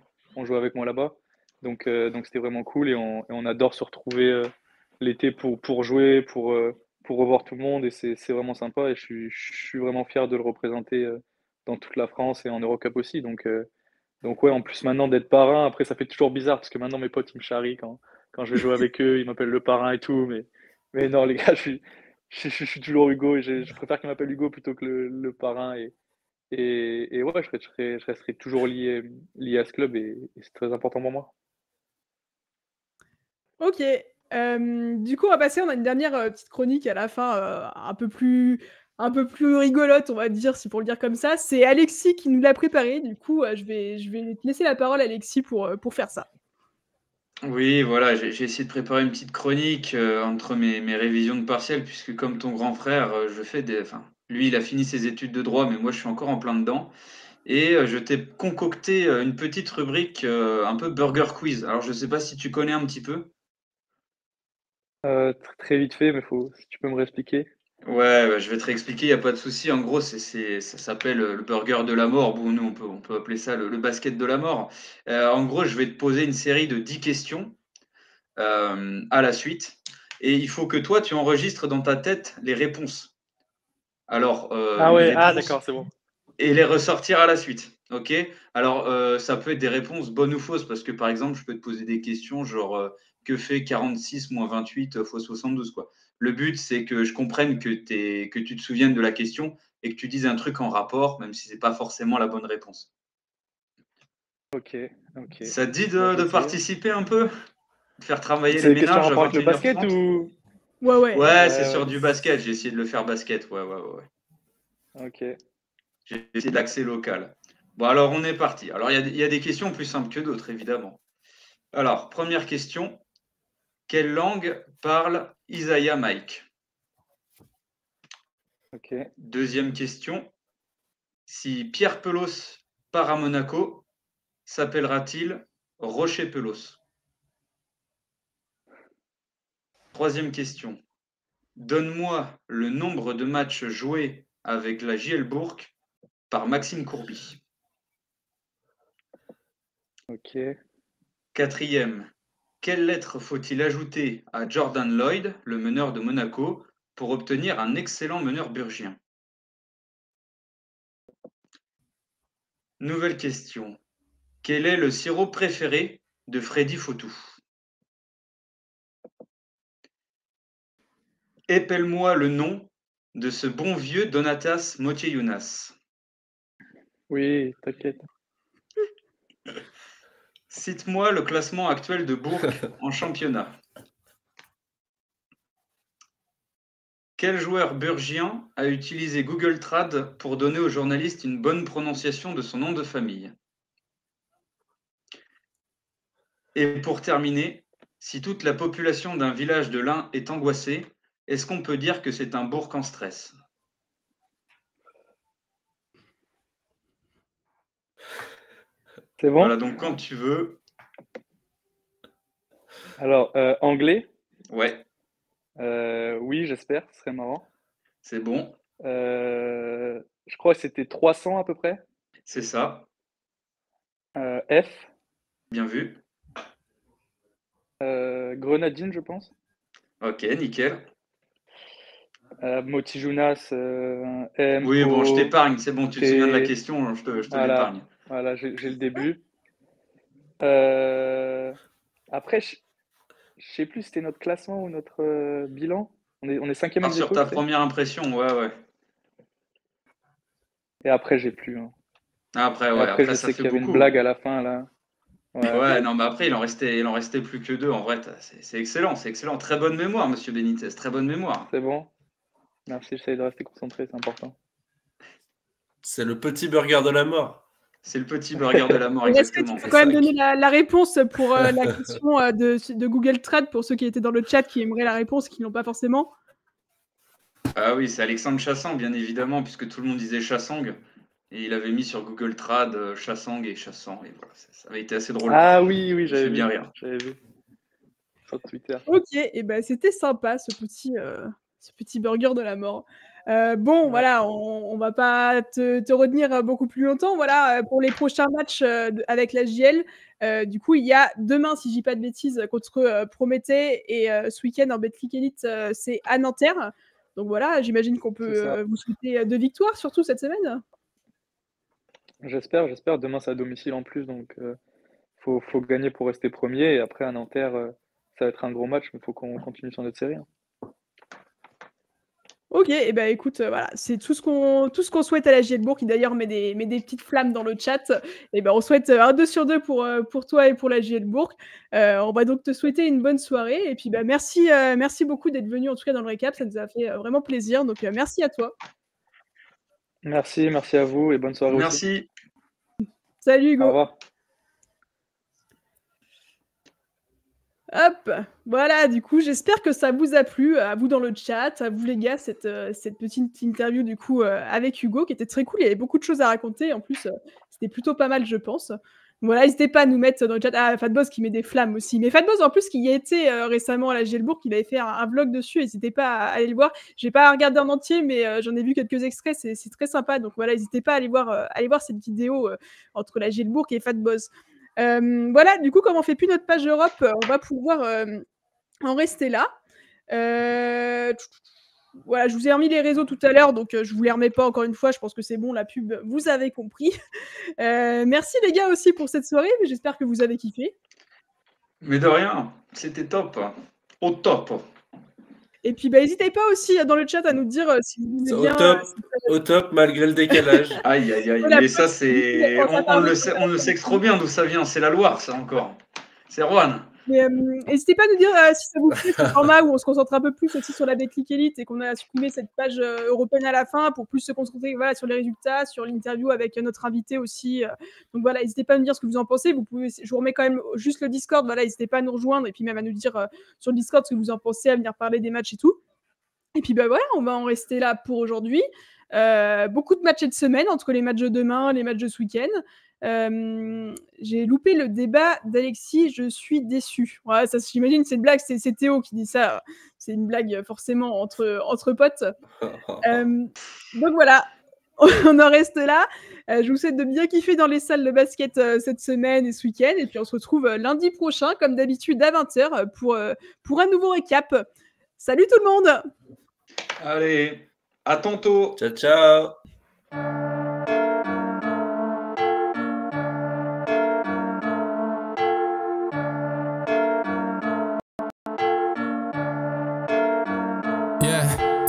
[SPEAKER 8] joué avec moi là-bas. Donc c'était vraiment cool. Et on adore se retrouver l'été pour jouer, pour revoir tout le monde et c'est vraiment sympa et je suis vraiment fier de le représenter dans toute la France et en Eurocup aussi. Donc ouais, en plus maintenant d'être parrain, après ça fait toujours bizarre parce que maintenant mes potes ils me charrient quand je vais jouer avec eux, ils m'appellent le parrain et tout, mais non les gars, je suis toujours Hugo et je préfère qu'ils m'appellent Hugo plutôt que le parrain et ouais, je resterai toujours lié à ce club et c'est très important pour moi.
[SPEAKER 5] Ok. Du coup, on va passer. On a une dernière petite chronique à la fin, un peu plus rigolote, on va dire, si pour le dire comme ça. C'est Alexis qui nous l'a préparé. Du coup, je vais te laisser la parole, Alexis, pour faire ça.
[SPEAKER 6] Oui, voilà, j'ai essayé de préparer une petite chronique entre mes révisions de partiel, puisque comme ton grand frère, je fais Lui, il a fini ses études de droit, mais moi, je suis encore en plein dedans. Et je t'ai concocté une petite rubrique un peu burger quiz. Alors, je ne sais pas si tu connais un petit peu.
[SPEAKER 8] Très vite fait, mais si tu peux me réexpliquer.
[SPEAKER 6] Ouais, je vais te réexpliquer, il n'y a pas de souci. En gros, ça s'appelle le burger de la mort. Bon, nous, on peut appeler ça le basket de la mort. En gros, je vais te poser une série de 10 questions à la suite. Et il faut que toi, tu enregistres dans ta tête les réponses. Alors,
[SPEAKER 8] Ah
[SPEAKER 6] les
[SPEAKER 8] ouais,
[SPEAKER 6] réponses
[SPEAKER 8] d'accord, c'est bon.
[SPEAKER 6] et les ressortir à la suite. Ok? Alors, ça peut être des réponses bonnes ou fausses, parce que par exemple, je peux te poser des questions genre que fait 46 moins 28 fois 72, quoi. Le but, c'est que je comprenne que tu te souviennes de la question et que tu dises un truc en rapport, même si c'est pas forcément la bonne réponse.
[SPEAKER 8] Ok.
[SPEAKER 6] Ça te dit
[SPEAKER 8] Bah, je vais
[SPEAKER 6] de
[SPEAKER 8] essayer.
[SPEAKER 6] participer un peu? De faire travailler
[SPEAKER 8] C'est
[SPEAKER 6] les
[SPEAKER 8] des questions en
[SPEAKER 6] ménages à
[SPEAKER 8] rapport avec le basket
[SPEAKER 6] 21h30?
[SPEAKER 8] ou?
[SPEAKER 5] Ouais.
[SPEAKER 6] Ouais, c'est
[SPEAKER 8] Ouais.
[SPEAKER 6] sur du basket. J'ai essayé de le faire basket. Ouais.
[SPEAKER 8] Ok.
[SPEAKER 6] J'ai essayé d'accès local. Bon, alors on est parti. Alors, il y a des questions plus simples que d'autres, évidemment. Alors, première question. Quelle langue parle Isaiah Mike?
[SPEAKER 8] Ok.
[SPEAKER 6] Deuxième question. Si Pierre Pelos part à Monaco, s'appellera-t-il Rocher Pelos? Troisième question. Donne-moi le nombre de matchs joués avec la JL Bourg par Maxime Courby.
[SPEAKER 8] Ok.
[SPEAKER 6] Quatrième. Quelle lettre faut-il ajouter à Jordan Lloyd, le meneur de Monaco, pour obtenir un excellent meneur burgien? Nouvelle question. Quel est le sirop préféré de Freddy Fautou? Épelle-moi le nom de ce bon vieux Donatas Motiejunas.
[SPEAKER 8] Oui, t'inquiète.
[SPEAKER 6] Cite-moi le classement actuel de Bourg en championnat. Quel joueur burgien a utilisé Google Trad pour donner aux journalistes une bonne prononciation de son nom de famille? Et pour terminer, si toute la population d'un village de l'Ain est angoissée, est-ce qu'on peut dire que c'est un bourg en stress?
[SPEAKER 8] C'est bon?
[SPEAKER 6] Voilà, donc quand tu veux.
[SPEAKER 8] Alors, anglais?
[SPEAKER 6] Ouais,
[SPEAKER 8] Oui, j'espère, ce serait marrant.
[SPEAKER 6] c'est bon,
[SPEAKER 8] Je crois que c'était 300 à peu près.
[SPEAKER 6] c'est ça,
[SPEAKER 8] F.
[SPEAKER 6] bien vu.
[SPEAKER 8] Grenadine, je pense.
[SPEAKER 6] Ok, nickel.
[SPEAKER 8] Motijunas, M,
[SPEAKER 6] Oui, bon, je
[SPEAKER 8] O,
[SPEAKER 6] t'épargne, c'est bon, tu te souviens de la
[SPEAKER 8] T.
[SPEAKER 6] question, je te
[SPEAKER 8] Voilà,
[SPEAKER 6] l'épargne.
[SPEAKER 8] voilà, j'ai le début. Après, je sais plus, c'était notre classement ou notre bilan. On est cinquième
[SPEAKER 6] Alors,
[SPEAKER 8] ex
[SPEAKER 6] sur
[SPEAKER 8] aequo,
[SPEAKER 6] ta
[SPEAKER 8] tu sais.
[SPEAKER 6] première impression, ouais.
[SPEAKER 8] Et après, j'ai plus. Hein.
[SPEAKER 6] Après,
[SPEAKER 8] Et
[SPEAKER 6] ouais,
[SPEAKER 8] après,
[SPEAKER 6] après
[SPEAKER 8] je
[SPEAKER 6] ça
[SPEAKER 8] sais
[SPEAKER 6] fait
[SPEAKER 8] qu'il y avait une
[SPEAKER 6] beaucoup.
[SPEAKER 8] blague à la fin, là.
[SPEAKER 6] Ouais, non, mais après, il en restait plus que deux. En vrai, c'est excellent, c'est excellent. Très bonne mémoire, monsieur Benitez, très bonne mémoire.
[SPEAKER 8] C'est bon. Merci, j'essaie de rester concentré, c'est important.
[SPEAKER 7] C'est le petit burger de la mort.
[SPEAKER 6] C'est le petit burger de la mort,
[SPEAKER 5] Et est-ce que tu
[SPEAKER 6] exactement.
[SPEAKER 5] peux quand même donner la réponse pour la question de Google Trad pour ceux qui étaient dans le chat qui aimeraient la réponse, qui l'ont pas forcément?
[SPEAKER 6] Ah oui, c'est Alexandre Chassang, bien évidemment, puisque tout le monde disait Chassang. Et il avait mis sur Google Trad Chassang et Chassang. Et voilà, ça avait été assez drôle.
[SPEAKER 8] Ah oui,
[SPEAKER 6] Il
[SPEAKER 8] j'avais
[SPEAKER 6] fait bien
[SPEAKER 8] vu.
[SPEAKER 6] rire.
[SPEAKER 8] J'avais vu. Sur Twitter.
[SPEAKER 5] Ok, et ben c'était sympa ce petit burger de la mort. Bon,
[SPEAKER 8] Ouais.
[SPEAKER 5] voilà, on va pas te retenir beaucoup plus longtemps. Voilà, pour les prochains matchs avec la JL, du coup, il y a demain, si je dis pas de bêtises, contre Prométhée et ce week-end en Betclic Elite, c'est à Nanterre. Donc voilà, j'imagine qu'on
[SPEAKER 8] C'est
[SPEAKER 5] peut
[SPEAKER 8] ça.
[SPEAKER 5] vous souhaiter 2 victoires, surtout cette semaine.
[SPEAKER 8] J'espère. Demain, c'est à domicile en plus, donc faut gagner pour rester premier. Et après, à Nanterre, ça va être un gros match, mais il faut qu'on continue sur notre série. Hein.
[SPEAKER 5] Ok, et ben écoute, voilà, c'est tout ce qu'on souhaite à la JL Bourg, qui d'ailleurs met des petites flammes dans le chat. Et ben on souhaite un 2 sur 2 pour toi et pour la JL Bourg. On va donc te souhaiter une bonne soirée. Et puis merci beaucoup d'être venu en tout cas dans le récap, ça nous a fait vraiment plaisir. Donc merci à toi.
[SPEAKER 8] Merci à vous et bonne soirée aussi.
[SPEAKER 6] Merci.
[SPEAKER 5] Salut Hugo.
[SPEAKER 8] Au revoir.
[SPEAKER 5] Hop, voilà, du coup, j'espère que ça vous a plu, à vous dans le chat, à vous les gars, cette petite interview du coup avec Hugo qui était très cool. Il y avait beaucoup de choses à raconter. En plus, c'était plutôt pas mal, je pense. Voilà, n'hésitez pas à nous mettre dans le chat. Ah, Fatboss qui met des flammes aussi. Mais Fatboss, en plus, qui y a été récemment à la Gielbourg, il avait fait un vlog dessus. N'hésitez pas à aller le voir. J'ai pas regardé en entier, mais j'en ai vu quelques extraits. C'est très sympa. Donc voilà, n'hésitez pas à aller voir cette vidéo entre la Gielbourg et Fatboss. Voilà, du coup, comme on fait plus notre page Europe, on va pouvoir en rester là. Voilà, je vous ai remis les réseaux tout à l'heure, donc je vous les remets pas encore une fois. Je pense que c'est bon, la pub, vous avez compris. Merci les gars aussi pour cette soirée. J'espère que vous avez kiffé.
[SPEAKER 6] Mais de rien, c'était top, au top.
[SPEAKER 5] Et puis, n'hésitez pas aussi dans le chat à nous dire si vous aimez bien.
[SPEAKER 7] Au top, malgré le décalage.
[SPEAKER 6] Aïe, aïe, aïe. Mais ça, c'est. On le sait trop bien d'où ça vient. C'est la Loire, ça encore. C'est Roanne.
[SPEAKER 5] Mais n'hésitez pas à nous dire si ça vous plaît ce format où on se concentre un peu plus aussi sur la Betclic Elite et qu'on a supprimé cette page européenne à la fin pour plus se concentrer sur les résultats, sur l'interview avec notre invité aussi. Donc voilà, n'hésitez pas à nous dire ce que vous en pensez. Je vous remets quand même juste le Discord. Voilà, n'hésitez pas à nous rejoindre et puis même à nous dire sur le Discord ce que vous en pensez, à venir parler des matchs et tout. Et puis voilà, on va en rester là pour aujourd'hui. Beaucoup de matchs de semaine entre les matchs de demain, les matchs de ce week-end. J'ai loupé le débat d'Alexis, je suis déçu. Ouais, ça, j'imagine, c'est une blague, c'est Théo qui dit ça. C'est une blague forcément entre potes. Donc voilà, on en reste là. Je vous souhaite de bien kiffer dans les salles de basket cette semaine et ce week-end. Et puis on se retrouve lundi prochain, comme d'habitude, à 20h pour un nouveau récap. Salut tout le monde!
[SPEAKER 6] Allez, à tantôt.
[SPEAKER 7] Ciao, ciao.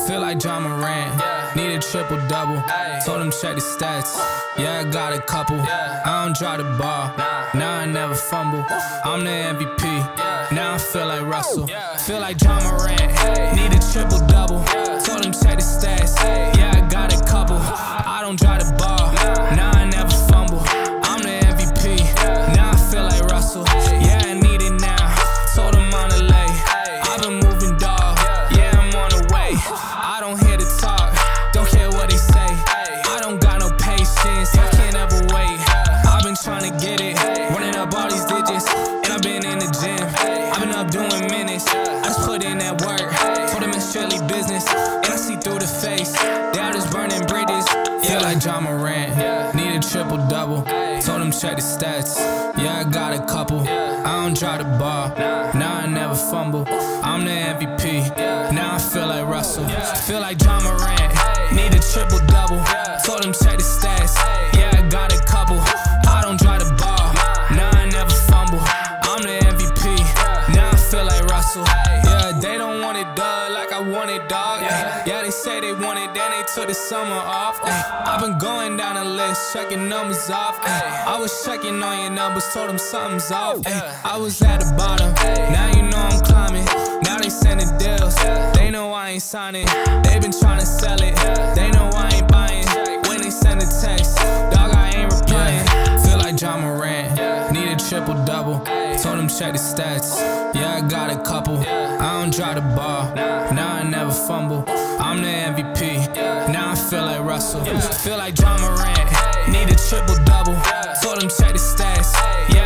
[SPEAKER 10] Feel like John Moran, need a triple-double. Told him check the stats, yeah, I got a couple. I don't drop the ball, now I never fumble. I'm the MVP, now I feel like Russell. Feel like John Moran, need a triple-double. Told him check the stats, yeah, I got a couple. I don't drop the ball, now I never fumble. I'm the MVP, now I feel like Russell. Yeah, I need it now, told him on the lay. I've been moving dog, yeah, I'm on the way. I don't hear the talk, don't care what they say. I don't got no patience, I can't ever wait. I've been trying to get it, running up all these digits. And I've been in the gym, I've been up doing minutes. I just put in that work, told them it's strictly business. And I see through the face, they all just burning bridges. Feel like John Moran, need a triple-double. Told him check the stats, yeah, I got a couple. I don't drop the ball, now I never fumble. I'm the MVP, now I feel like Russell. Feel like John Moran, need a triple-double. Told him check the stats, yeah, I got a couple. I don't drop the ball, now I never fumble. I'm the MVP, now I feel like Russell. Yeah, they don't want it done like I want it, dog. Yeah, they say they want it, then they took the summer off. I've been going down the list, checking numbers off. I was checking on your numbers, told them something's off. I was at the bottom, now you know I'm climbing. Now they sending deals, they know I ain't signing. They been trying to sell it, they know I ain't buying. When they send a text, dog, I ain't replying. Feel like John Moran, need a triple-double. Told him check the stats, yeah, I got a couple. I don't drop the ball, now I never fumble. I'm the MVP, now I feel like Russell. Feel like John Moran, need a triple-double. Told him check the stats, yeah.